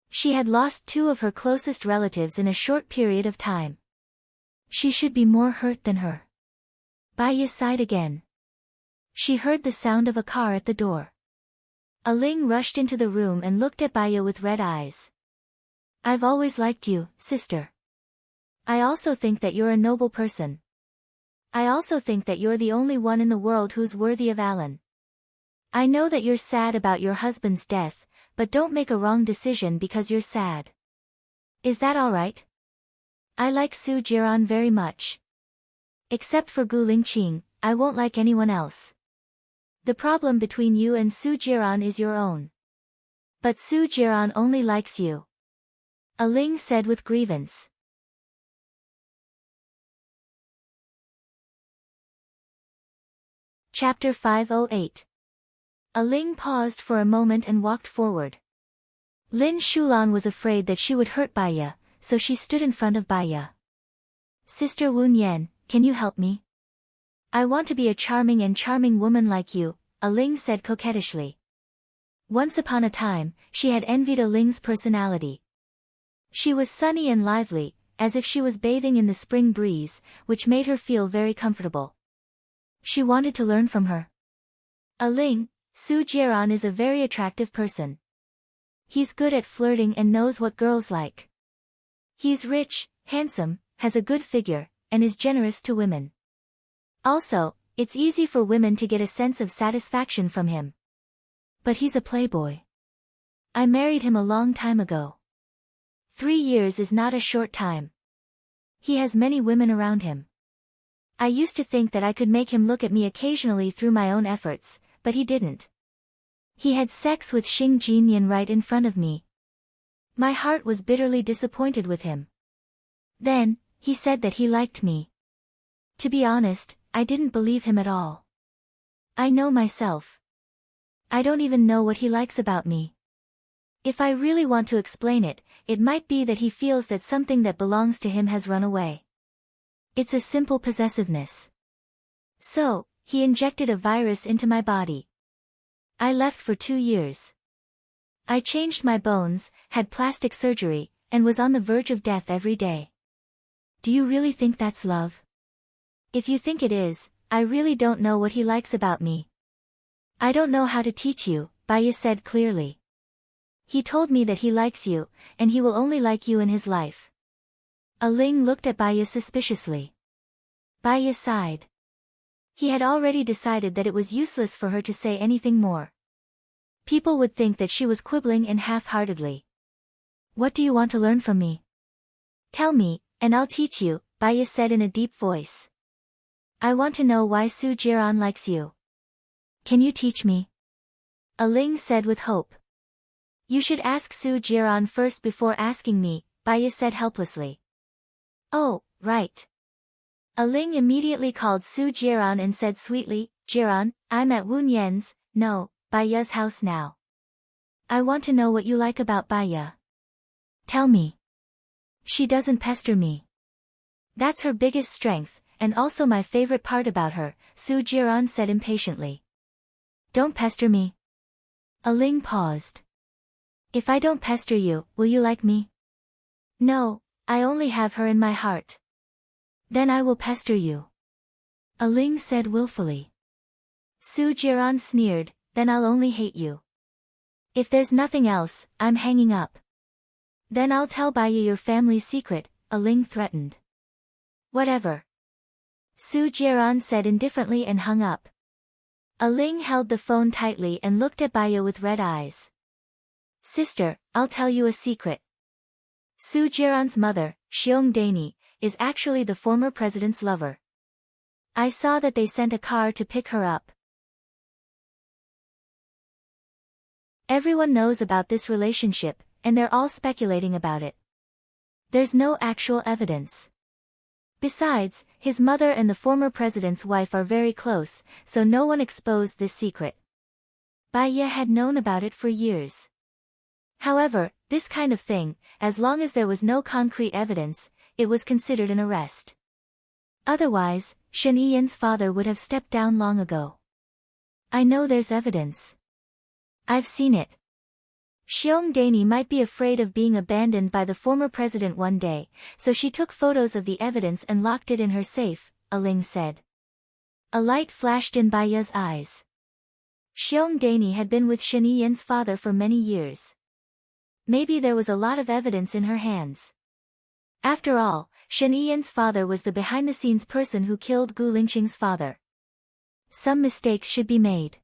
She had lost two of her closest relatives in a short period of time. She should be more hurt than her. Baiya sighed again. She heard the sound of a car at the door. Aling rushed into the room and looked at Baiya with red eyes. I've always liked you, sister. I also think that you're a noble person. I also think that you're the only one in the world who's worthy of Alan. I know that you're sad about your husband's death, but don't make a wrong decision because you're sad. Is that alright? I like Su Jiran very much. Except for Gu Lingqing, I won't like anyone else. The problem between you and Su Jiran is your own. But Su Jiran only likes you. Aling said with grievance. Chapter 508. Aling paused for a moment and walked forward. Lin Shulan was afraid that she would hurt Baiya, so she stood in front of Baiya. Sister Wu Yan, can you help me? I want to be a charming woman like you, Aling said coquettishly. Once upon a time, she had envied Aling's personality. She was sunny and lively, as if she was bathing in the spring breeze, which made her feel very comfortable. She wanted to learn from her. Aling, Su Jiran is a very attractive person. He's good at flirting and knows what girls like. He's rich, handsome, has a good figure, and is generous to women. Also, it's easy for women to get a sense of satisfaction from him. But he's a playboy. I married him a long time ago. 3 years is not a short time. He has many women around him. I used to think that I could make him look at me occasionally through my own efforts, but he didn't. He had sex with Xing Jinyan right in front of me. My heart was bitterly disappointed with him. Then, he said that he liked me. To be honest, I didn't believe him at all. I know myself. I don't even know what he likes about me. If I really want to explain it, it might be that he feels that something that belongs to him has run away. It's a simple possessiveness. So, he injected a virus into my body. I left for 2 years. I changed my bones, had plastic surgery, and was on the verge of death every day. Do you really think that's love? If you think it is, I really don't know what he likes about me. I don't know how to teach you, Baiya said clearly. He told me that he likes you, and he will only like you in his life. Aling looked at Baiya suspiciously. Baiya sighed. He had already decided that it was useless for her to say anything more. People would think that she was quibbling and half-heartedly. What do you want to learn from me? Tell me, and I'll teach you, Baiya said in a deep voice. I want to know why Su Jiran likes you. Can you teach me? Aling said with hope. You should ask Su Jiran first before asking me, Baiya said helplessly. Oh, right. Aling immediately called Su Jiran and said sweetly, Jiran, I'm at Wu Yan's, no, Baiya's house now. I want to know what you like about Baiya. Tell me. She doesn't pester me. That's her biggest strength, and also my favorite part about her, Su Jiran said impatiently. Don't pester me. Aling paused. If I don't pester you, will you like me? No, I only have her in my heart. Then I will pester you. Aling said willfully. Su Jiran sneered, then I'll only hate you. If there's nothing else, I'm hanging up. Then I'll tell Baiya your family's secret, Aling threatened. Whatever. Su Jiran said indifferently and hung up. Aling held the phone tightly and looked at Baya with red eyes. Sister, I'll tell you a secret. Su Jiran's mother, Xiong Dani, is actually the former president's lover. I saw that they sent a car to pick her up. Everyone knows about this relationship, and they're all speculating about it. There's no actual evidence. Besides, his mother and the former president's wife are very close, so no one exposed this secret. Baya had known about it for years. However, this kind of thing, as long as there was no concrete evidence, it was considered an arrest. Otherwise, Shen Yiyan's father would have stepped down long ago. I know there's evidence. I've seen it. Xiong Dani might be afraid of being abandoned by the former president one day, so she took photos of the evidence and locked it in her safe, Aling said. A light flashed in Baya's eyes. Xiong Dani had been with Shen Yiyan's father for many years. Maybe there was a lot of evidence in her hands. After all, Shen Yiyan's father was the behind-the-scenes person who killed Gu Lingqing's father. Some mistakes should be made.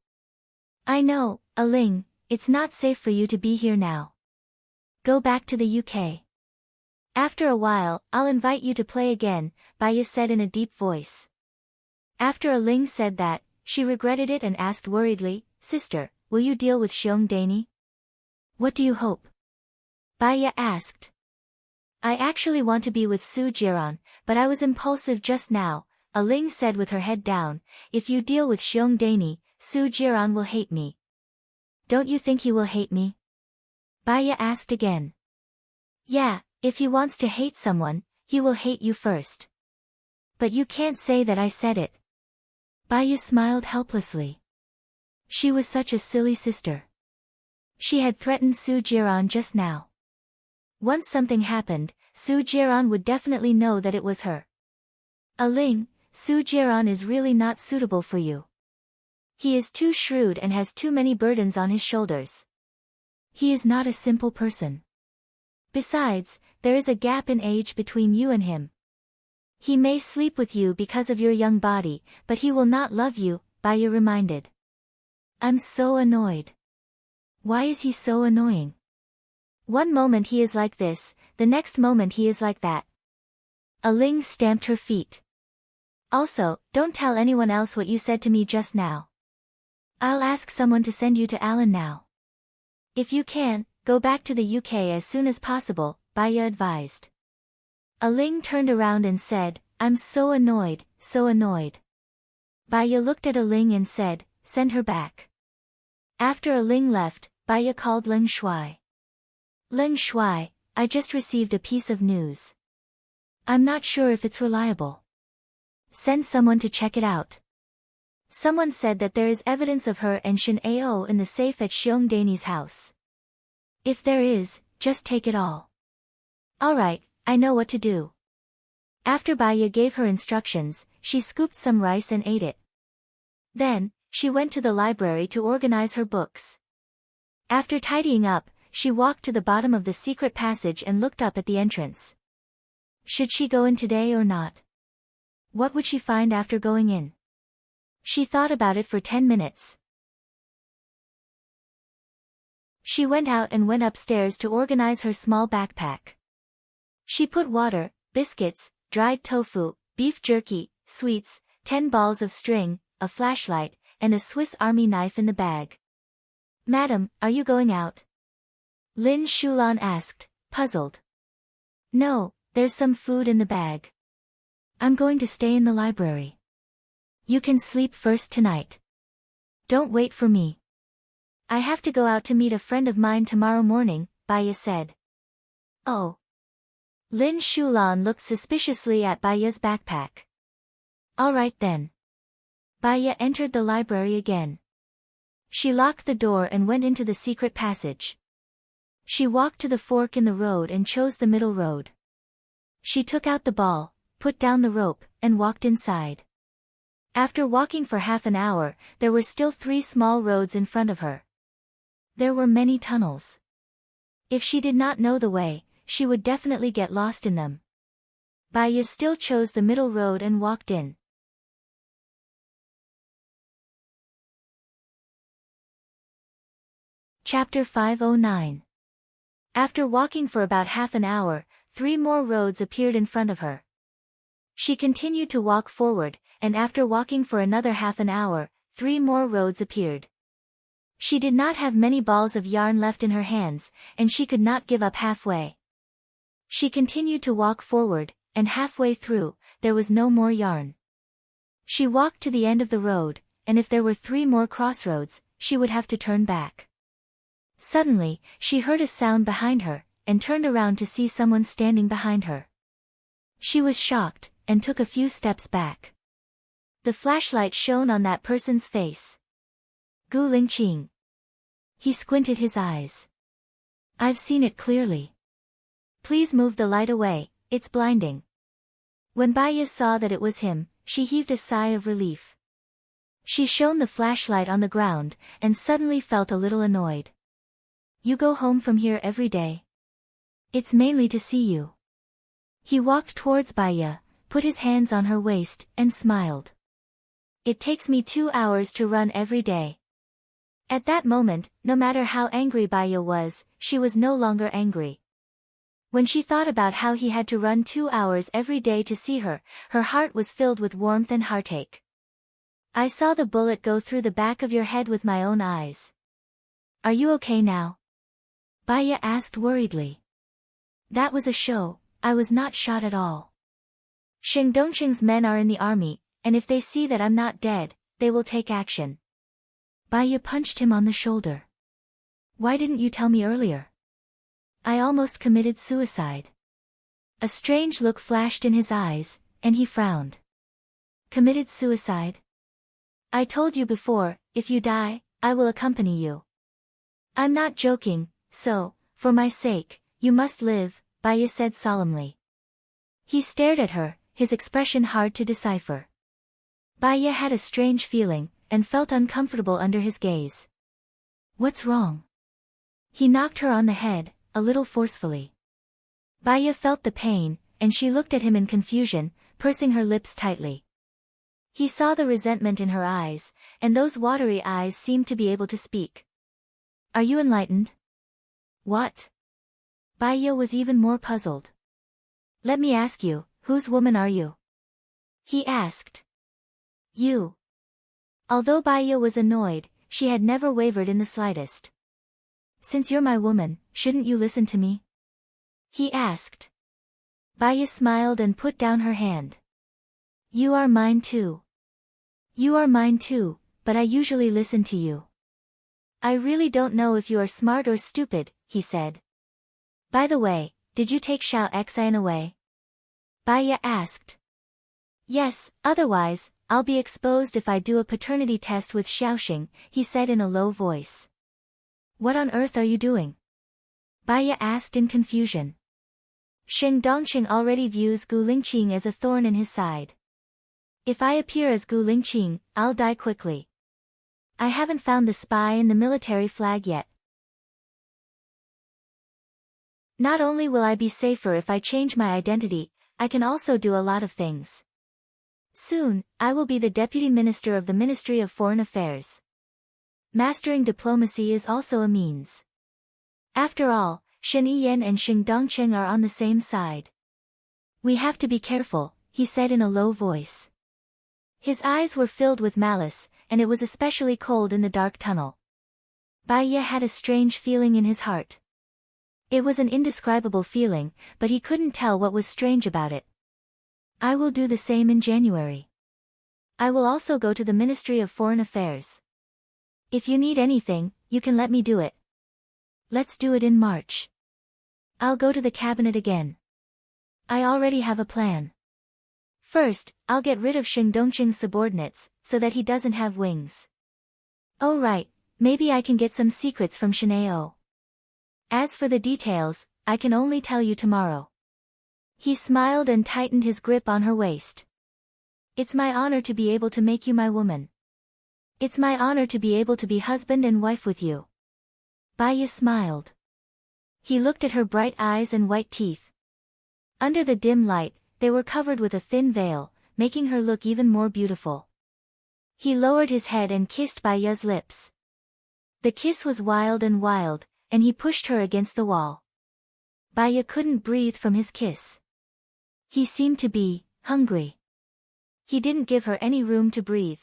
I know, Aling, it's not safe for you to be here now. Go back to the UK. After a while, I'll invite you to play again, Baya said in a deep voice. After Aling said that, she regretted it and asked worriedly, Sister, will you deal with Xiong Dani? What do you hope? Baya asked. I actually want to be with Su Jiran, but I was impulsive just now, Aling said with her head down. If you deal with Xiong Dani, Su Jiran will hate me. Don't you think he will hate me? Baya asked again. Yeah, if he wants to hate someone, he will hate you first. But you can't say that I said it. Baya smiled helplessly. She was such a silly sister. She had threatened Su Jiran just now. Once something happened, Su Jiran would definitely know that it was her. Aling, Su Jiran is really not suitable for you. He is too shrewd and has too many burdens on his shoulders. He is not a simple person. Besides, there is a gap in age between you and him. He may sleep with you because of your young body, but he will not love you, Baya reminded. I'm so annoyed. Why is he so annoying? One moment he is like this, the next moment he is like that. Aling stamped her feet. Also, don't tell anyone else what you said to me just now. I'll ask someone to send you to Alan now. If you can, go back to the UK as soon as possible, Baya advised. Aling turned around and said, I'm so annoyed, so annoyed. Baya looked at Aling and said, send her back. After Aling left, Baya called Leng Shuai. Leng Shuai, I just received a piece of news. I'm not sure if it's reliable. Send someone to check it out. Someone said that there is evidence of her and Shin Ao in the safe at Xiong Dani's house. If there is, just take it all. Alright, I know what to do. After Baya gave her instructions, she scooped some rice and ate it. Then, she went to the library to organize her books. After tidying up, she walked to the bottom of the secret passage and looked up at the entrance. Should she go in today or not? What would she find after going in? She thought about it for 10 minutes. She went out and went upstairs to organize her small backpack. She put water, biscuits, dried tofu, beef jerky, sweets, 10 balls of string, a flashlight, and a Swiss Army knife in the bag. Madam, are you going out? Lin Shulan asked, puzzled. No, there's some food in the bag. I'm going to stay in the library. You can sleep first tonight. Don't wait for me. I have to go out to meet a friend of mine tomorrow morning, Baya said. Oh. Lin Shulan looked suspiciously at Baya's backpack. All right then. Baya entered the library again. She locked the door and went into the secret passage. She walked to the fork in the road and chose the middle road. She took out the ball, put down the rope, and walked inside. After walking for half an hour, there were still 3 small roads in front of her. There were many tunnels. If she did not know the way, she would definitely get lost in them. Baya still chose the middle road and walked in. Chapter 509. After walking for about half an hour, 3 more roads appeared in front of her. She continued to walk forward, and after walking for another half an hour, 3 more roads appeared. She did not have many balls of yarn left in her hands, and she could not give up halfway. She continued to walk forward, and halfway through, there was no more yarn. She walked to the end of the road, and if there were 3 more crossroads, she would have to turn back. Suddenly, she heard a sound behind her, and turned around to see someone standing behind her. She was shocked, and took a few steps back. The flashlight shone on that person's face. Gu Lingqing. He squinted his eyes. I've seen it clearly. Please move the light away, it's blinding. When Baiya saw that it was him, she heaved a sigh of relief. She shone the flashlight on the ground, and suddenly felt a little annoyed. You go home from here every day? It's mainly to see you. He walked towards Baiya, put his hands on her waist, and smiled. It takes me 2 hours to run every day. At that moment, no matter how angry Baiya was, she was no longer angry. When she thought about how he had to run 2 hours every day to see her, her heart was filled with warmth and heartache. I saw the bullet go through the back of your head with my own eyes. Are you okay now? Baiya asked worriedly. That was a show, I was not shot at all. Sheng Dongqing's men are in the army, and if they see that I'm not dead, they will take action. Baiya punched him on the shoulder. Why didn't you tell me earlier? I almost committed suicide. A strange look flashed in his eyes, and he frowned. Committed suicide? I told you before, if you die, I will accompany you. I'm not joking, so, for my sake, you must live, Baiya said solemnly. He stared at her, his expression hard to decipher. Baiya had a strange feeling, and felt uncomfortable under his gaze. What's wrong? He knocked her on the head, a little forcefully. Baiya felt the pain, and she looked at him in confusion, pursing her lips tightly. He saw the resentment in her eyes, and those watery eyes seemed to be able to speak. Are you enlightened? What? Baiya was even more puzzled. Let me ask you, whose woman are you? He asked. You. Although Baiya was annoyed, she had never wavered in the slightest. Since you're my woman, shouldn't you listen to me? He asked. Baiya smiled and put down her hand. You are mine too. You are mine too, but I usually listen to you. I really don't know if you are smart or stupid, he said. By the way, did you take Xiao Xian away? Baiya asked. Yes, otherwise, I'll be exposed if I do a paternity test with Xiaoxing, he said in a low voice. What on earth are you doing? Baiya asked in confusion. Sheng Dongqing already views Gu Lingqing as a thorn in his side. If I appear as Gu Lingqing, I'll die quickly. I haven't found the spy in the military flag yet. Not only will I be safer if I change my identity, I can also do a lot of things. Soon, I will be the Deputy Minister of the Ministry of Foreign Affairs. Mastering diplomacy is also a means. After all, Shen Yiyan and Sheng Dongqing are on the same side. We have to be careful, he said in a low voice. His eyes were filled with malice, and it was especially cold in the dark tunnel. Baiya had a strange feeling in his heart. It was an indescribable feeling, but he couldn't tell what was strange about it. I will do the same in January. I will also go to the Ministry of Foreign Affairs. If you need anything, you can let me do it. Let's do it in March. I'll go to the cabinet again. I already have a plan. First, I'll get rid of Sheng Dongqing's subordinates, so that he doesn't have wings. Oh right, maybe I can get some secrets from Shenao. As for the details, I can only tell you tomorrow. He smiled and tightened his grip on her waist. It's my honor to be able to make you my woman. It's my honor to be able to be husband and wife with you. Baiya smiled. He looked at her bright eyes and white teeth. Under the dim light, they were covered with a thin veil, making her look even more beautiful. He lowered his head and kissed Baiya's lips. The kiss was wild, and he pushed her against the wall. Baya couldn't breathe from his kiss. He seemed to be hungry. He didn't give her any room to breathe.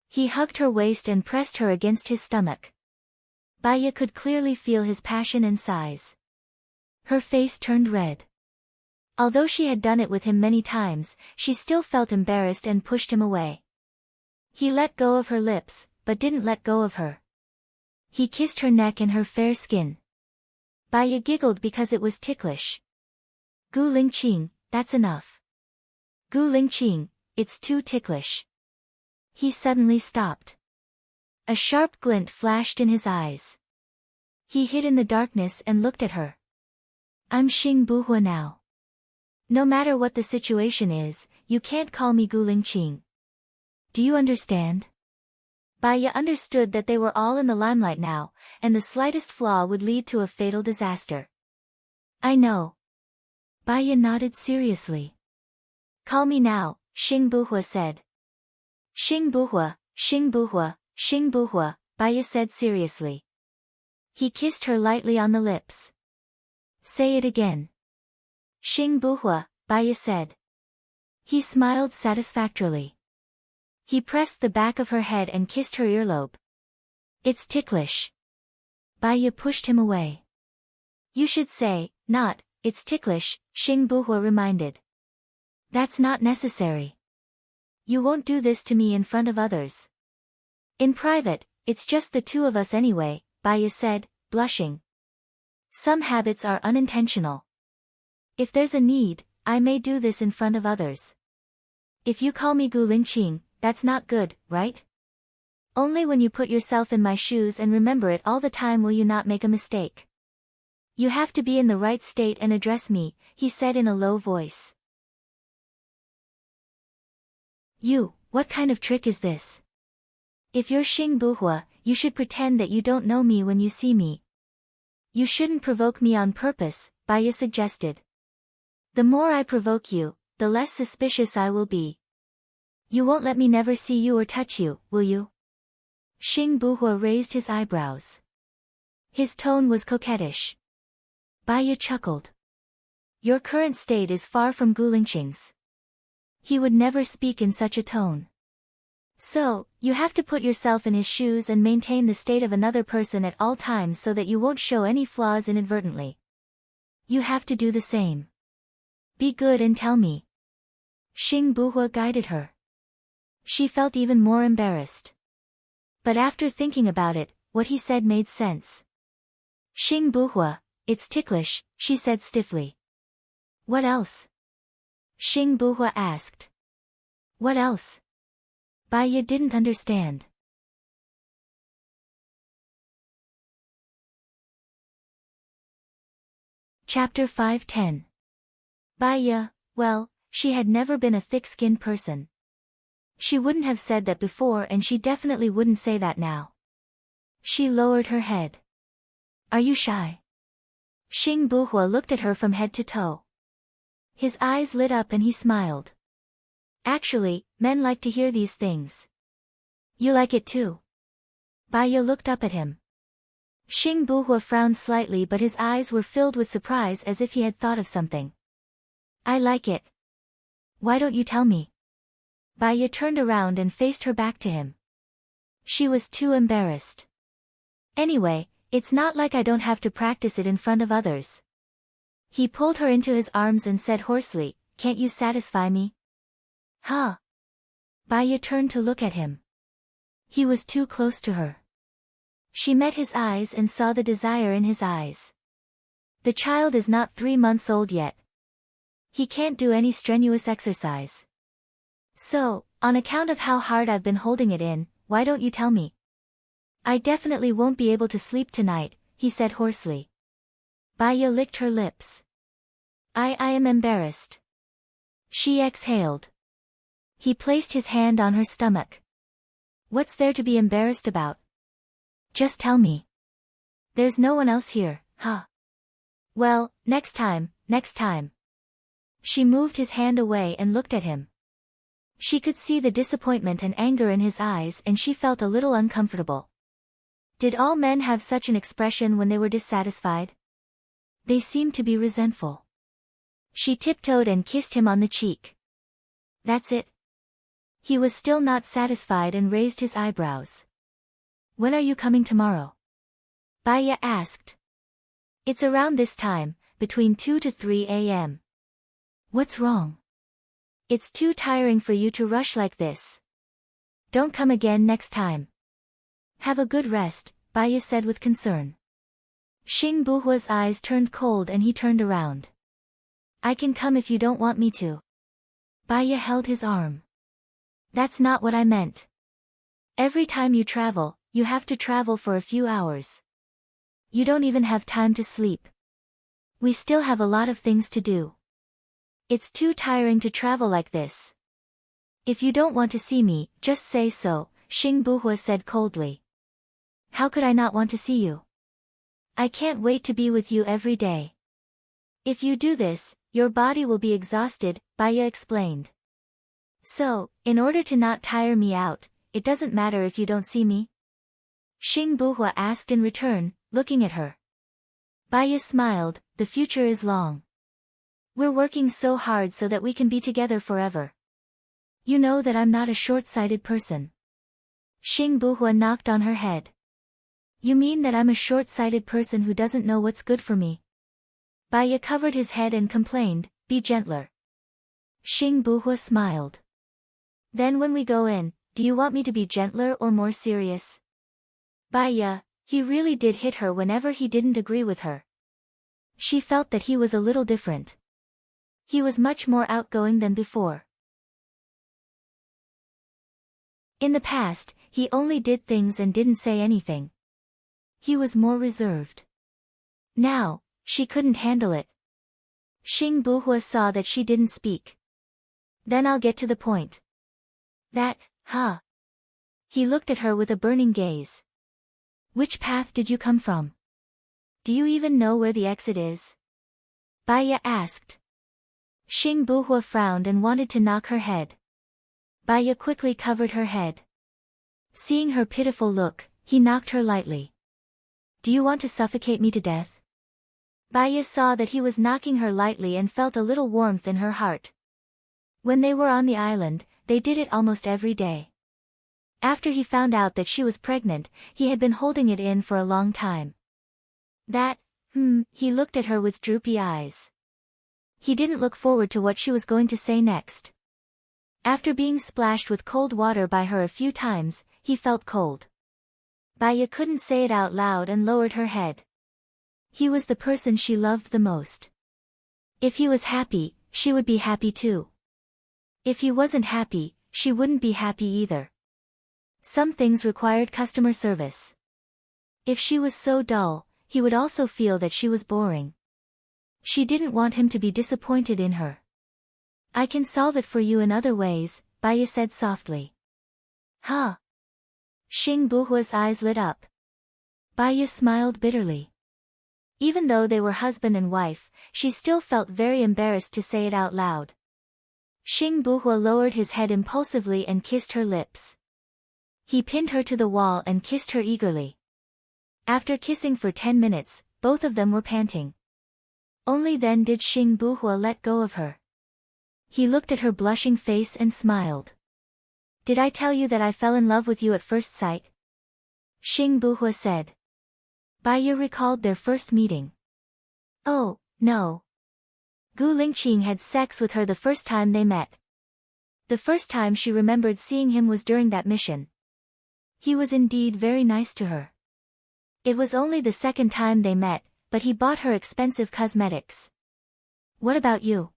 He hugged her waist and pressed her against his stomach. Baya could clearly feel his passion and sighs. Her face turned red. Although she had done it with him many times, she still felt embarrassed and pushed him away. He let go of her lips, but didn't let go of her. He kissed her neck and her fair skin. Baya giggled because it was ticklish. Gu Lingqing, that's enough. Gu Lingqing, it's too ticklish. He suddenly stopped. A sharp glint flashed in his eyes. He hid in the darkness and looked at her. I'm Xing Buhua now. No matter what the situation is, you can't call me Gu Lingqing. Do you understand? Baya understood that they were all in the limelight now, and the slightest flaw would lead to a fatal disaster. I know. Baya nodded seriously. Call me now, Xing Buhua said. Xing Buhua, Xing Buhua, Xing Buhua, Baya said seriously. He kissed her lightly on the lips. Say it again. Xing Buhua, Baya said. He smiled satisfactorily. He pressed the back of her head and kissed her earlobe. It's ticklish. Baya pushed him away. You should say, not, it's ticklish, Xing Buhua reminded. That's not necessary. You won't do this to me in front of others. In private, it's just the two of us anyway, Baya said, blushing. Some habits are unintentional. If there's a need, I may do this in front of others. If you call me Gu Lingqing, that's not good, right? Only when you put yourself in my shoes and remember it all the time will you not make a mistake. You have to be in the right state and address me, he said in a low voice. What kind of trick is this? If you're Xing Buhua, you should pretend that you don't know me when you see me. You shouldn't provoke me on purpose, Baya suggested. The more I provoke you, the less suspicious I will be. You won't let me never see you or touch you, will you? Xing Buhua raised his eyebrows. His tone was coquettish. Baya chuckled. Your current state is far from Gu Lingqing's. He would never speak in such a tone. So, you have to put yourself in his shoes and maintain the state of another person at all times so that you won't show any flaws inadvertently. You have to do the same. Be good and tell me. Xing Buhua guided her. She felt even more embarrassed. But after thinking about it, what he said made sense. Xing Buhua, it's ticklish, she said stiffly. What else? Xing Buhua asked. What else? Baya didn't understand. Chapter 5:10. Baya, well, she had never been a thick-skinned person. She wouldn't have said that before and she definitely wouldn't say that now. She lowered her head. Are you shy? Xing Buhua looked at her from head to toe. His eyes lit up and he smiled. Actually, men like to hear these things. You like it too? Baya looked up at him. Xing Buhua frowned slightly but his eyes were filled with surprise as if he had thought of something. I like it. Why don't you tell me? Baya turned around and faced her back to him. She was too embarrassed. Anyway, it's not like I don't have to practice it in front of others. He pulled her into his arms and said hoarsely, can't you satisfy me? Huh? Baya turned to look at him. He was too close to her. She met his eyes and saw the desire in his eyes. The child is not 3 months old yet. He can't do any strenuous exercise. So, on account of how hard I've been holding it in, why don't you tell me? I definitely won't be able to sleep tonight, he said hoarsely. Baya licked her lips. I am embarrassed. She exhaled. He placed his hand on her stomach. What's there to be embarrassed about? Just tell me. There's no one else here, huh? Well, next time. She moved his hand away and looked at him. She could see the disappointment and anger in his eyes and she felt a little uncomfortable. Did all men have such an expression when they were dissatisfied? They seemed to be resentful. She tiptoed and kissed him on the cheek. That's it. He was still not satisfied and raised his eyebrows. When are you coming tomorrow? Baya asked. It's around this time, between 2 to 3 a.m. What's wrong? It's too tiring for you to rush like this. Don't come again next time. Have a good rest, Baya said with concern. Xing Buhua's eyes turned cold and he turned around. I can come if you don't want me to. Baya held his arm. That's not what I meant. Every time you travel, you have to travel for a few hours. You don't even have time to sleep. We still have a lot of things to do. It's too tiring to travel like this. If you don't want to see me, just say so, Xing Buhua said coldly. How could I not want to see you? I can't wait to be with you every day. If you do this, your body will be exhausted, Baya explained. So, in order to not tire me out, it doesn't matter if you don't see me? Xing Buhua asked in return, looking at her. Baya smiled, the future is long. We're working so hard so that we can be together forever. You know that I'm not a short-sighted person. Xing Buhua knocked on her head. You mean that I'm a short-sighted person who doesn't know what's good for me? Baya covered his head and complained, be gentler. Xing Buhua smiled. Then when we go in, do you want me to be gentler or more serious? Baya, he really did hit her whenever he didn't agree with her. She felt that he was a little different. He was much more outgoing than before. In the past, he only did things and didn't say anything. He was more reserved. Now, she couldn't handle it. Xing Buhua saw that she didn't speak. Then I'll get to the point. That, huh? He looked at her with a burning gaze. Which path did you come from? Do you even know where the exit is? Baya asked. Xing Buhua frowned and wanted to knock her head. Baya quickly covered her head. Seeing her pitiful look, he knocked her lightly. Do you want to suffocate me to death? Baya saw that he was knocking her lightly and felt a little warmth in her heart. When they were on the island, they did it almost every day. After he found out that she was pregnant, he had been holding it in for a long time. He looked at her with droopy eyes. He didn't look forward to what she was going to say next. After being splashed with cold water by her a few times, he felt cold. Baya couldn't say it out loud and lowered her head. He was the person she loved the most. If he was happy, she would be happy too. If he wasn't happy, she wouldn't be happy either. Some things required customer service. If she was so dull, he would also feel that she was boring. She didn't want him to be disappointed in her. I can solve it for you in other ways, Baya said softly. Huh? Xing Buhua's eyes lit up. Baya smiled bitterly. Even though they were husband and wife, she still felt very embarrassed to say it out loud. Xing Buhua lowered his head impulsively and kissed her lips. He pinned her to the wall and kissed her eagerly. After kissing for 10 minutes, both of them were panting. Only then did Xing Buhua let go of her. He looked at her blushing face and smiled. Did I tell you that I fell in love with you at first sight? Xing Buhua said. Baya recalled their first meeting. Oh, no. Gu Lingqing had sex with her the first time they met. The first time she remembered seeing him was during that mission. He was indeed very nice to her. It was only the second time they met, but he bought her expensive cosmetics. What about you?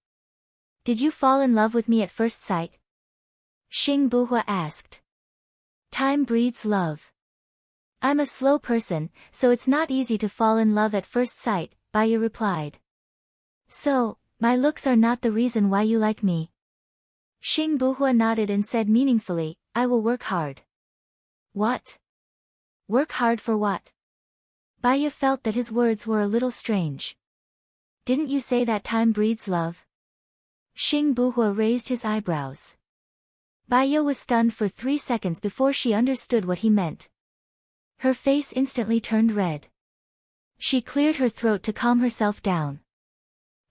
Did you fall in love with me at first sight? Xing Buhua asked. Time breeds love. I'm a slow person, so it's not easy to fall in love at first sight, Baya replied. So, my looks are not the reason why you like me. Xing Buhua nodded and said meaningfully, I will work hard. What? Work hard for what? Baya felt that his words were a little strange. Didn't you say that time breeds love? Xing Buhua raised his eyebrows. Baya was stunned for 3 seconds before she understood what he meant. Her face instantly turned red. She cleared her throat to calm herself down.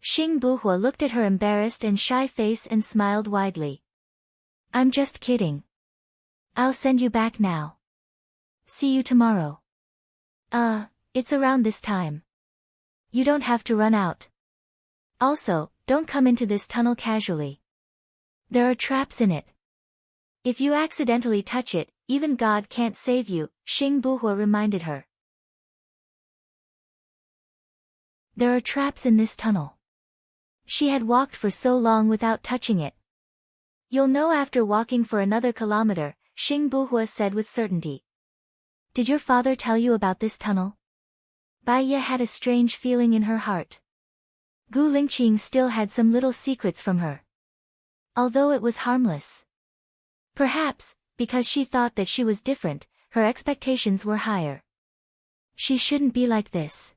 Xing Buhua looked at her embarrassed and shy face and smiled widely. I'm just kidding. I'll send you back now. See you tomorrow. It's around this time. You don't have to run out. Also, don't come into this tunnel casually. There are traps in it. If you accidentally touch it, even God can't save you, Xing Buhua reminded her. There are traps in this tunnel. She had walked for so long without touching it. You'll know after walking for another kilometer, Xing Buhua said with certainty. Did your father tell you about this tunnel? Bai Ye had a strange feeling in her heart. Gu Lingqing still had some little secrets from her. Although it was harmless. Perhaps, because she thought that she was different, her expectations were higher. She shouldn't be like this.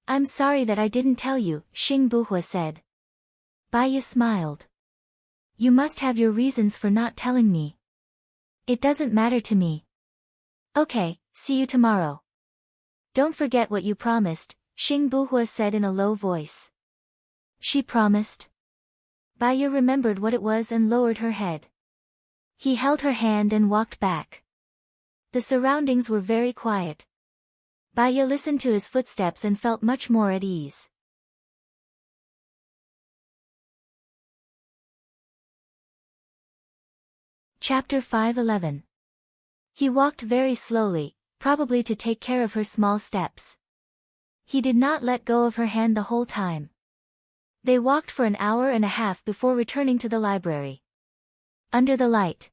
I'm sorry that I didn't tell you, Xing Buhua said. Bai Ye smiled. You must have your reasons for not telling me. It doesn't matter to me. Okay, see you tomorrow. Don't forget what you promised, Xing Buhua said in a low voice. She promised. Bai Ye remembered what it was and lowered her head. He held her hand and walked back. The surroundings were very quiet. Bai Ye listened to his footsteps and felt much more at ease. Chapter 5:11. He walked very slowly, probably to take care of her small steps. He did not let go of her hand the whole time. They walked for an hour and a half before returning to the library. Under the light.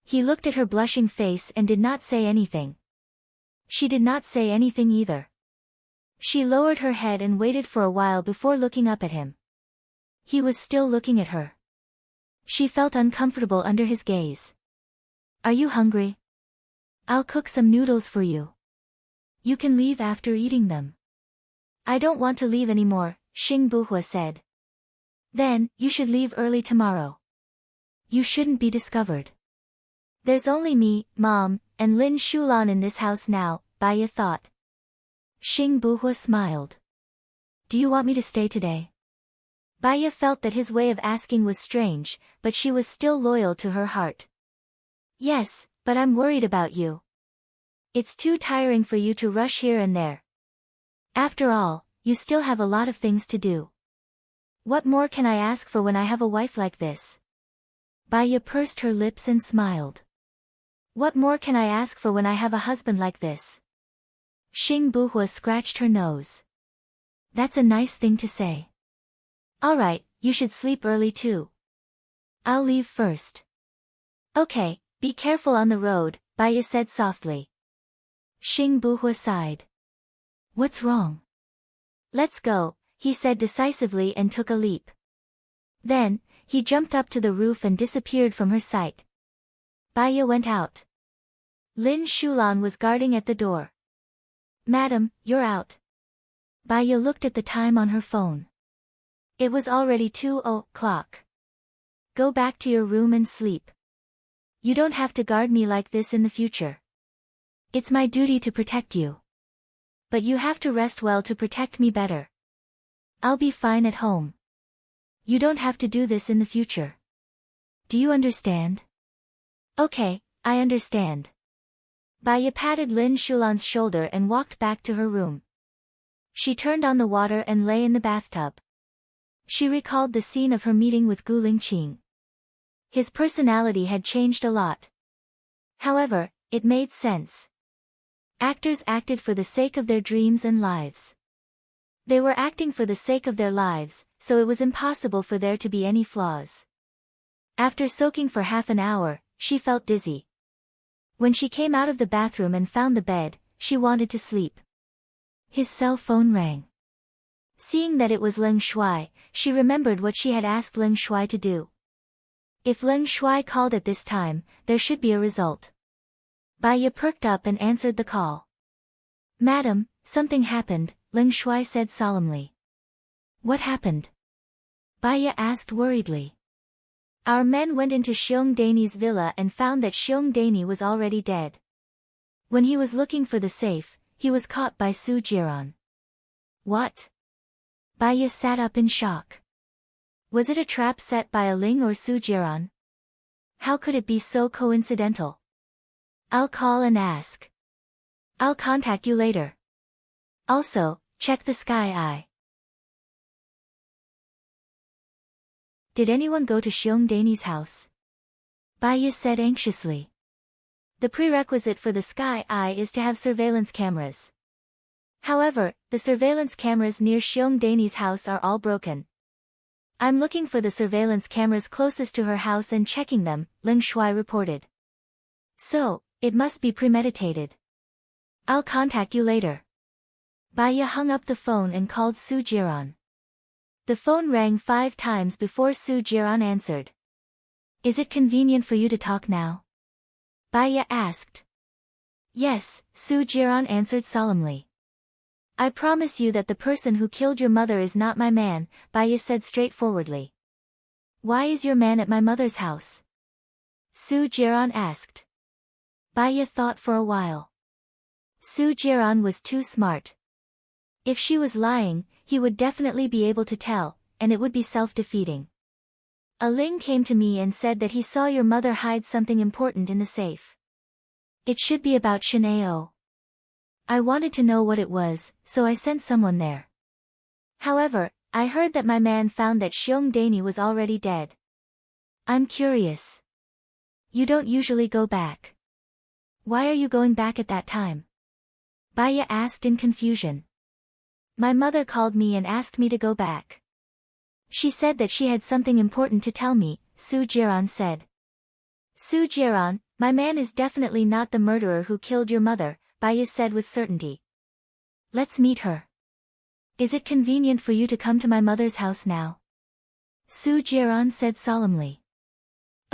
He looked at her blushing face and did not say anything. She did not say anything either. She lowered her head and waited for a while before looking up at him. He was still looking at her. She felt uncomfortable under his gaze. Are you hungry? I'll cook some noodles for you. You can leave after eating them. I don't want to leave anymore, Xing Buhua said. Then, you should leave early tomorrow. You shouldn't be discovered. There's only me, Mom, and Lin Shulan in this house now, Bai Ye thought. Xing Buhua smiled. Do you want me to stay today? Bai Ye felt that his way of asking was strange, but she was still loyal to her heart. Yes, but I'm worried about you. It's too tiring for you to rush here and there. After all, you still have a lot of things to do. What more can I ask for when I have a wife like this? Bai Ye pursed her lips and smiled. What more can I ask for when I have a husband like this? Xing Buhua scratched her nose. That's a nice thing to say. Alright, you should sleep early too. I'll leave first. Okay, be careful on the road, Bai Ye said softly. Xing Buhua sighed. What's wrong? Let's go, he said decisively and took a leap. Then, he jumped up to the roof and disappeared from her sight. Bai Ye went out. Lin Shulan was guarding at the door. Madam, you're out. Bai Ye looked at the time on her phone. It was already 2:00. Go back to your room and sleep. You don't have to guard me like this in the future. It's my duty to protect you. But you have to rest well to protect me better. I'll be fine at home. You don't have to do this in the future. Do you understand? Okay, I understand. Bai Ye patted Lin Shulan's shoulder and walked back to her room. She turned on the water and lay in the bathtub. She recalled the scene of her meeting with Gu Lingqing. His personality had changed a lot. However, it made sense. Actors acted for the sake of their dreams and lives. They were acting for the sake of their lives, so it was impossible for there to be any flaws. After soaking for half an hour, she felt dizzy. When she came out of the bathroom and found the bed, she wanted to sleep. His cell phone rang. Seeing that it was Leng Shuai, she remembered what she had asked Leng Shuai to do. If Leng Shuai called at this time, there should be a result. Bai Ye perked up and answered the call. Madam, something happened, Leng Shuai said solemnly. What happened? Bai Ye asked worriedly. Our men went into Xiong Dani's villa and found that Xiong Dani was already dead. When he was looking for the safe, he was caught by Su Jiran. What? Baya sat up in shock. Was it a trap set by a Ling or Su Jiran? How could it be so coincidental? I'll call and ask. I'll contact you later. Also, check the sky eye. Did anyone go to Xiong Dani's house? Baya said anxiously. The prerequisite for the sky eye is to have surveillance cameras. However, the surveillance cameras near Xiong Dani's house are all broken. I'm looking for the surveillance cameras closest to her house and checking them, Ling Shui reported. So, it must be premeditated. I'll contact you later. Baya hung up the phone and called Su Jiran. The phone rang 5 times before Su Jiran answered. Is it convenient for you to talk now? Baya asked. Yes, Su Jiran answered solemnly. I promise you that the person who killed your mother is not my man, Baya said straightforwardly. Why is your man at my mother's house? Su Jiran asked. Baya thought for a while. Su Jiran was too smart. If she was lying, he would definitely be able to tell, and it would be self-defeating. A Ling came to me and said that he saw your mother hide something important in the safe. It should be about Shinao. I wanted to know what it was, so I sent someone there. However, I heard that my man found that Xiong Dani was already dead. I'm curious. You don't usually go back. Why are you going back at that time? Baya asked in confusion. My mother called me and asked me to go back. She said that she had something important to tell me, Su Jiran said. Su Jiran, my man is definitely not the murderer who killed your mother, Baya said with certainty. Let's meet her. Is it convenient for you to come to my mother's house now? Su Jiran said solemnly.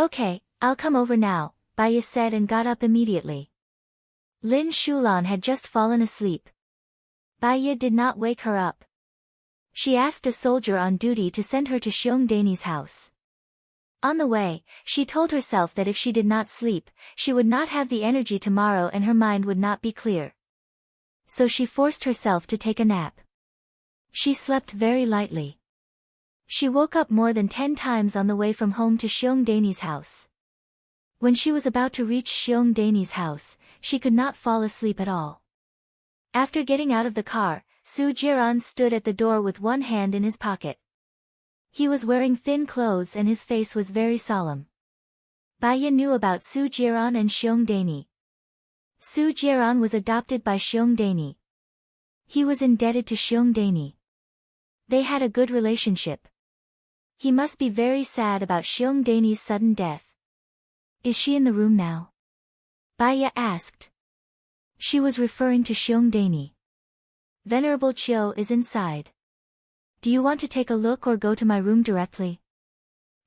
Okay, I'll come over now, Baya said and got up immediately. Lin Shulan had just fallen asleep. Baya did not wake her up. She asked a soldier on duty to send her to Xiong Dani's house. On the way, she told herself that if she did not sleep, she would not have the energy tomorrow and her mind would not be clear. So she forced herself to take a nap. She slept very lightly. She woke up more than 10 times on the way from home to Xiong Dani's house. When she was about to reach Xiong Dani's house, she could not fall asleep at all. After getting out of the car, Su Jiran stood at the door with one hand in his pocket. He was wearing thin clothes and his face was very solemn. Baya knew about Su Jiran and Xiong Dani. Su Jiran was adopted by Xiong Dani. He was indebted to Xiong Dani. They had a good relationship. He must be very sad about Xiong Dani's sudden death. Is she in the room now? Baya asked. She was referring to Xiong Dani. Venerable Chiu is inside. Do you want to take a look or go to my room directly?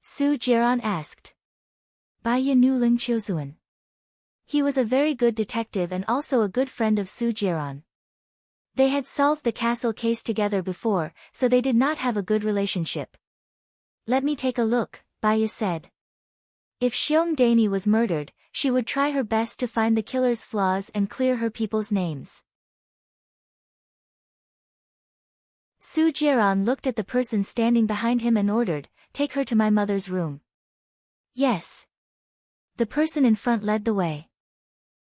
Su Jiran asked. Baya knew Ling Chiozuan. He was a very good detective and also a good friend of Su Jiran. They had solved the castle case together before, so they did not have a good relationship. Let me take a look, Baya said. If Xiong Dani was murdered, she would try her best to find the killer's flaws and clear her people's names. Su Jiran looked at the person standing behind him and ordered, take her to my mother's room. Yes. The person in front led the way.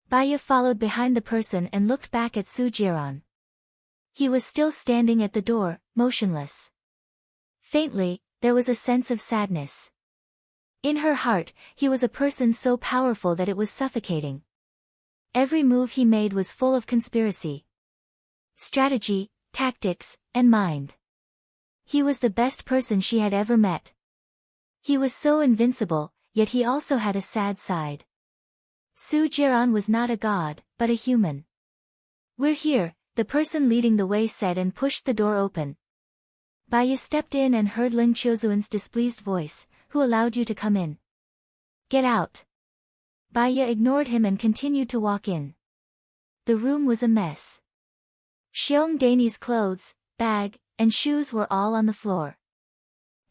Baya followed behind the person and looked back at Su Jiran. He was still standing at the door, motionless. Faintly, there was a sense of sadness. In her heart, he was a person so powerful that it was suffocating. Every move he made was full of conspiracy, strategy, tactics, and mind. He was the best person she had ever met. He was so invincible, yet he also had a sad side. Su Jiran was not a god, but a human. We're here, the person leading the way said and pushed the door open. Baya stepped in and heard Ling Chiozuan's displeased voice, who allowed you to come in? Get out. Baya ignored him and continued to walk in. The room was a mess. Xiong Dani's clothes, bag, and shoes were all on the floor.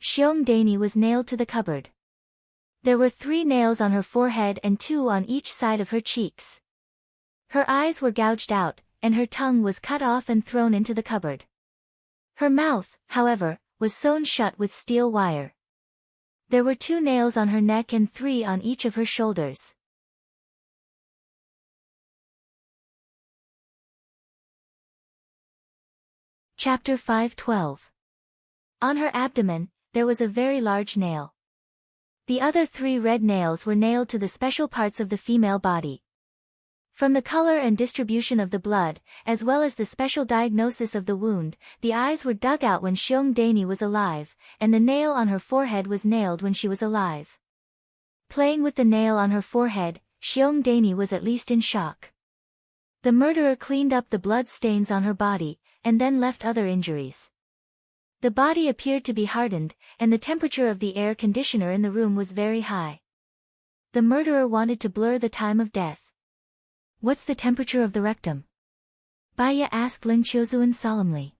Xiong Dani was nailed to the cupboard. There were 3 nails on her forehead and 2 on each side of her cheeks. Her eyes were gouged out, and her tongue was cut off and thrown into the cupboard. Her mouth, however, was sewn shut with steel wire. There were 2 nails on her neck and 3 on each of her shoulders. Chapter 5:12. On her abdomen, there was a very large nail. The other 3 red nails were nailed to the special parts of the female body. From the color and distribution of the blood, as well as the special diagnosis of the wound, the eyes were dug out when Seong Dae-ni was alive, and the nail on her forehead was nailed when she was alive. Playing with the nail on her forehead, Seong Dae-ni was at least in shock. The murderer cleaned up the blood stains on her body, and then left other injuries. The body appeared to be hardened, and the temperature of the air conditioner in the room was very high. The murderer wanted to blur the time of death. "What's the temperature of the rectum?" Baya asked Ling Chiozuan solemnly.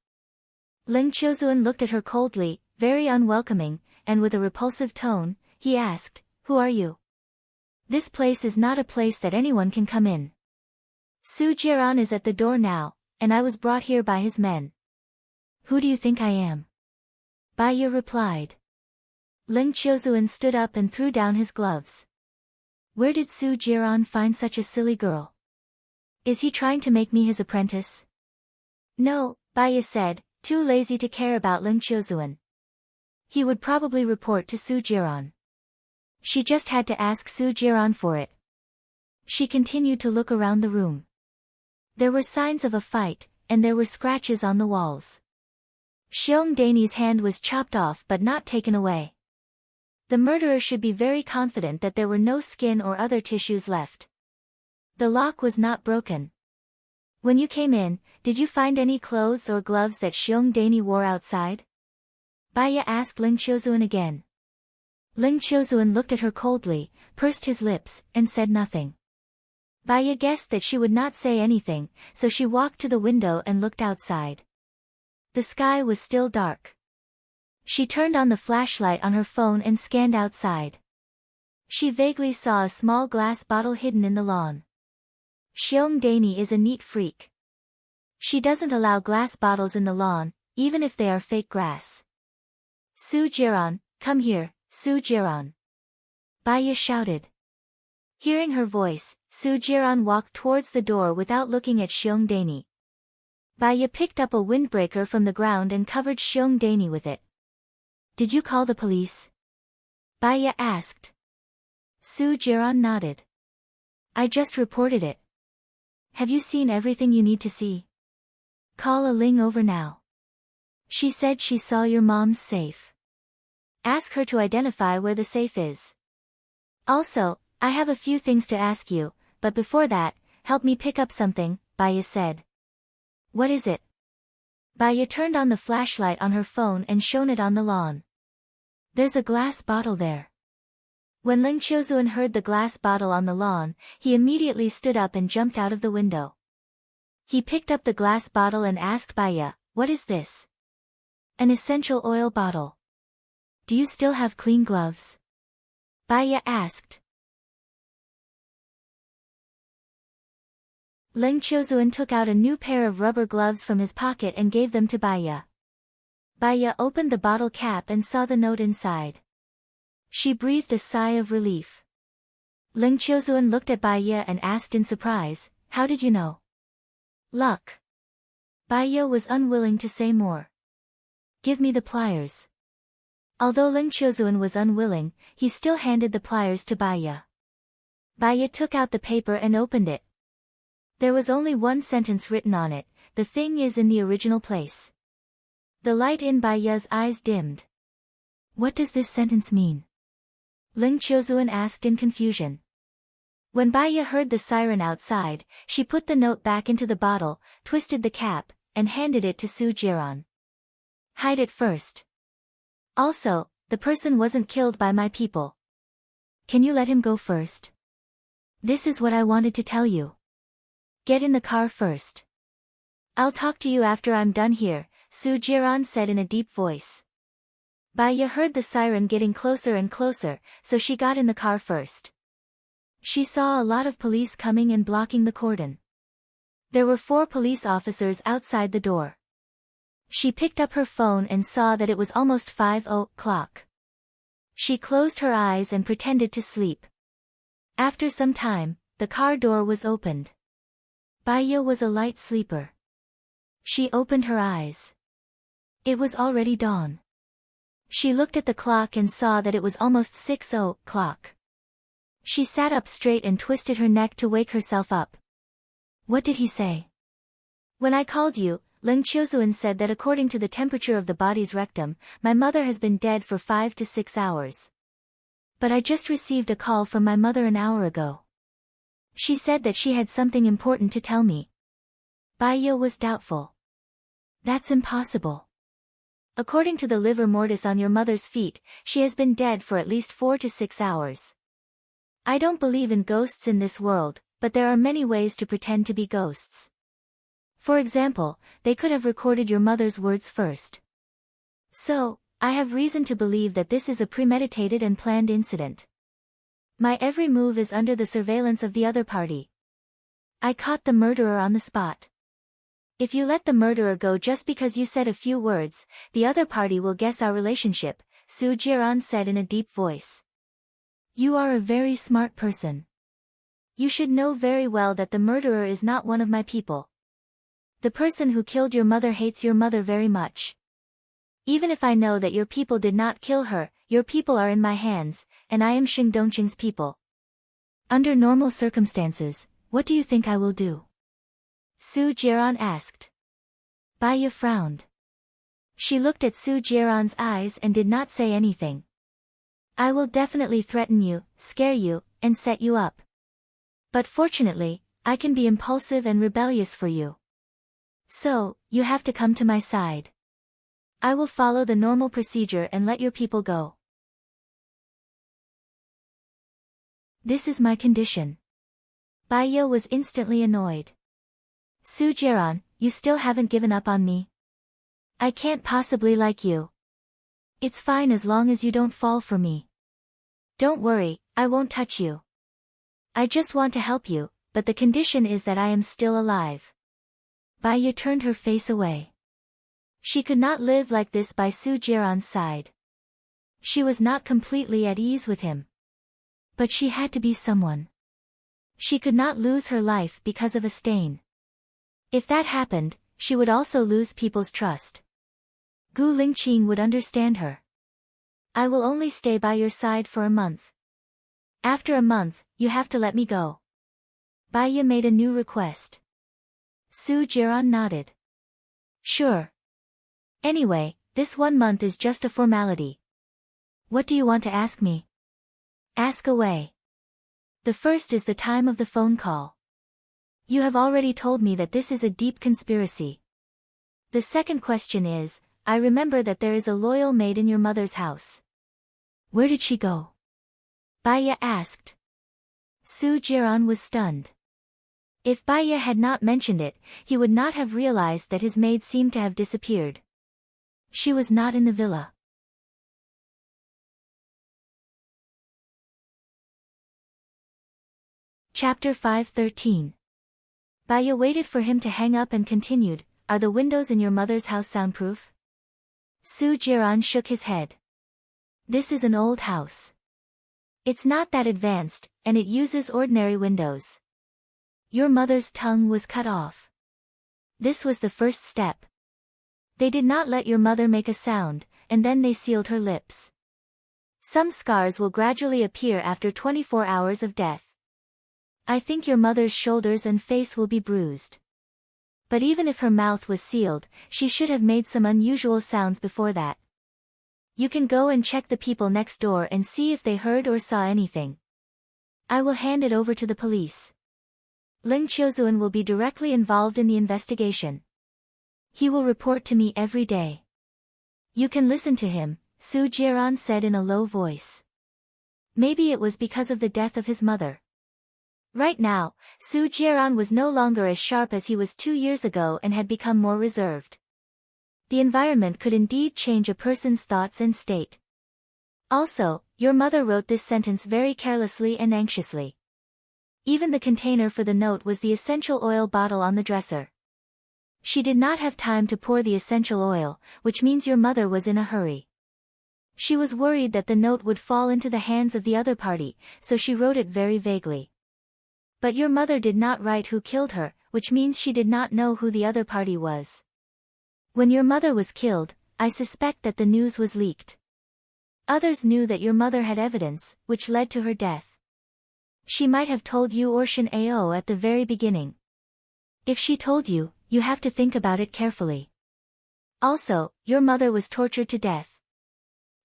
Ling Chiozuan looked at her coldly, very unwelcoming, and with a repulsive tone, he asked, "Who are you? This place is not a place that anyone can come in. Su Jiran is at the door now, and I was brought here by his men." "Who do you think I am?" Baya replied. Ling Chiozuan stood up and threw down his gloves. "Where did Su Jiran find such a silly girl? Is he trying to make me his apprentice?" "No," Baya said, too lazy to care about Ling Chiozuan. He would probably report to Su Jiran. She just had to ask Su Jiran for it. She continued to look around the room. There were signs of a fight, and there were scratches on the walls. Seong Dae-ni's hand was chopped off but not taken away. The murderer should be very confident that there were no skin or other tissues left. The lock was not broken. "When you came in, did you find any clothes or gloves that Seong Dae-ni wore outside?" Baya asked Ling Chiozuan again. Ling Chiozuan looked at her coldly, pursed his lips, and said nothing. Baya guessed that she would not say anything, so she walked to the window and looked outside. The sky was still dark. She turned on the flashlight on her phone and scanned outside. She vaguely saw a small glass bottle hidden in the lawn. Seong Dae-ni is a neat freak. She doesn't allow glass bottles in the lawn, even if they are fake grass. "Su Jiran, come here, Su Jiran!" Baya shouted. Hearing her voice, Su Jiran walked towards the door without looking at Seong Dae-ni. Baya picked up a windbreaker from the ground and covered Seong Dae-ni with it. "Did you call the police?" Baya asked. Su Jiran nodded. "I just reported it. Have you seen everything you need to see? Call a Ling over now. She said she saw your mom's safe. Ask her to identify where the safe is. Also, I have a few things to ask you, but before that, help me pick up something," Baya said. "What is it?" Baya turned on the flashlight on her phone and shone it on the lawn. "There's a glass bottle there." When Ling Chiozuan heard the glass bottle on the lawn, he immediately stood up and jumped out of the window. He picked up the glass bottle and asked Baya, "What is this?" "An essential oil bottle." "Do you still have clean gloves?" Baya asked. Ling Chiozuan took out a new pair of rubber gloves from his pocket and gave them to Baya. Baya opened the bottle cap and saw the note inside. She breathed a sigh of relief. Ling Chiozuan looked at Baya and asked in surprise, "How did you know?" "Luck." Baya was unwilling to say more. "Give me the pliers." Although Ling Chiozuan was unwilling, he still handed the pliers to Baya. Baya took out the paper and opened it. There was only one sentence written on it, "The thing is in the original place." The light in Baya's eyes dimmed. "What does this sentence mean?" Ling Chiozuan asked in confusion. When Baya heard the siren outside, she put the note back into the bottle, twisted the cap, and handed it to Su Jiran. "Hide it first. Also, the person wasn't killed by my people. Can you let him go first? This is what I wanted to tell you. Get in the car first. I'll talk to you after I'm done here," Su Jiran said in a deep voice. Baya heard the siren getting closer and closer, so she got in the car first. She saw a lot of police coming and blocking the cordon. There were 4 police officers outside the door. She picked up her phone and saw that it was almost 5 o'clock. She closed her eyes and pretended to sleep. After some time, the car door was opened. Baya was a light sleeper. She opened her eyes. It was already dawn. She looked at the clock and saw that it was almost 6 o'clock. She sat up straight and twisted her neck to wake herself up. What did he say? When I called you, Ling Chiozuan said that according to the temperature of the body's rectum, my mother has been dead for 5 to 6 hours. But I just received a call from my mother an hour ago. She said that she had something important to tell me. Baya was doubtful. That's impossible. According to the livor mortis on your mother's feet, she has been dead for at least 4 to 6 hours. I don't believe in ghosts in this world, but there are many ways to pretend to be ghosts. For example, they could have recorded your mother's words first. So, I have reason to believe that this is a premeditated and planned incident. My every move is under the surveillance of the other party. I caught the murderer on the spot. If you let the murderer go just because you said a few words, the other party will guess our relationship, Su Jiran said in a deep voice. You are a very smart person. You should know very well that the murderer is not one of my people. The person who killed your mother hates your mother very much. Even if I know that your people did not kill her, your people are in my hands, and I am Xing Dongqing's people. Under normal circumstances, what do you think I will do? Su Jiran asked. Baya frowned. She looked at Su Jiran's eyes and did not say anything. I will definitely threaten you, scare you, and set you up. But fortunately, I can be impulsive and rebellious for you. So, you have to come to my side. I will follow the normal procedure and let your people go. This is my condition. Baya was instantly annoyed. Su Jiran, you still haven't given up on me? I can't possibly like you. It's fine as long as you don't fall for me. Don't worry, I won't touch you. I just want to help you, but the condition is that I am still alive. Baya turned her face away. She could not live like this by Su Jiran's side. She was not completely at ease with him. But she had to be someone. She could not lose her life because of a stain. If that happened, she would also lose people's trust. Gu Lingqing would understand her. I will only stay by your side for a month. After a month, you have to let me go. Baya made a new request. Su Jiran nodded. Sure. Anyway, this 1 month is just a formality. What do you want to ask me? Ask away. The first is the time of the phone call. You have already told me that this is a deep conspiracy. The second question is, I remember that there is a loyal maid in your mother's house. Where did she go? Baya asked. Su Jiran was stunned. If Baya had not mentioned it, he would not have realized that his maid seemed to have disappeared. She was not in the villa. Chapter 5:13. Baya waited for him to hang up and continued, Are the windows in your mother's house soundproof? Su Jiran shook his head. This is an old house. It's not that advanced, and it uses ordinary windows. Your mother's tongue was cut off. This was the first step. They did not let your mother make a sound, and then they sealed her lips. Some scars will gradually appear after 24 hours of death. I think your mother's shoulders and face will be bruised. But even if her mouth was sealed, she should have made some unusual sounds before that. You can go and check the people next door and see if they heard or saw anything. I will hand it over to the police. Ling Chiozuan will be directly involved in the investigation. He will report to me every day. You can listen to him, Su Jiran said in a low voice. Maybe it was because of the death of his mother. Right now, Su Jiran was no longer as sharp as he was 2 years ago and had become more reserved. The environment could indeed change a person's thoughts and state. Also, your mother wrote this sentence very carelessly and anxiously. Even the container for the note was the essential oil bottle on the dresser. She did not have time to pour the essential oil, which means your mother was in a hurry. She was worried that the note would fall into the hands of the other party, so she wrote it very vaguely. But your mother did not write who killed her, which means she did not know who the other party was. When your mother was killed, I suspect that the news was leaked. Others knew that your mother had evidence, which led to her death. She might have told you or Shin Ao at the very beginning. If she told you, you have to think about it carefully. Also, your mother was tortured to death.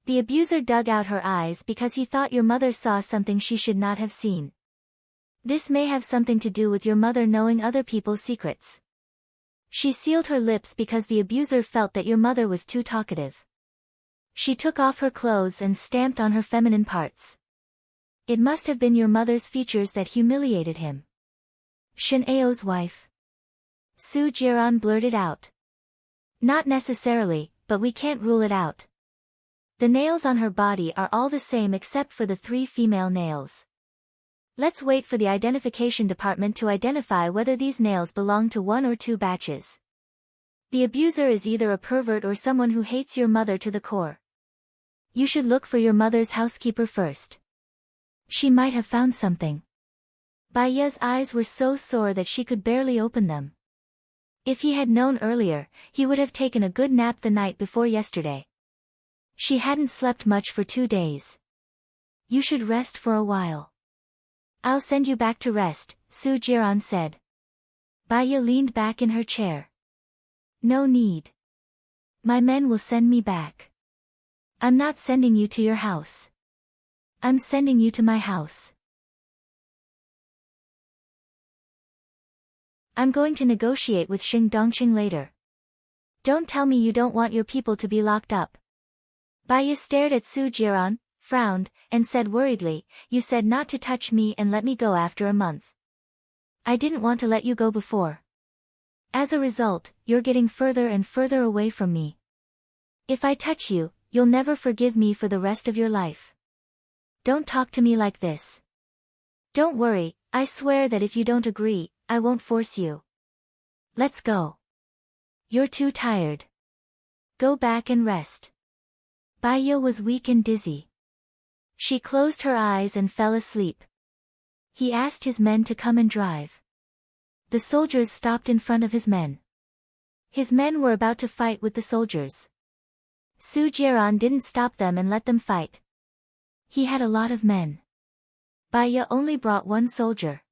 The abuser dug out her eyes because he thought your mother saw something she should not have seen. This may have something to do with your mother knowing other people's secrets. She sealed her lips because the abuser felt that your mother was too talkative. She took off her clothes and stamped on her feminine parts. It must have been your mother's features that humiliated him. Shin Ao's wife. Su Jiran blurted out. Not necessarily, but we can't rule it out. The nails on her body are all the same except for the 3 female nails. Let's wait for the identification department to identify whether these nails belong to 1 or 2 batches. The abuser is either a pervert or someone who hates your mother to the core. You should look for your mother's housekeeper first. She might have found something. Baiya's eyes were so sore that she could barely open them. If he had known earlier, he would have taken a good nap the night before yesterday. She hadn't slept much for 2 days. You should rest for a while. I'll send you back to rest, Su Jiran said. Baiya leaned back in her chair. No need. My men will send me back. I'm not sending you to your house. I'm sending you to my house. I'm going to negotiate with Xing Dongqing later. Don't tell me you don't want your people to be locked up. Baiya stared at Su Jiran, frowned, and said worriedly, you said not to touch me and let me go after a month. I didn't want to let you go before. As a result, you're getting further and further away from me. If I touch you, you'll never forgive me for the rest of your life. Don't talk to me like this. Don't worry, I swear that if you don't agree, I won't force you. Let's go. You're too tired. Go back and rest. Baiya was weak and dizzy. She closed her eyes and fell asleep. He asked his men to come and drive. The soldiers stopped in front of his men. His men were about to fight with the soldiers. Su Jiran didn't stop them and let them fight. He had a lot of men. Baiya only brought 1 soldier.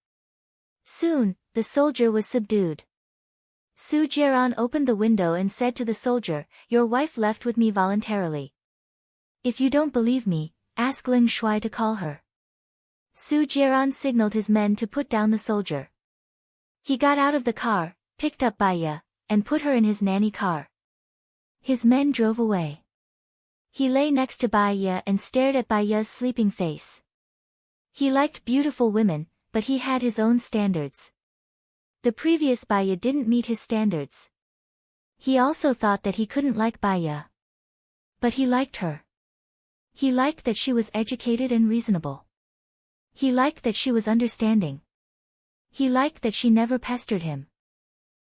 Soon, the soldier was subdued. Su Jiran opened the window and said to the soldier, your wife left with me voluntarily. If you don't believe me, ask Ling Shui to call her. Su Jiran signaled his men to put down the soldier. He got out of the car, picked up Baiya, and put her in his nanny car. His men drove away. He lay next to Baiya and stared at Baiya's sleeping face. He liked beautiful women, but he had his own standards. The previous Baiya didn't meet his standards. He also thought that he couldn't like Baiya. But he liked her. He liked that she was educated and reasonable. He liked that she was understanding. He liked that she never pestered him.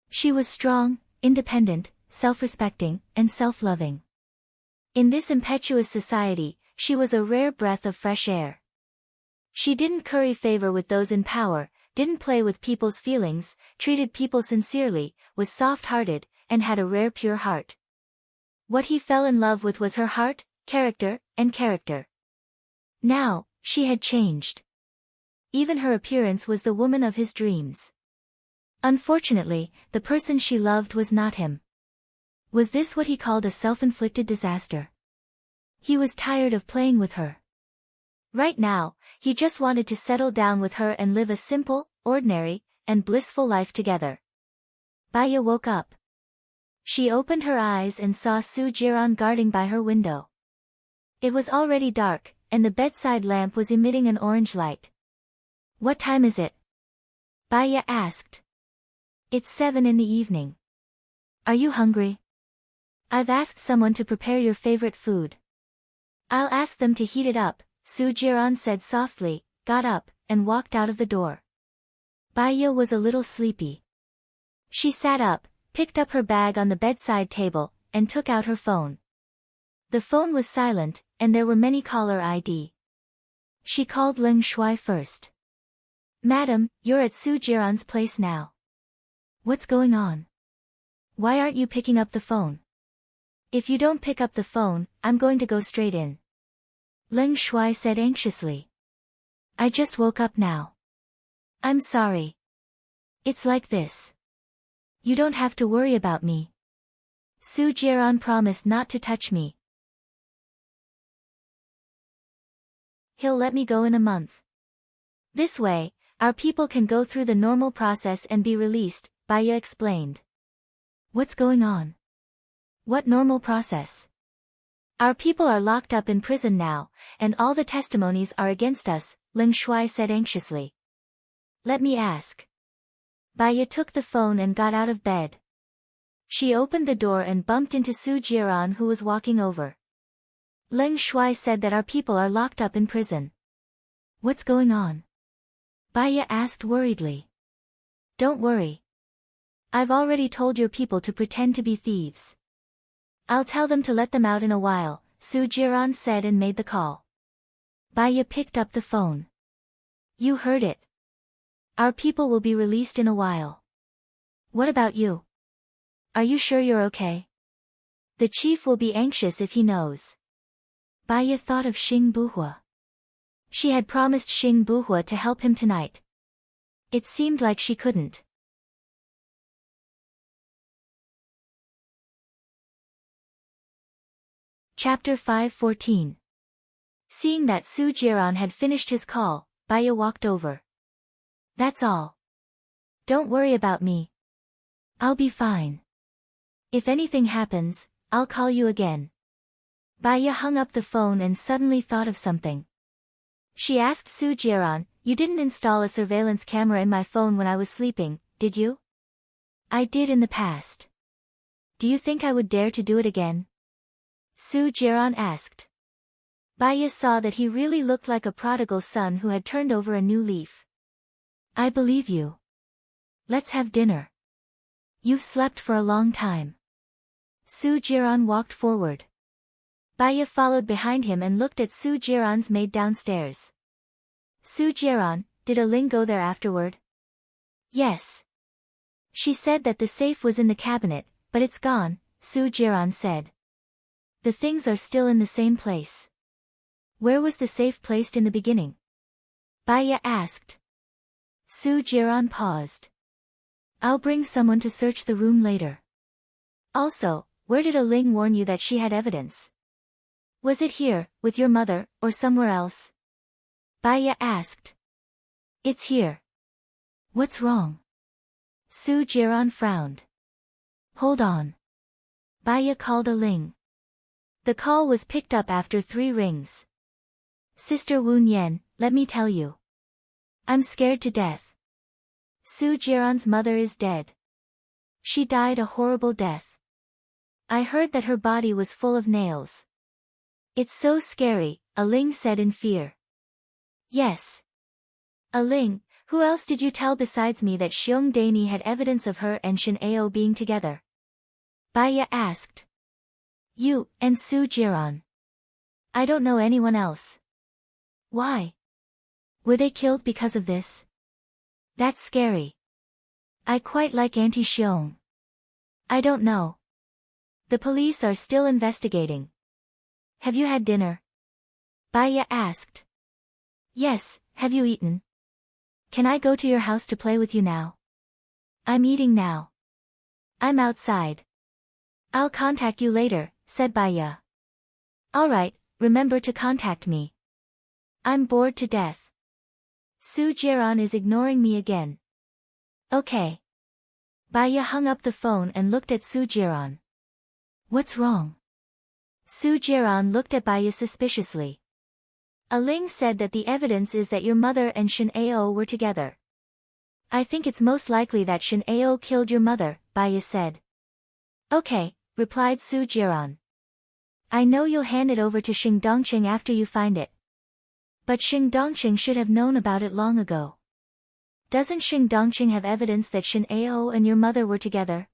She was strong, independent, self-respecting, and self-loving. In this impetuous society, she was a rare breath of fresh air. She didn't curry favor with those in power, didn't play with people's feelings, treated people sincerely, was soft-hearted, and had a rare pure heart. What he fell in love with was her heart, character, and character. Now, she had changed. Even her appearance was the woman of his dreams. Unfortunately, the person she loved was not him. Was this what he called a self-inflicted disaster? He was tired of playing with her. Right now, he just wanted to settle down with her and live a simple, ordinary, and blissful life together. Baiya woke up. She opened her eyes and saw Su Jiran guarding by her window. It was already dark, and the bedside lamp was emitting an orange light. What time is it? Baiya asked. It's 7 in the evening. Are you hungry? I've asked someone to prepare your favorite food. I'll ask them to heat it up, Su Jiran said softly, got up, and walked out of the door. Baya was a little sleepy. She sat up, picked up her bag on the bedside table, and took out her phone. The phone was silent, and there were many caller ID. She called Ling Shuai first. Madam, you're at Su Jiran's place now. What's going on? Why aren't you picking up the phone? If you don't pick up the phone, I'm going to go straight in. Ling Shuai said anxiously. I just woke up now. I'm sorry. It's like this. You don't have to worry about me. Su Jiran promised not to touch me. He'll let me go in a month. This way, our people can go through the normal process and be released, Baya explained. What's going on? What normal process? Our people are locked up in prison now, and all the testimonies are against us, Ling Shuai said anxiously. Let me ask. Baya took the phone and got out of bed. She opened the door and bumped into Su Jiran, who was walking over. Ling Shuai said that our people are locked up in prison. What's going on? Baya asked worriedly. Don't worry. I've already told your people to pretend to be thieves. I'll tell them to let them out in a while, Su Jiran said and made the call. Baya picked up the phone. You heard it. Our people will be released in a while. What about you? Are you sure you're okay? The chief will be anxious if he knows. Baya thought of Xing Buhua. She had promised Xing Buhua to help him tonight. It seemed like she couldn't. Chapter 5:14. Seeing that Su Jiran had finished his call, Baya walked over. That's all. Don't worry about me. I'll be fine. If anything happens, I'll call you again. Baya hung up the phone and suddenly thought of something. She asked Su Jiran, you didn't install a surveillance camera in my phone when I was sleeping, did you? I did in the past. Do you think I would dare to do it again? Su Jiran asked. Baya saw that he really looked like a prodigal son who had turned over a new leaf. I believe you. Let's have dinner. You've slept for a long time. Su Jiran walked forward. Baya followed behind him and looked at Su Jiran's maid downstairs. Su Jiran, did a Ling go there afterward? Yes. She said that the safe was in the cabinet, but it's gone, Su Jiran said. The things are still in the same place. Where was the safe placed in the beginning? Baya asked. Su Jiran paused. I'll bring someone to search the room later. Also, where did a Ling warn you that she had evidence? Was it here, with your mother, or somewhere else? Baya asked. It's here. What's wrong? Su Jiran frowned. Hold on. Baya called a Ling. The call was picked up after 3 rings. Sister Wu Nian, let me tell you. I'm scared to death. Su Jiran's mother is dead. She died a horrible death. I heard that her body was full of nails. It's so scary, a Ling said in fear. Yes. A Ling, who else did you tell besides me that Xiong Dani had evidence of her and Shin Ao being together? Baya asked. You, and Su Jiran. I don't know anyone else. Why? Were they killed because of this? That's scary. I quite like Auntie Xiong. I don't know. The police are still investigating. Have you had dinner? Baya asked. Yes, have you eaten? Can I go to your house to play with you now? I'm eating now. I'm outside. I'll contact you later, said Baya. Alright, remember to contact me. I'm bored to death. Su Jiran is ignoring me again. Okay. Baya hung up the phone and looked at Su Jiran. What's wrong? Su Jiran looked at Baya suspiciously. A Ling said that the evidence is that your mother and Shin Ao were together. I think it's most likely that Shin Ao killed your mother, Baya said. Okay, replied Su Jiran. I know you'll hand it over to Xing Dongqing after you find it. But Xing Dongqing should have known about it long ago. Doesn't Xing Dongqing have evidence that Shen Ao and your mother were together?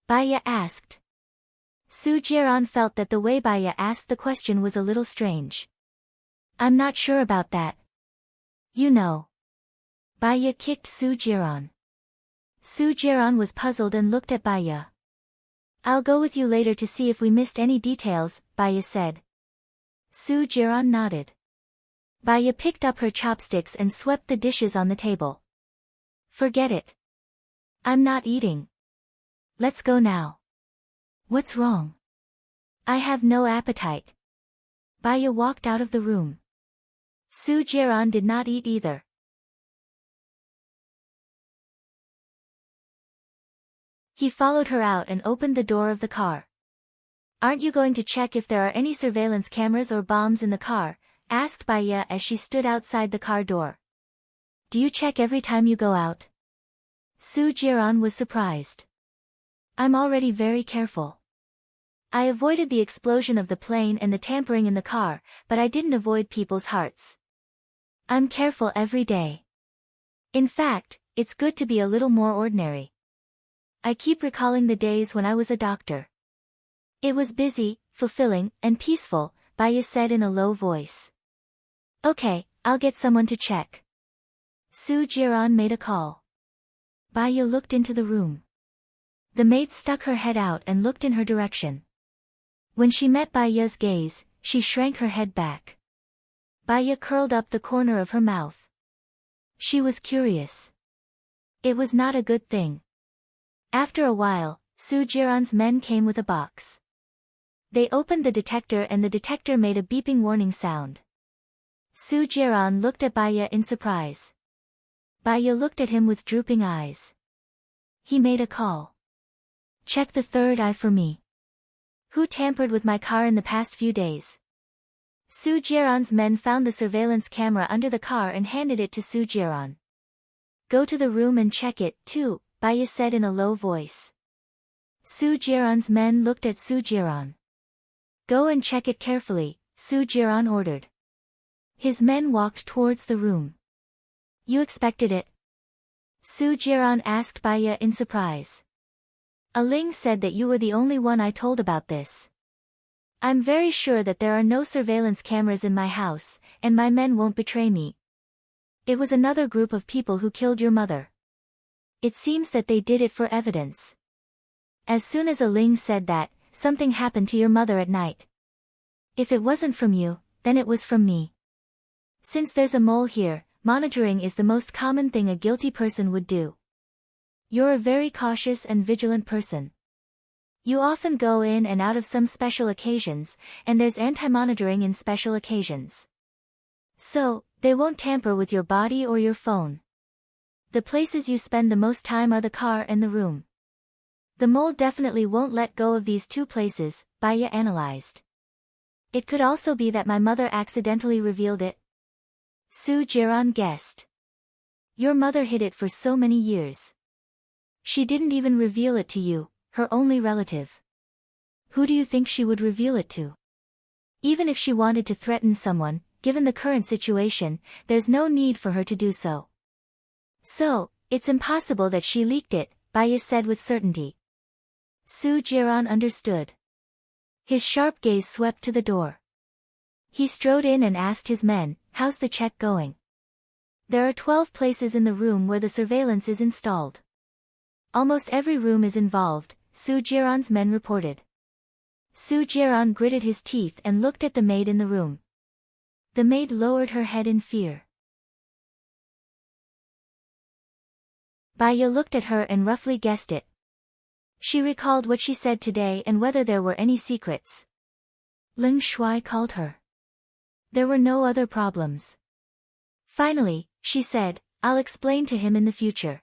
Baiya asked. Su Jiran felt that the way Baiya asked the question was a little strange. I'm not sure about that. You know. Baiya kicked Su Jiran. Su Jiran was puzzled and looked at Baiya. I'll go with you later to see if we missed any details, Baiya said. Su Jiran nodded. Baiya picked up her chopsticks and swept the dishes on the table. Forget it. I'm not eating. Let's go now. What's wrong? I have no appetite. Baiya walked out of the room. Su Jiran did not eat either. He followed her out and opened the door of the car. Aren't you going to check if there are any surveillance cameras or bombs in the car? Asked Baiya as she stood outside the car door. Do you check every time you go out? Su Jiran was surprised. I'm already very careful. I avoided the explosion of the plane and the tampering in the car, but I didn't avoid people's hearts. I'm careful every day. In fact, it's good to be a little more ordinary. I keep recalling the days when I was a doctor. It was busy, fulfilling, and peaceful, Baiya said in a low voice. Okay, I'll get someone to check. Su Jiran made a call. Baiya looked into the room. The maid stuck her head out and looked in her direction. When she met Baiya's gaze, she shrank her head back. Baiya curled up the corner of her mouth. She was curious. It was not a good thing. After a while, Su Jiran's men came with a box. They opened the detector and the detector made a beeping warning sound. Su Jiran looked at Baiya in surprise. Baiya looked at him with drooping eyes. He made a call. Check the third eye for me. Who tampered with my car in the past few days? Su Jiran's men found the surveillance camera under the car and handed it to Su Jiran. Go to the room and check it, too, Baiya said in a low voice. Su Jiran's men looked at Su Jiran. Go and check it carefully, Su Jiran ordered. His men walked towards the room. You expected it? Su Jiran asked Baiya in surprise. Ling said that you were the only one I told about this. I'm very sure that there are no surveillance cameras in my house, and my men won't betray me. It was another group of people who killed your mother. It seems that they did it for evidence. As soon as Ling said that, something happened to your mother at night. If it wasn't from you, then it was from me. Since there's a mole here, monitoring is the most common thing a guilty person would do. You're a very cautious and vigilant person. You often go in and out of some special occasions, and there's anti-monitoring in special occasions. So, they won't tamper with your body or your phone. The places you spend the most time are the car and the room. The mole definitely won't let go of these two places, Baiya analyzed. It could also be that my mother accidentally revealed it. Su Jiran guessed. Your mother hid it for so many years. She didn't even reveal it to you, her only relative. Who do you think she would reveal it to? Even if she wanted to threaten someone, given the current situation, there's no need for her to do so. So, it's impossible that she leaked it, Baiya said with certainty. Su Jiran understood. His sharp gaze swept to the door. He strode in and asked his men, how's the check going? There are 12 places in the room where the surveillance is installed. Almost every room is involved, Su Jiran's men reported. Su Jiran gritted his teeth and looked at the maid in the room. The maid lowered her head in fear. Baiya looked at her and roughly guessed it. She recalled what she said today and whether there were any secrets. Ling Shuai called her. There were no other problems. Finally, she said, I'll explain to him in the future.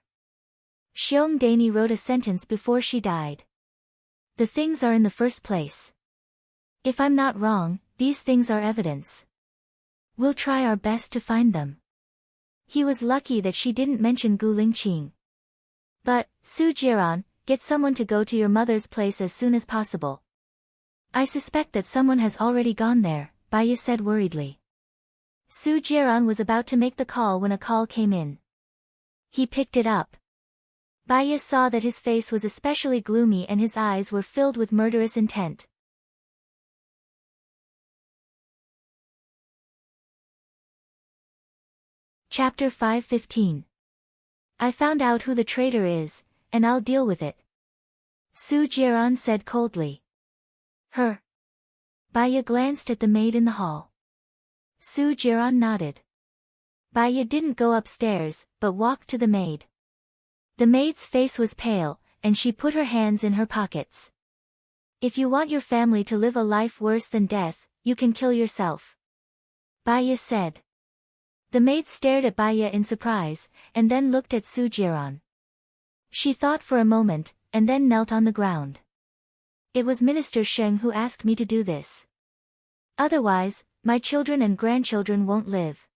Xiong Dani wrote a sentence before she died. The things are in the first place. If I'm not wrong, these things are evidence. We'll try our best to find them. He was lucky that she didn't mention Gu Lingqing. But, Su Jiran, get someone to go to your mother's place as soon as possible. I suspect that someone has already gone there, Baiya said worriedly. Su Jiran was about to make the call when a call came in. He picked it up. Baya saw that his face was especially gloomy and his eyes were filled with murderous intent. Chapter 5:15. I found out who the traitor is, and I'll deal with it. Su Jiran said coldly. Her. Baya glanced at the maid in the hall. Su Jiran nodded. Baya didn't go upstairs, but walked to the maid. The maid's face was pale, and she put her hands in her pockets. If you want your family to live a life worse than death, you can kill yourself. Baya said. The maid stared at Baya in surprise, and then looked at Su Jiran. She thought for a moment, and then knelt on the ground. It was Minister Sheng who asked me to do this. Otherwise, my children and grandchildren won't live.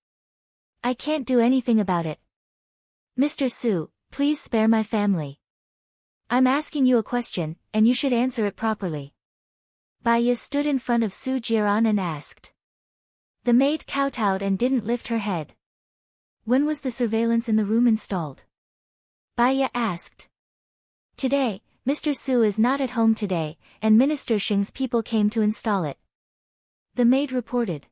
I can't do anything about it. Mr. Su, please spare my family. I'm asking you a question, and you should answer it properly. Baya stood in front of Su Jiran and asked. The maid kowtowed and didn't lift her head. When was the surveillance in the room installed? Baya asked. Today, Mr. Su is not at home today, and Minister Sheng's people came to install it. The maid reported.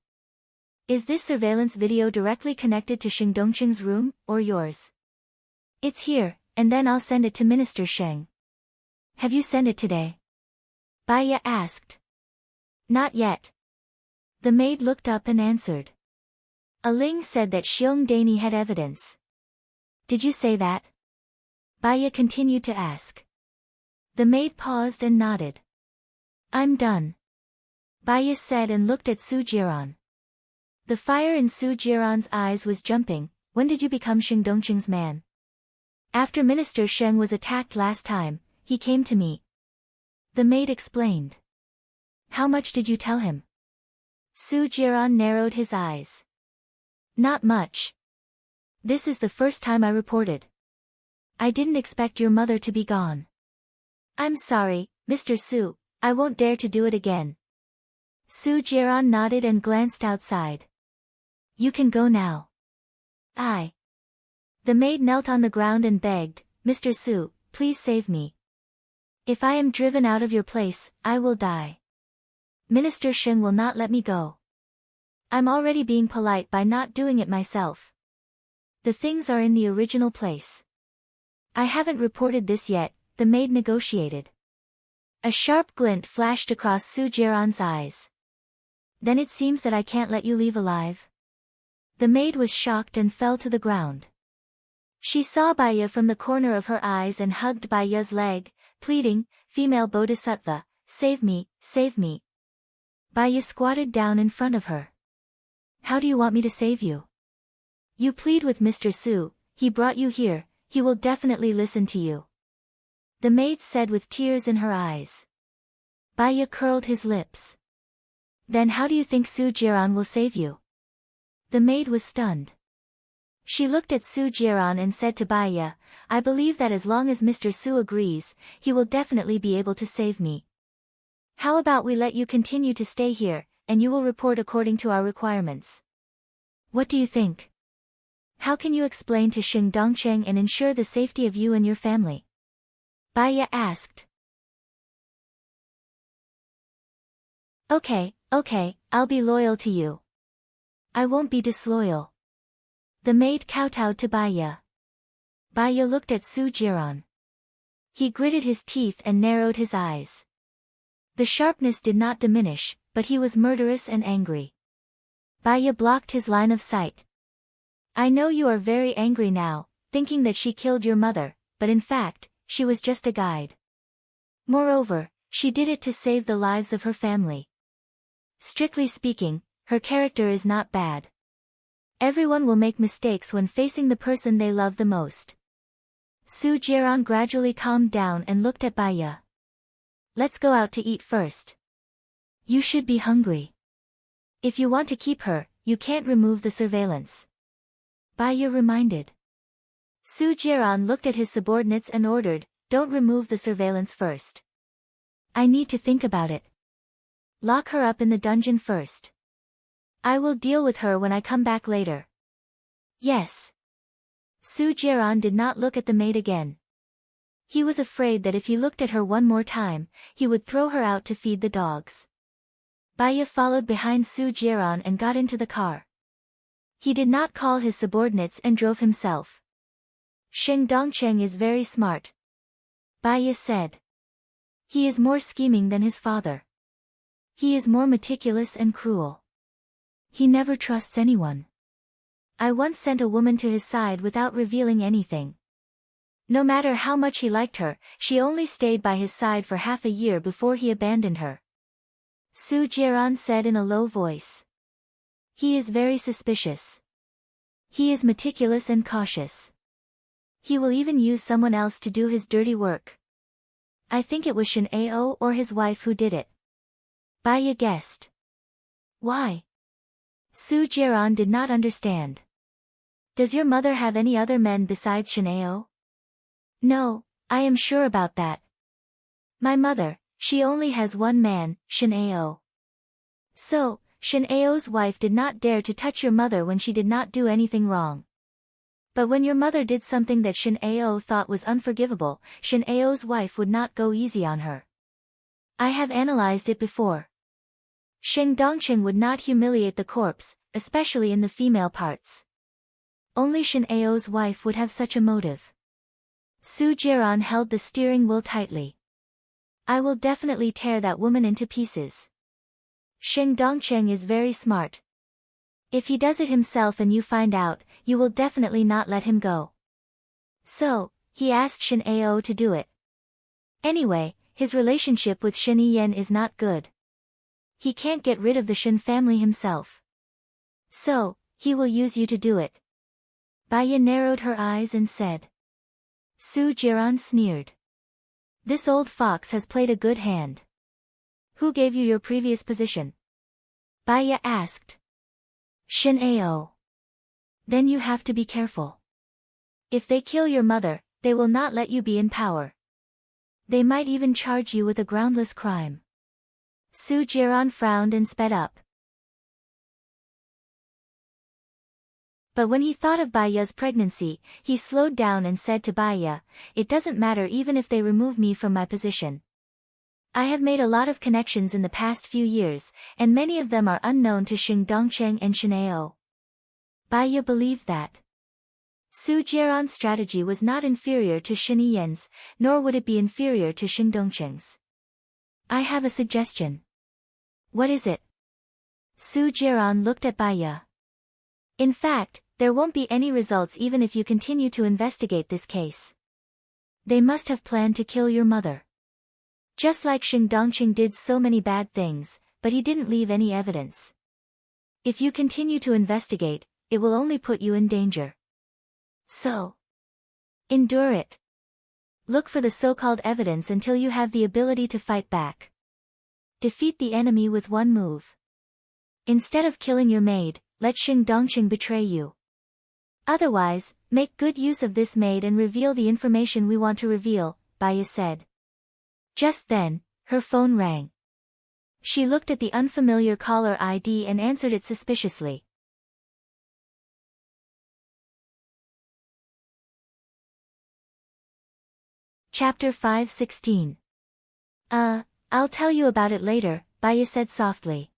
Is this surveillance video directly connected to Sheng Dongqing's room, or yours? It's here, and then I'll send it to Minister Sheng. Have you sent it today? Baya asked. Not yet. The maid looked up and answered. A Ling said that Xiong Dani had evidence. Did you say that? Baya continued to ask. The maid paused and nodded. I'm done. Baya said and looked at Su Jiran. The fire in Su Jiran's eyes was jumping. When did you become Sheng Dongqing's man? After Minister Sheng was attacked last time, he came to me. The maid explained. How much did you tell him? Su Jiran narrowed his eyes. Not much. This is the first time I reported. I didn't expect your mother to be gone. I'm sorry, Mr. Su, I won't dare to do it again. Su Jiran nodded and glanced outside. You can go now. The maid knelt on the ground and begged, Mr. Su, please save me. If I am driven out of your place, I will die. Minister Sheng will not let me go. I'm already being polite by not doing it myself. The things are in the original place. I haven't reported this yet, the maid negotiated. A sharp glint flashed across Su Jiran's eyes. Then it seems that I can't let you leave alive? The maid was shocked and fell to the ground. She saw Baya from the corner of her eyes and hugged Baya's leg, pleading, female bodhisattva, save me, save me. Baya squatted down in front of her. How do you want me to save you? You plead with Mr. Su, he brought you here, he will definitely listen to you. The maid said with tears in her eyes. Baya curled his lips. Then how do you think Su Jiran will save you? The maid was stunned. She looked at Su Jiran and said to Baya, I believe that as long as Mr. Su agrees, he will definitely be able to save me. How about we let you continue to stay here, and you will report according to our requirements. What do you think? How can you explain to Sheng Dongqing and ensure the safety of you and your family? Baya asked. Okay, I'll be loyal to you. I won't be disloyal. The maid kowtowed to Baya. Baya looked at Su Jiran. He gritted his teeth and narrowed his eyes. The sharpness did not diminish, but he was murderous and angry. Baya blocked his line of sight. I know you are very angry now, thinking that she killed your mother, but in fact, she was just a guide. Moreover, she did it to save the lives of her family. Strictly speaking, her character is not bad. Everyone will make mistakes when facing the person they love the most. Su Jiran gradually calmed down and looked at Baya. Let's go out to eat first. You should be hungry. If you want to keep her, you can't remove the surveillance. Baya reminded. Su Jiran looked at his subordinates and ordered, don't remove the surveillance first. I need to think about it. Lock her up in the dungeon first. I will deal with her when I come back later. Yes. Su Jiran did not look at the maid again. He was afraid that if he looked at her one more time, he would throw her out to feed the dogs. Baya followed behind Su Jiran and got into the car. He did not call his subordinates and drove himself. Sheng Dongcheng is very smart, Baya said. He is more scheming than his father. He is more meticulous and cruel. He never trusts anyone. I once sent a woman to his side without revealing anything. No matter how much he liked her, she only stayed by his side for half a year before he abandoned her. Su Jiran said in a low voice. He is very suspicious. He is meticulous and cautious. He will even use someone else to do his dirty work. I think it was Shin Ao or his wife who did it. Baya guessed. Why? Su Jiran did not understand. Does your mother have any other men besides Shin Ao? No, I am sure about that. My mother, she only has one man, Shin Ao. So, Shin Ao's wife did not dare to touch your mother when she did not do anything wrong. But when your mother did something that Shin Ao thought was unforgivable, Shin Ao's wife would not go easy on her. I have analyzed it before. Sheng Dongcheng would not humiliate the corpse, especially in the female parts. Only Shin Ao's wife would have such a motive. Su Jiran held the steering wheel tightly. I will definitely tear that woman into pieces. Sheng Dongcheng is very smart. If he does it himself and you find out, you will definitely not let him go. So, he asked Shin Ao to do it. Anyway, his relationship with Shin Yen is not good. He can't get rid of the Shin family himself. So, he will use you to do it. Baya narrowed her eyes and said. Su Jiran sneered. This old fox has played a good hand. Who gave you your previous position? Baya asked. Shin Ao. Then you have to be careful. If they kill your mother, they will not let you be in power. They might even charge you with a groundless crime. Su Jiran frowned and sped up. But when he thought of Baya's pregnancy, he slowed down and said to Baya, it doesn't matter even if they remove me from my position. I have made a lot of connections in the past few years, and many of them are unknown to Sheng Dongcheng and Shin Ao. Baya believed that. Su Jiran's strategy was not inferior to Shin Yan's, nor would it be inferior to Sheng Dongcheng's. I have a suggestion. What is it? Su Jiran looked at Baya. In fact, there won't be any results even if you continue to investigate this case. They must have planned to kill your mother. Just like Sheng Dongcheng did so many bad things, but he didn't leave any evidence. If you continue to investigate, it will only put you in danger. So, endure it. Look for the so-called evidence until you have the ability to fight back. Defeat the enemy with one move. Instead of killing your maid, let Sheng Dongcheng betray you. Otherwise, make good use of this maid and reveal the information we want to reveal, Baya said. Just then, her phone rang. She looked at the unfamiliar caller ID and answered it suspiciously. Chapter 5:16. I'll tell you about it later, Baya said softly.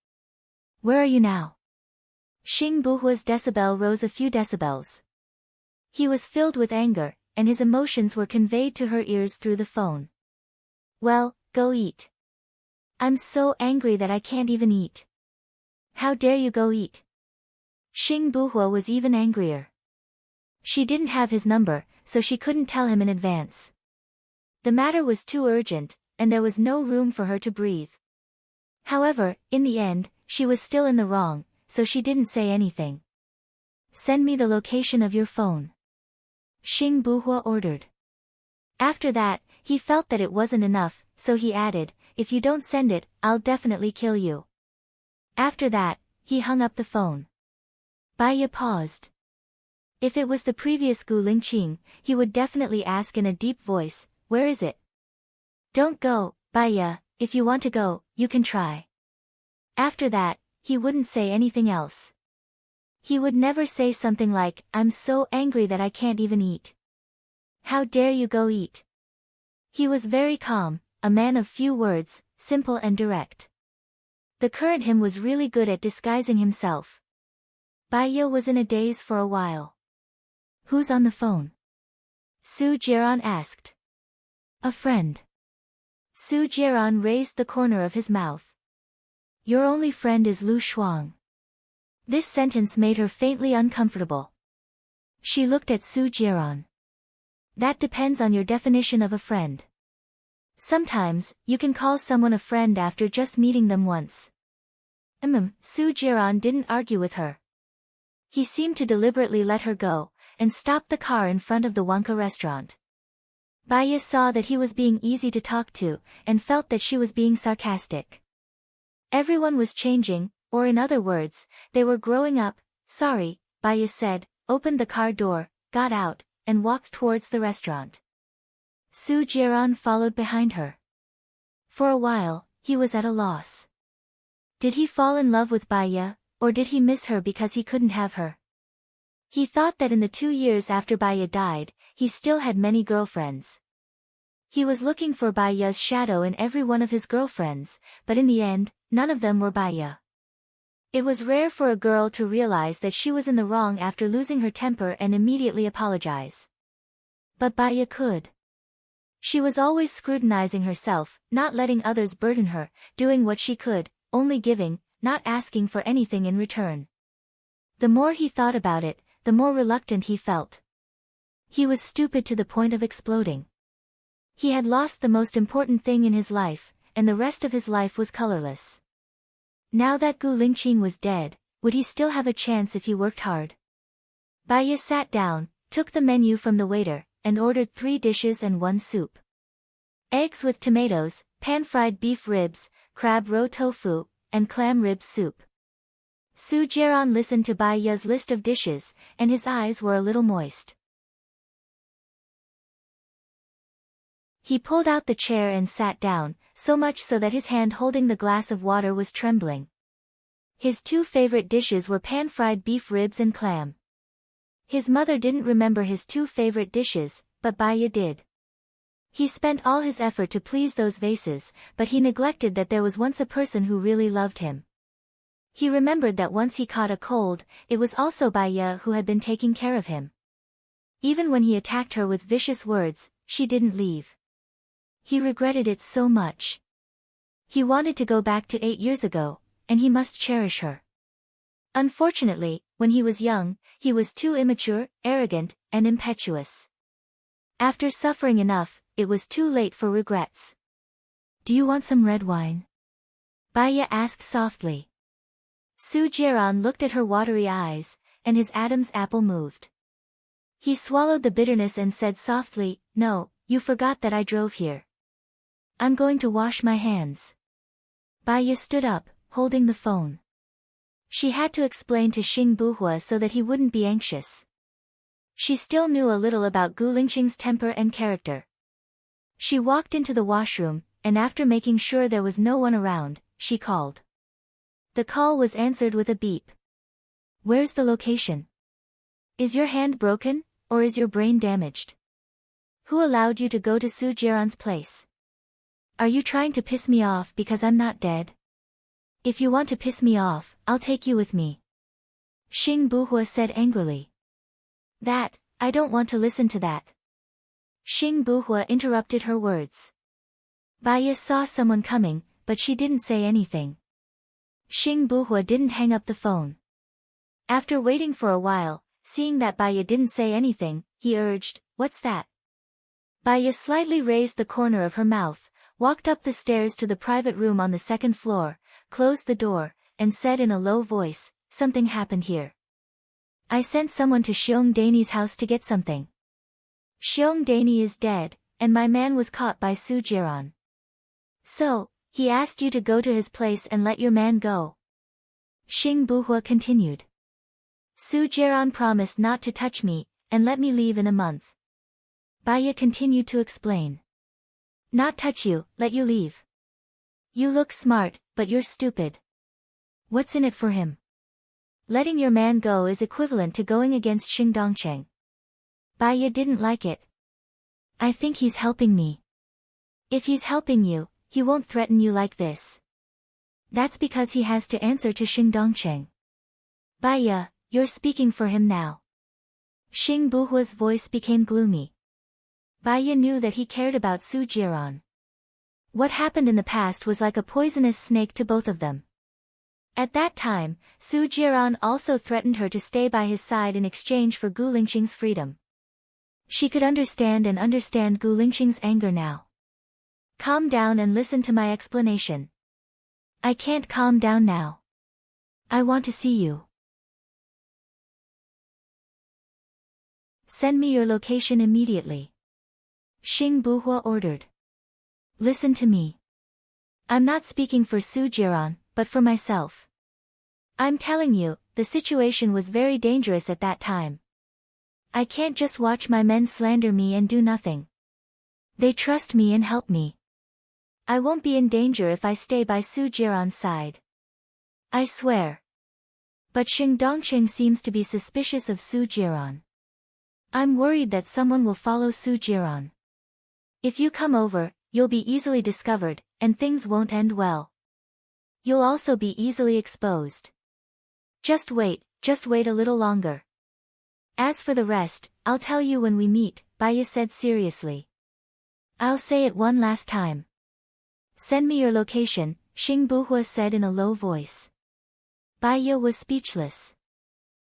Where are you now? Xing Buhua's decibel rose a few decibels. He was filled with anger, and his emotions were conveyed to her ears through the phone. Well, go eat. I'm so angry that I can't even eat. How dare you go eat? Xing Buhua was even angrier. She didn't have his number, so she couldn't tell him in advance. The matter was too urgent, and there was no room for her to breathe. However, in the end, she was still in the wrong, so she didn't say anything. Send me the location of your phone. Xing Buhua ordered. After that, he felt that it wasn't enough, so he added, if you don't send it, I'll definitely kill you. After that, he hung up the phone. Baya paused. If it was the previous Gu Lingqing, he would definitely ask in a deep voice, where is it? Don't go, Baya, if you want to go, you can try. After that, he wouldn't say anything else. He would never say something like, "I'm so angry that I can't even eat. How dare you go eat?" He was very calm, a man of few words, simple and direct. The current him was really good at disguising himself. Baiya was in a daze for a while. "Who's on the phone?" Su Jiran asked. "A friend." Su Jiran raised the corner of his mouth. "Your only friend is Lu Shuang." This sentence made her faintly uncomfortable. She looked at Su Jiran. "That depends on your definition of a friend. Sometimes, you can call someone a friend after just meeting them once." Su Jiran didn't argue with her. He seemed to deliberately let her go, and stopped the car in front of the Wonka restaurant. Baiya saw that he was being easy to talk to, and felt that she was being sarcastic. Everyone was changing, or in other words, they were growing up. "Sorry," Baiya said, opened the car door, got out, and walked towards the restaurant. Su Jiran followed behind her. For a while, he was at a loss. Did he fall in love with Baiya, or did he miss her because he couldn't have her? He thought that in the 2 years after Baiya died, he still had many girlfriends. He was looking for Baiya's shadow in every one of his girlfriends, but in the end, none of them were Baiya. It was rare for a girl to realize that she was in the wrong after losing her temper and immediately apologize. But Baiya could. She was always scrutinizing herself, not letting others burden her, doing what she could, only giving, not asking for anything in return. The more he thought about it, the more reluctant he felt. He was stupid to the point of exploding. He had lost the most important thing in his life, and the rest of his life was colorless. Now that Gu Lingqing was dead, would he still have a chance if he worked hard? Baiya sat down, took the menu from the waiter, and ordered 3 dishes and 1 soup. Eggs with tomatoes, pan-fried beef ribs, crab roe tofu, and clam rib soup. Su Jiran listened to Baiya's list of dishes, and his eyes were a little moist. He pulled out the chair and sat down, so much so that his hand holding the glass of water was trembling. His 2 favorite dishes were pan-fried beef ribs and clam. His mother didn't remember his 2 favorite dishes, but Baiya did. He spent all his effort to please those vases, but he neglected that there was once a person who really loved him. He remembered that once he caught a cold, it was also Baiya who had been taking care of him. Even when he attacked her with vicious words, she didn't leave. He regretted it so much. He wanted to go back to 8 years ago, and he must cherish her. Unfortunately, when he was young, he was too immature, arrogant, and impetuous. After suffering enough, it was too late for regrets. "Do you want some red wine?" Baiya asked softly. Su Jiran looked at her watery eyes, and his Adam's apple moved. He swallowed the bitterness and said softly, "No, you forgot that I drove here. I'm going to wash my hands." Baiya stood up, holding the phone. She had to explain to Xing Buhua so that he wouldn't be anxious. She still knew a little about Gu Lingqing's temper and character. She walked into the washroom, and after making sure there was no one around, she called. The call was answered with a beep. "Where's the location? Is your hand broken, or is your brain damaged? Who allowed you to go to Su Jiran's place? Are you trying to piss me off because I'm not dead? If you want to piss me off, I'll take you with me." Xing Buhua said angrily. I don't want to listen to that." Xing Buhua interrupted her words. Baiya saw someone coming, but she didn't say anything. Xing Buhua didn't hang up the phone. After waiting for a while, seeing that Baiya didn't say anything, he urged, "What's that?" Baiya slightly raised the corner of her mouth, walked up the stairs to the private room on the 2nd floor, closed the door, and said in a low voice, "Something happened here. I sent someone to Xiong Dani's house to get something. Xiong Dani is dead, and my man was caught by Su Jiran. So, he asked you to go to his place and let your man go." Xing Buhua continued. "Su Jiran promised not to touch me, and let me leave in a month." Baiya continued to explain. "Not touch you, let you leave. You look smart, but you're stupid. What's in it for him? Letting your man go is equivalent to going against Xing Dongcheng. Baiya didn't like it. I think he's helping me. If he's helping you, he won't threaten you like this. That's because he has to answer to Xing Dongcheng. Baiya, you're speaking for him now. Xing Buhua's voice became gloomy. Baiya knew that he cared about Su Jiran. What happened in the past was like a poisonous snake to both of them. At that time, Su Jiran also threatened her to stay by his side in exchange for Gu Lingxing's freedom. She could understand Gu Lingxing's anger now. Calm down and listen to my explanation. I can't calm down now. I want to see you. Send me your location immediately. Xing Buhua ordered. Listen to me. I'm not speaking for Su Jiran, but for myself. I'm telling you, the situation was very dangerous at that time. I can't just watch my men slander me and do nothing. They trust me and help me. I won't be in danger if I stay by Su Jiran's side. I swear. But Xing Dongcheng seems to be suspicious of Su Jiran. I'm worried that someone will follow Su Jiran. If you come over, you'll be easily discovered, and things won't end well. You'll also be easily exposed. Just wait a little longer. As for the rest, I'll tell you when we meet, Baiya said seriously. I'll say it one last time. Send me your location, Xing Buhua said in a low voice. Baiya was speechless.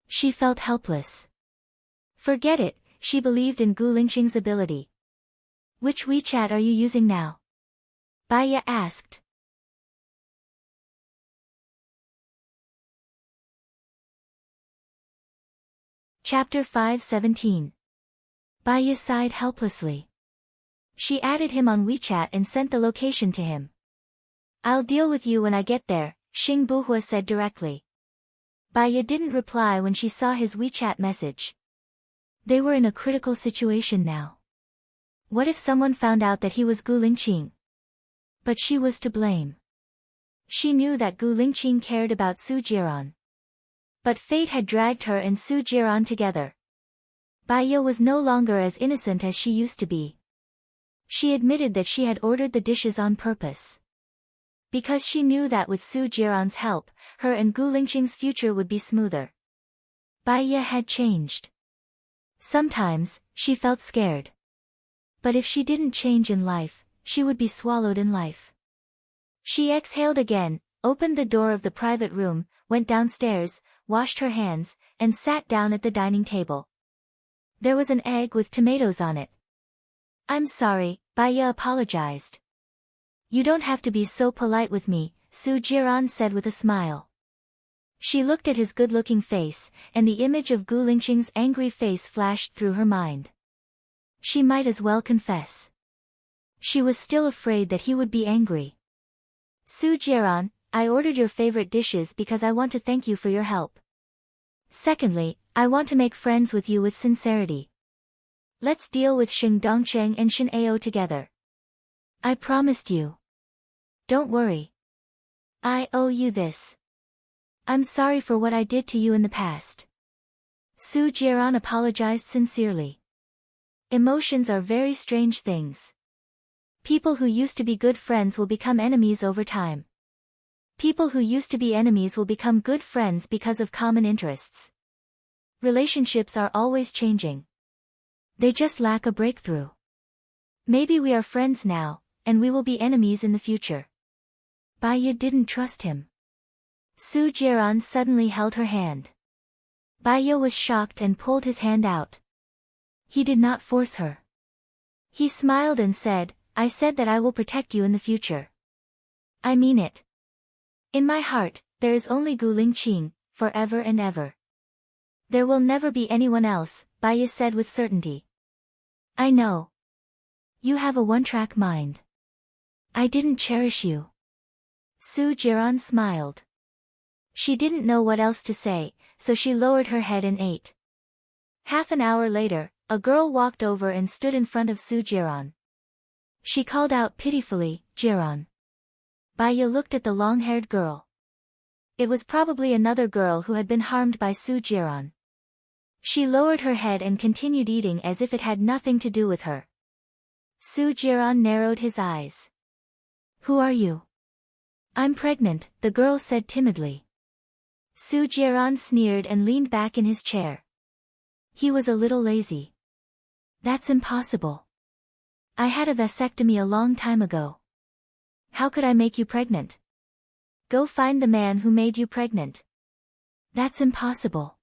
She felt helpless. Forget it, she believed in Gu Lingxing's ability. Which WeChat are you using now? Baiya asked. Chapter 5:17. Baiya sighed helplessly. She added him on WeChat and sent the location to him. I'll deal with you when I get there, Xing Buhua said directly. Baiya didn't reply when she saw his WeChat message. They were in a critical situation now. What if someone found out that he was Gu Lingqing? But she was to blame. She knew that Gu Lingqing cared about Su Jiran. But fate had dragged her and Su Jiran together. Baiya was no longer as innocent as she used to be. She admitted that she had ordered the dishes on purpose. Because she knew that with Su Jiran's help, her and Gu Lingqing's future would be smoother. Baiya had changed. Sometimes, she felt scared. But if she didn't change in life, she would be swallowed in life. She exhaled again, opened the door of the private room, went downstairs, washed her hands, and sat down at the dining table. There was an egg with tomatoes on it. I'm sorry, Baiya apologized. You don't have to be so polite with me, Su Jiran said with a smile. She looked at his good-looking face, and the image of Gu Lingqing's angry face flashed through her mind. She might as well confess. She was still afraid that he would be angry. Su Jiran, I ordered your favorite dishes because I want to thank you for your help. Secondly, I want to make friends with you with sincerity. Let's deal with Xing Dongcheng and Shin Ao together. I promised you. Don't worry. I owe you this. I'm sorry for what I did to you in the past. Su Jiran apologized sincerely. Emotions are very strange things. People who used to be good friends will become enemies over time. People who used to be enemies will become good friends because of common interests. Relationships are always changing. They just lack a breakthrough. Maybe we are friends now, and we will be enemies in the future. Baiya didn't trust him. Su Jiran suddenly held her hand. Baiya was shocked and pulled his hand out. He did not force her. He smiled and said, I said that I will protect you in the future. I mean it. In my heart, there is only Gu Lingqing, forever and ever. There will never be anyone else, Baiya said with certainty. I know. You have a one-track mind. I didn't cherish you. Su Jiran smiled. She didn't know what else to say, so she lowered her head and ate. Half an hour later, a girl walked over and stood in front of Su Jiran. She called out pitifully, Jiran. Baiya looked at the long-haired girl. It was probably another girl who had been harmed by Su Jiran. She lowered her head and continued eating as if it had nothing to do with her. Su Jiran narrowed his eyes. Who are you? I'm pregnant, the girl said timidly. Su Jiran sneered and leaned back in his chair. He was a little lazy. That's impossible. I had a vasectomy a long time ago. How could I make you pregnant? Go find the man who made you pregnant. That's impossible.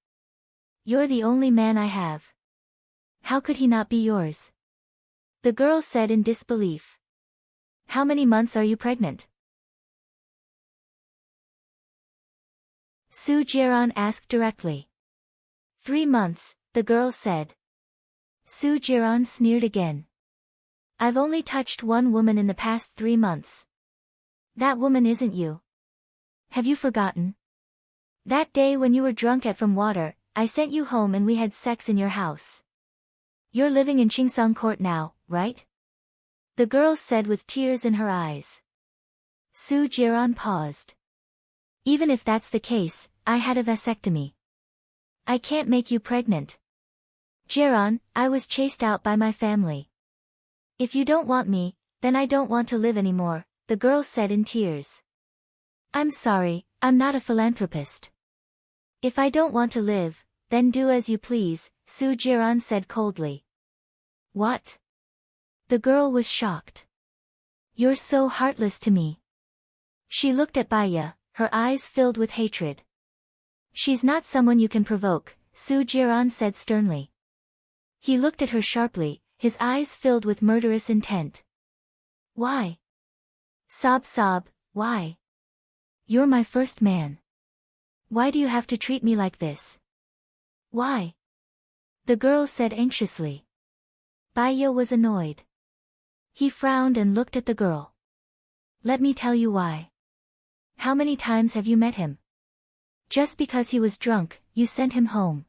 You're the only man I have. How could he not be yours? The girl said in disbelief. How many months are you pregnant? Su Jiran asked directly. 3 months, the girl said. Su Jiran sneered again. I've only touched one woman in the past 3 months. That woman isn't you. Have you forgotten? That day when you were drunk at From Water, I sent you home and we had sex in your house. You're living in Chingsang Court now, right? The girl said with tears in her eyes. Su Jiran paused. Even if that's the case, I had a vasectomy. I can't make you pregnant. Jiran, I was chased out by my family. If you don't want me, then I don't want to live anymore, the girl said in tears. I'm sorry, I'm not a philanthropist. If I don't want to live, then do as you please, Su Jiran said coldly. What? The girl was shocked. You're so heartless to me. She looked at Baya, her eyes filled with hatred. She's not someone you can provoke, Su Jiran said sternly. He looked at her sharply, his eyes filled with murderous intent. Why? Sob, why? You're my first man. Why do you have to treat me like this? Why? The girl said anxiously. Baya was annoyed. He frowned and looked at the girl. Let me tell you why. How many times have you met him? Just because he was drunk, you sent him home.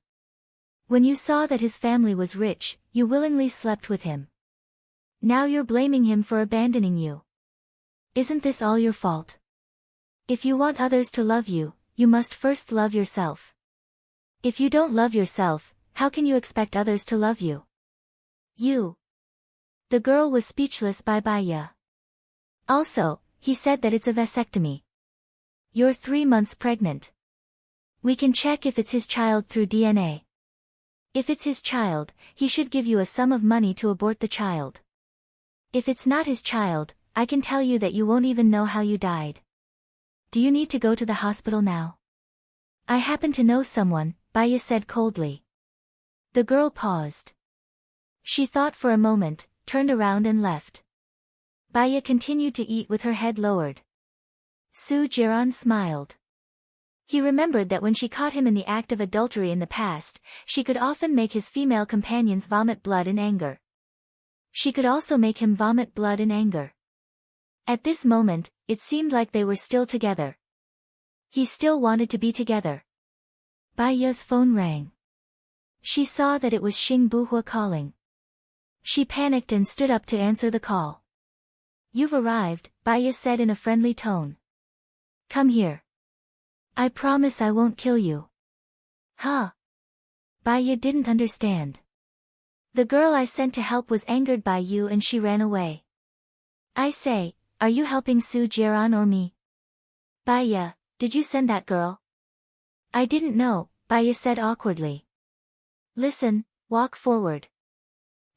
When you saw that his family was rich, you willingly slept with him. Now you're blaming him for abandoning you. Isn't this all your fault? If you want others to love you, you must first love yourself. If you don't love yourself, how can you expect others to love you? You. The girl was speechless by Baya. Also, he said that it's a vasectomy. You're 3 months pregnant. We can check if it's his child through DNA. If it's his child, he should give you a sum of money to abort the child. If it's not his child, I can tell you that you won't even know how you died. Do you need to go to the hospital now? I happen to know someone, Baya said coldly. The girl paused. She thought for a moment, turned around and left. Baya continued to eat with her head lowered. Su Jiran smiled. He remembered that when she caught him in the act of adultery in the past, she could often make his female companions vomit blood in anger. She could also make him vomit blood in anger. At this moment, it seemed like they were still together. He still wanted to be together. Baya's phone rang. She saw that it was Xing Buhua calling. She panicked and stood up to answer the call. You've arrived, Baya said in a friendly tone. Come here. I promise I won't kill you. Huh? Baya didn't understand. The girl I sent to help was angered by you and she ran away. I say, are you helping Su Jiran or me? Baya, did you send that girl? I didn't know, Baya said awkwardly. Listen, walk forward.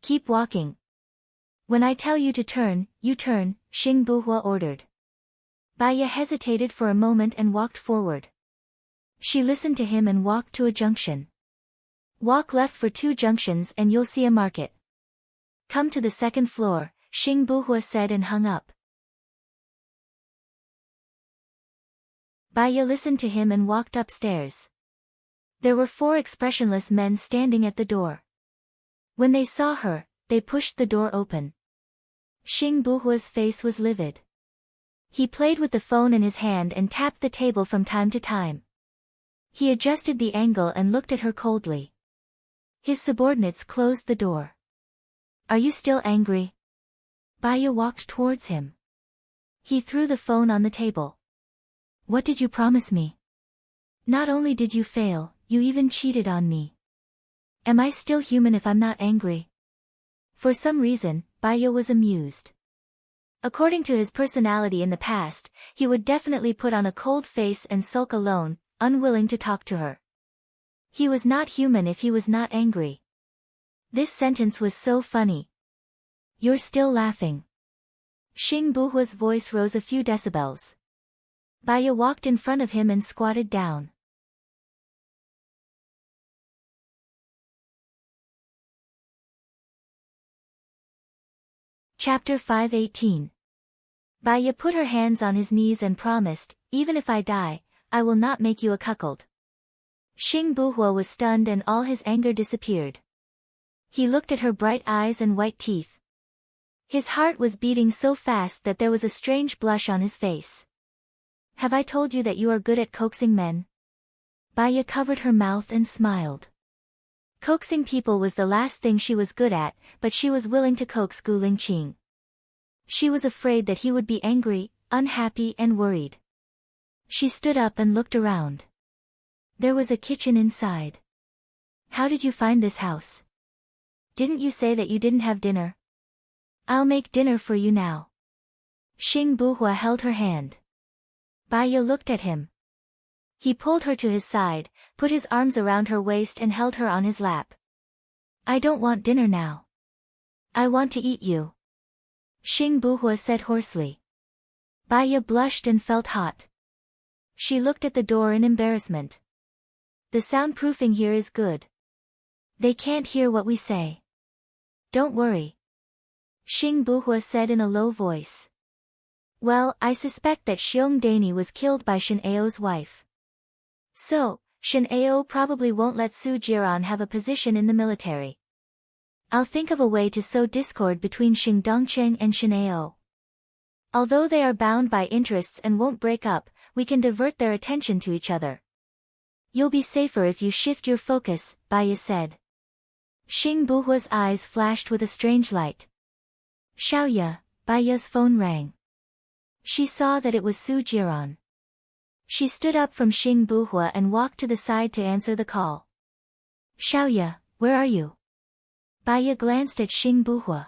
Keep walking. When I tell you to turn, you turn, Xing Buhua ordered. Baya hesitated for a moment and walked forward. She listened to him and walked to a junction. Walk left for 2 junctions and you'll see a market. Come to the 2nd floor, Xing Buhua said and hung up. Baya listened to him and walked upstairs. There were 4 expressionless men standing at the door. When they saw her, they pushed the door open. Xing Buhua's face was livid. He played with the phone in his hand and tapped the table from time to time. He adjusted the angle and looked at her coldly. His subordinates closed the door. Are you still angry? Baya walked towards him. He threw the phone on the table. What did you promise me? Not only did you fail, you even cheated on me. Am I still human if I'm not angry? For some reason, Baya was amused. According to his personality in the past, he would definitely put on a cold face and sulk alone, unwilling to talk to her. He was not human if he was not angry. This sentence was so funny. You're still laughing. Xing Buhua's voice rose a few decibels. Baya walked in front of him and squatted down. Chapter 518. Baya put her hands on his knees and promised, even if I die, I will not make you a cuckold. Xing Buhua was stunned and all his anger disappeared. He looked at her bright eyes and white teeth. His heart was beating so fast that there was a strange blush on his face. Have I told you that you are good at coaxing men? Baya covered her mouth and smiled. Coaxing people was the last thing she was good at, but she was willing to coax Gu Lingqing. She was afraid that he would be angry, unhappy and worried. She stood up and looked around. There was a kitchen inside. How did you find this house? Didn't you say that you didn't have dinner? I'll make dinner for you now. Xing Buhua held her hand. Baya looked at him. He pulled her to his side, put his arms around her waist and held her on his lap. I don't want dinner now. I want to eat you. Xing Buhua said hoarsely. Baya blushed and felt hot. She looked at the door in embarrassment. The soundproofing here is good. They can't hear what we say. Don't worry. Xing Buhua said in a low voice. Well, I suspect that Xiong Dani was killed by Shen Ao's wife. So, Shen Ao probably won't let Su Jiran have a position in the military. I'll think of a way to sow discord between Xing Dongcheng and Shen Ao. Although they are bound by interests and won't break up, we can divert their attention to each other. You'll be safer if you shift your focus, Baya said. Xing Buhua's eyes flashed with a strange light. Xiaoya, Baya's phone rang. She saw that it was Su Jiran. She stood up from Xing Buhua and walked to the side to answer the call. Xiaoya, where are you? Baya glanced at Xing Buhua.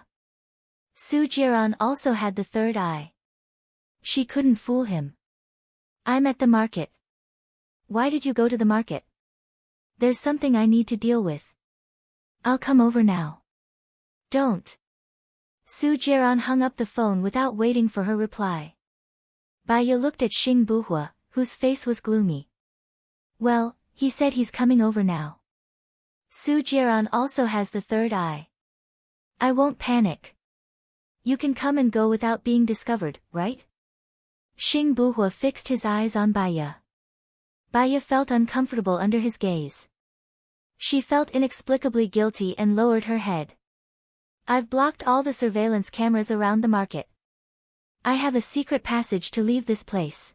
Su Jiran also had the third eye. She couldn't fool him. I'm at the market. Why did you go to the market? There's something I need to deal with. I'll come over now. Don't. Su Jiran hung up the phone without waiting for her reply. Baya looked at Xing Buhua, whose face was gloomy. Well, he said he's coming over now. Su Jiran also has the third eye. I won't panic. You can come and go without being discovered, right? Xing Buhua fixed his eyes on Baya. Baya felt uncomfortable under his gaze. She felt inexplicably guilty and lowered her head. I've blocked all the surveillance cameras around the market. I have a secret passage to leave this place.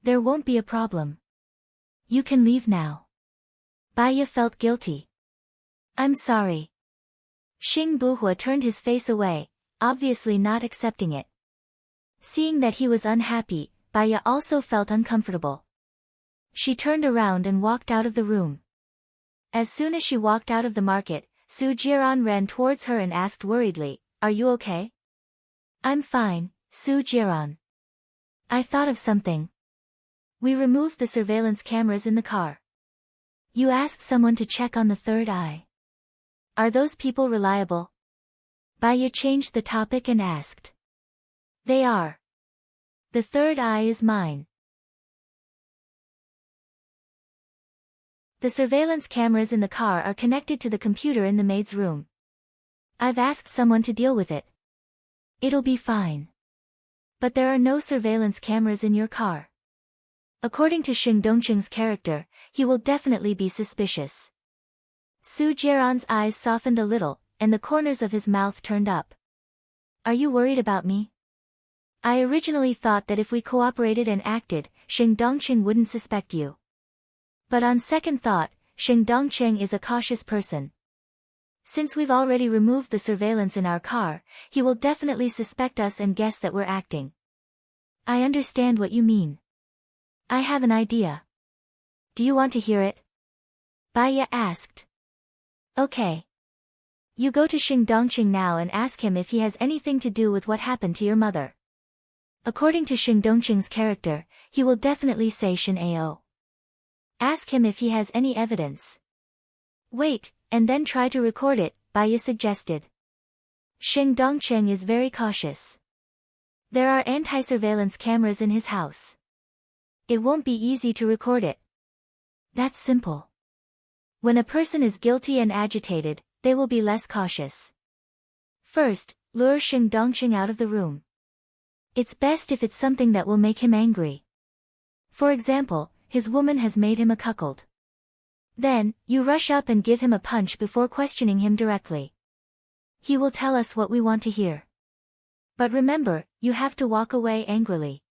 There won't be a problem. You can leave now. Baya felt guilty. I'm sorry. Xing Buhua turned his face away, obviously not accepting it. Seeing that he was unhappy, Baya also felt uncomfortable. She turned around and walked out of the room. As soon as she walked out of the market, Su Jiran ran towards her and asked worriedly, Are you okay? I'm fine, Su Jiran. I thought of something. We removed the surveillance cameras in the car. You asked someone to check on the third eye. Are those people reliable? Baya changed the topic and asked. They are. The third eye is mine. The surveillance cameras in the car are connected to the computer in the maid's room. I've asked someone to deal with it. It'll be fine. But there are no surveillance cameras in your car. According to Xing Dongcheng's character, he will definitely be suspicious. Su Jiran's eyes softened a little, and the corners of his mouth turned up. Are you worried about me? I originally thought that if we cooperated and acted, Xing Dongcheng wouldn't suspect you. But on second thought, Xing Dongcheng is a cautious person. Since we've already removed the surveillance in our car, he will definitely suspect us and guess that we're acting. I understand what you mean. I have an idea. Do you want to hear it? Baya asked. Okay. You go to Xing Dongqing now and ask him if he has anything to do with what happened to your mother. According to Xing Dongqing's character, he will definitely say Shin Ao. Ask him if he has any evidence. Wait, and then try to record it, Baya suggested. Xing Dongqing is very cautious. There are anti-surveillance cameras in his house. It won't be easy to record it. That's simple. When a person is guilty and agitated, they will be less cautious. First, lure Xing Dongqing out of the room. It's best if it's something that will make him angry. For example, his woman has made him a cuckold. Then, you rush up and give him a punch before questioning him directly. He will tell us what we want to hear. But remember, you have to walk away angrily.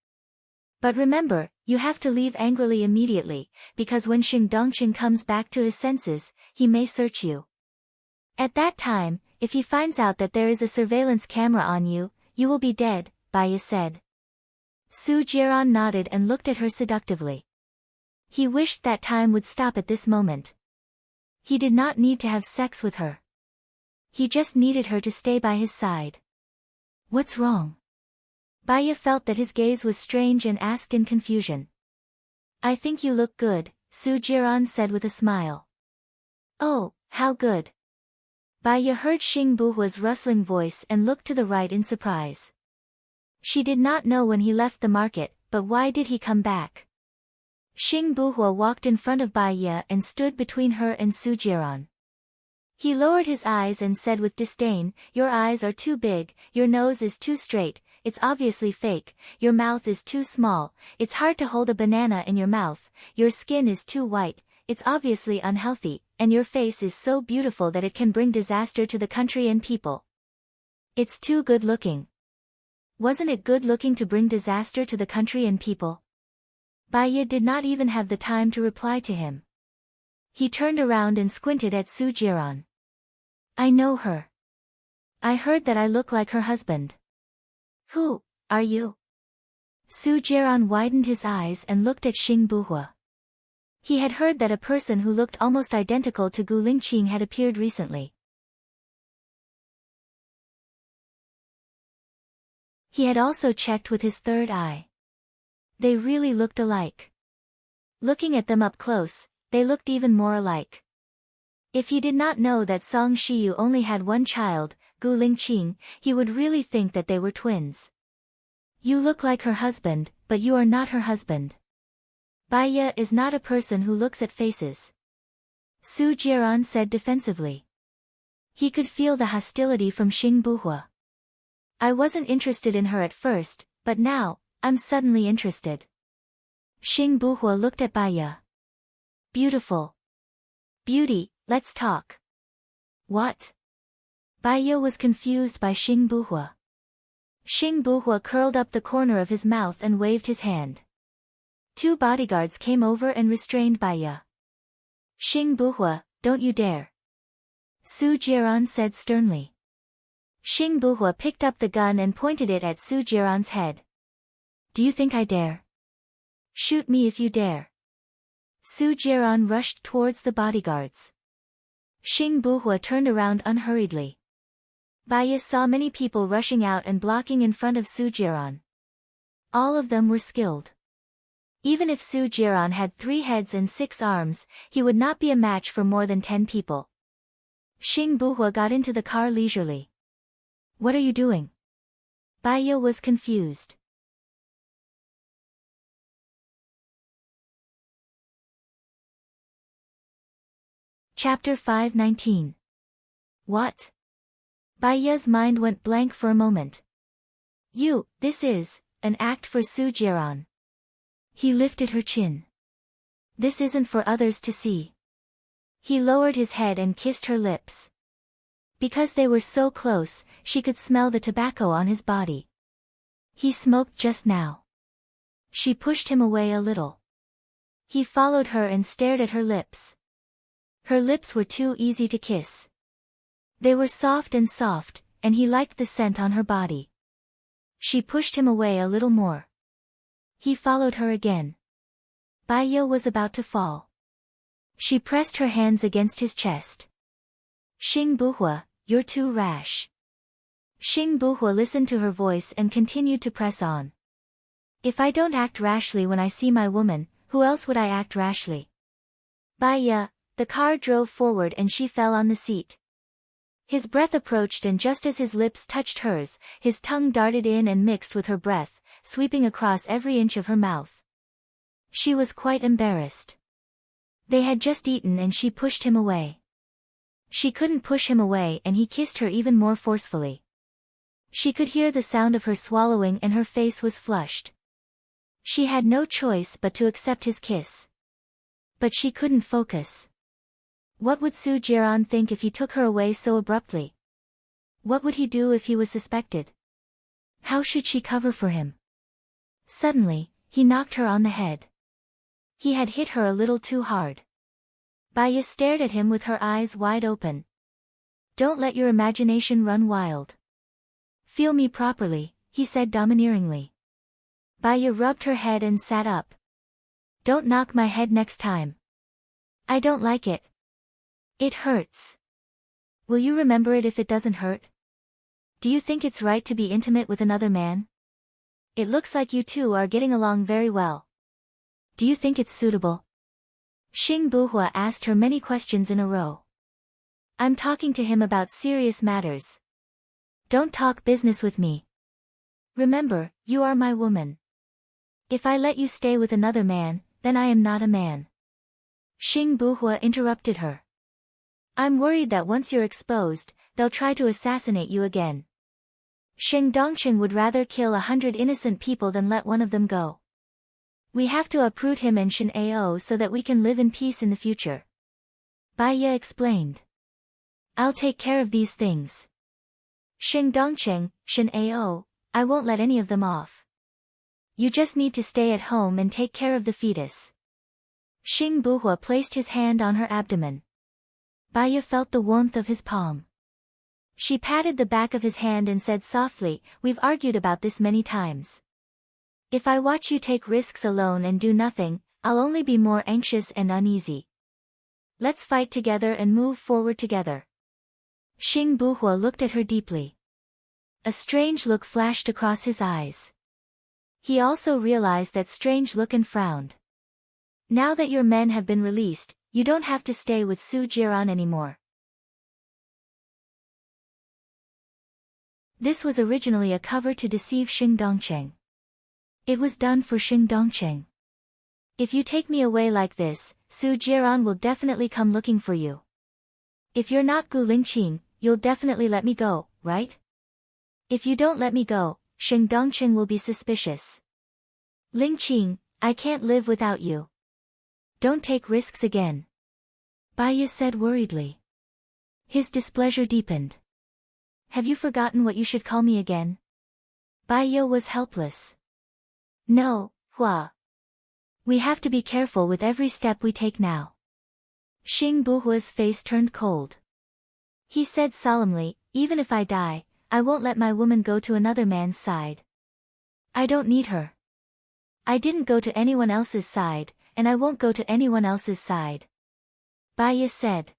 But remember, you have to leave angrily immediately, because when Xing Dongqing comes back to his senses, he may search you. At that time, if he finds out that there is a surveillance camera on you, you will be dead, Baya said. Su Jiran nodded and looked at her seductively. He wished that time would stop at this moment. He did not need to have sex with her. He just needed her to stay by his side. What's wrong? Baya felt that his gaze was strange and asked in confusion. I think you look good, Su Jiran said with a smile. Oh, how good. Baya heard Xing Buhua's rustling voice and looked to the right in surprise. She did not know when he left the market, but why did he come back? Xing Buhua walked in front of Baya and stood between her and Su Jiran. He lowered his eyes and said with disdain, Your eyes are too big, your nose is too straight, it's obviously fake, your mouth is too small, it's hard to hold a banana in your mouth, your skin is too white, it's obviously unhealthy, and your face is so beautiful that it can bring disaster to the country and people. It's too good looking. Wasn't it good looking to bring disaster to the country and people? Baya did not even have the time to reply to him. He turned around and squinted at Su Jiran. I know her. I heard that I look like her husband. Who are you? Su Jiran widened his eyes and looked at Xing Buhua. He had heard that a person who looked almost identical to Gu Lingqing had appeared recently. He had also checked with his third eye. They really looked alike. Looking at them up close, they looked even more alike. If he did not know that Song Shiyu only had one child, Gu Lingqing, he would really think that they were twins. You look like her husband, but you are not her husband. Baya is not a person who looks at faces. Su Jiran said defensively. He could feel the hostility from Xing Buhua. I wasn't interested in her at first, but now, I'm suddenly interested. Xing Buhua looked at Baya. Beautiful. Beauty, let's talk. What? Baya was confused by Xing Buhua. Xing Buhua curled up the corner of his mouth and waved his hand. Two bodyguards came over and restrained Baya. Xing Buhua, don't you dare. Su Jiran said sternly. Xing Buhua picked up the gun and pointed it at Su Jiran's head. Do you think I dare? Shoot me if you dare. Su Jiran rushed towards the bodyguards. Xing Buhua turned around unhurriedly. Baya saw many people rushing out and blocking in front of Su Jiran. All of them were skilled. Even if Su Jiran had 3 heads and 6 arms, he would not be a match for more than 10 people. Xing Buhua got into the car leisurely. What are you doing? Baya was confused. Chapter 5:19. What? Baya's mind went blank for a moment. This is an act for Su Jiran. He lifted her chin. This isn't for others to see. He lowered his head and kissed her lips. Because they were so close, she could smell the tobacco on his body. He smoked just now. She pushed him away a little. He followed her and stared at her lips. Her lips were too easy to kiss. They were soft, and he liked the scent on her body. She pushed him away a little more. He followed her again. Baya was about to fall. She pressed her hands against his chest. Xing Buhua, you're too rash. Xing Buhua listened to her voice and continued to press on. If I don't act rashly when I see my woman, who else would I act rashly? Baya, the car drove forward and she fell on the seat. His breath approached and just as his lips touched hers, his tongue darted in and mixed with her breath, sweeping across every inch of her mouth. She was quite embarrassed. They had just eaten and she pushed him away. She couldn't push him away and he kissed her even more forcefully. She could hear the sound of her swallowing and her face was flushed. She had no choice but to accept his kiss. But she couldn't focus. What would Su Jiran think if he took her away so abruptly? What would he do if he was suspected? How should she cover for him? Suddenly, he knocked her on the head. He had hit her a little too hard. Baya stared at him with her eyes wide open. Don't let your imagination run wild. Feel me properly, he said domineeringly. Baya rubbed her head and sat up. Don't knock my head next time. I don't like it. It hurts. Will you remember it if it doesn't hurt? Do you think it's right to be intimate with another man? It looks like you two are getting along very well. Do you think it's suitable? Xing Buhua asked her many questions in a row. I'm talking to him about serious matters. Don't talk business with me. Remember, you are my woman. If I let you stay with another man, then I am not a man. Xing Buhua interrupted her. I'm worried that once you're exposed, they'll try to assassinate you again. Sheng Dongqing would rather kill 100 innocent people than let one of them go. We have to uproot him and Shen Ao so that we can live in peace in the future. Baya explained. I'll take care of these things. Sheng Dongqing, Shen Ao, I won't let any of them off. You just need to stay at home and take care of the fetus. Xing Buhua placed his hand on her abdomen. Baya felt the warmth of his palm. She patted the back of his hand and said softly, we've argued about this many times. If I watch you take risks alone and do nothing, I'll only be more anxious and uneasy. Let's fight together and move forward together. Xing Buhua looked at her deeply. A strange look flashed across his eyes. He also realized that strange look and frowned. Now that your men have been released, you don't have to stay with Su Jiran anymore. This was originally a cover to deceive Xing Dongqing. It was done for Xing Dongqing. If you take me away like this, Su Jiran will definitely come looking for you. If you're not Gu Lingqing, you'll definitely let me go, right? If you don't let me go, Xing Dongqing will be suspicious. Lingqing, I can't live without you. Don't take risks again. Baya said worriedly. His displeasure deepened. Have you forgotten what you should call me again? Baya was helpless. No, Hua. We have to be careful with every step we take now. Xing Buhua's face turned cold. He said solemnly, even if I die, I won't let my woman go to another man's side. I don't need her. I didn't go to anyone else's side, and I won't go to anyone else's side. Baya said.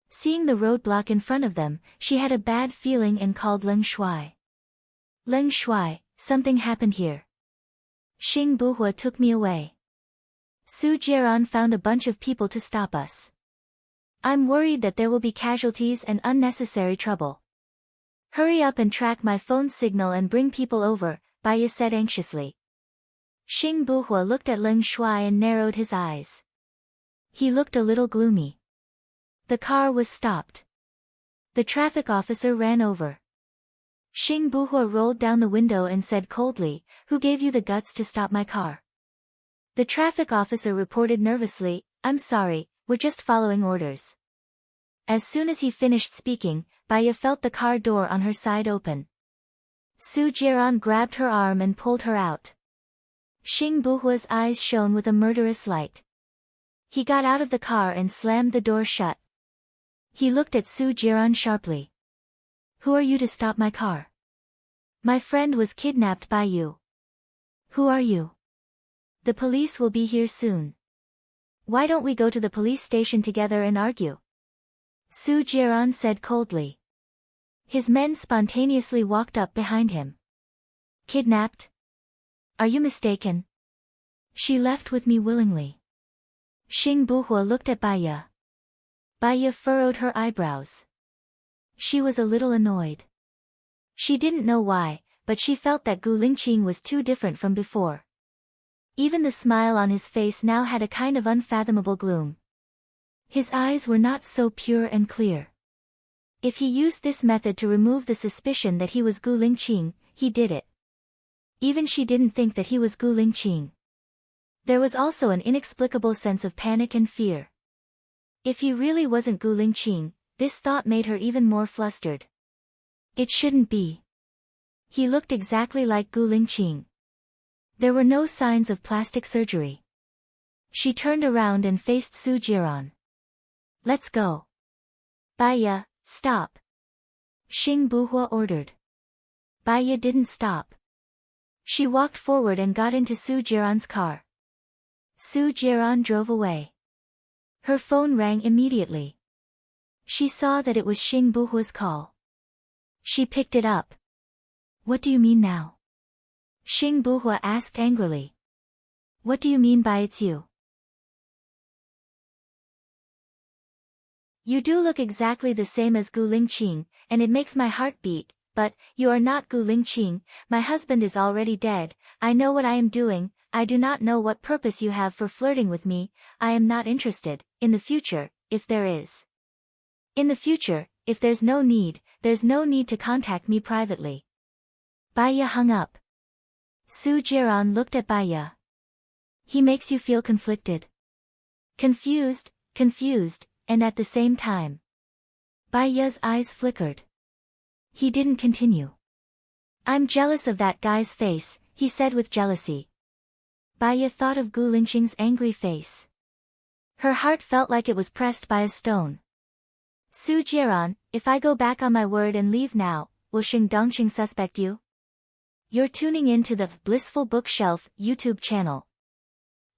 Seeing the roadblock in front of them, she had a bad feeling and called Leng Shuai. Leng Shuai, something happened here. Xing Buhua took me away. Su Jiran found a bunch of people to stop us. I'm worried that there will be casualties and unnecessary trouble. Hurry up and track my phone signal and bring people over, Baya said anxiously. Xing Buhua looked at Leng Shuai and narrowed his eyes. He looked a little gloomy. The car was stopped. The traffic officer ran over. Xing Buhua rolled down the window and said coldly, Who gave you the guts to stop my car? The traffic officer reported nervously, I'm sorry, we're just following orders. As soon as he finished speaking, Baya felt the car door on her side open. Su Jiran grabbed her arm and pulled her out. Xing Buhua's eyes shone with a murderous light. He got out of the car and slammed the door shut. He looked at Su Jiran sharply. Who are you to stop my car? My friend was kidnapped by you. Who are you? The police will be here soon. Why don't we go to the police station together and argue? Su Jiran said coldly. His men spontaneously walked up behind him. Kidnapped? Are you mistaken? She left with me willingly. Xing Buhua looked at Baya. Baya furrowed her eyebrows. She was a little annoyed. She didn't know why, but she felt that Gu Lingqing was too different from before. Even the smile on his face now had a kind of unfathomable gloom. His eyes were not so pure and clear. If he used this method to remove the suspicion that he was Gu Lingqing, he did it. Even she didn't think that he was Gu Lingqing. There was also an inexplicable sense of panic and fear. If he really wasn't Gu Lingqing, this thought made her even more flustered. It shouldn't be. He looked exactly like Gu Lingqing. There were no signs of plastic surgery. She turned around and faced Su Jiran. Let's go. Baya, stop. Xing Buhua ordered. Baya didn't stop. She walked forward and got into Su Jiran's car. Su Jiran drove away. Her phone rang immediately. She saw that it was Xing Buhua's call. She picked it up. What do you mean now? Xing Buhua asked angrily. What do you mean by it's you? You do look exactly the same as Gu Lingqing, and it makes my heart beat, but, you are not Gu Lingqing, my husband is already dead, I know what I am doing, I do not know what purpose you have for flirting with me, I am not interested, in the future, if there is. In the future, if there's no need to contact me privately. Baya hung up. Su Jiran looked at Baya. He makes you feel conflicted. Confused, and at the same time. Baya's eyes flickered. He didn't continue. I'm jealous of that guy's face, he said with jealousy. Baya thought of Gu Lingqing's angry face. Her heart felt like it was pressed by a stone. Su Jiran, if I go back on my word and leave now, will Xing Dongqing suspect you? You're tuning in to the Blissful Bookshelf YouTube channel.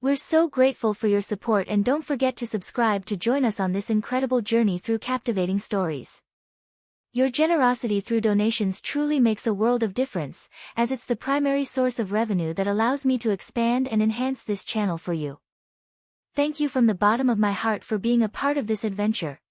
We're so grateful for your support, and don't forget to subscribe to join us on this incredible journey through captivating stories. Your generosity through donations truly makes a world of difference, as it's the primary source of revenue that allows me to expand and enhance this channel for you. Thank you from the bottom of my heart for being a part of this adventure.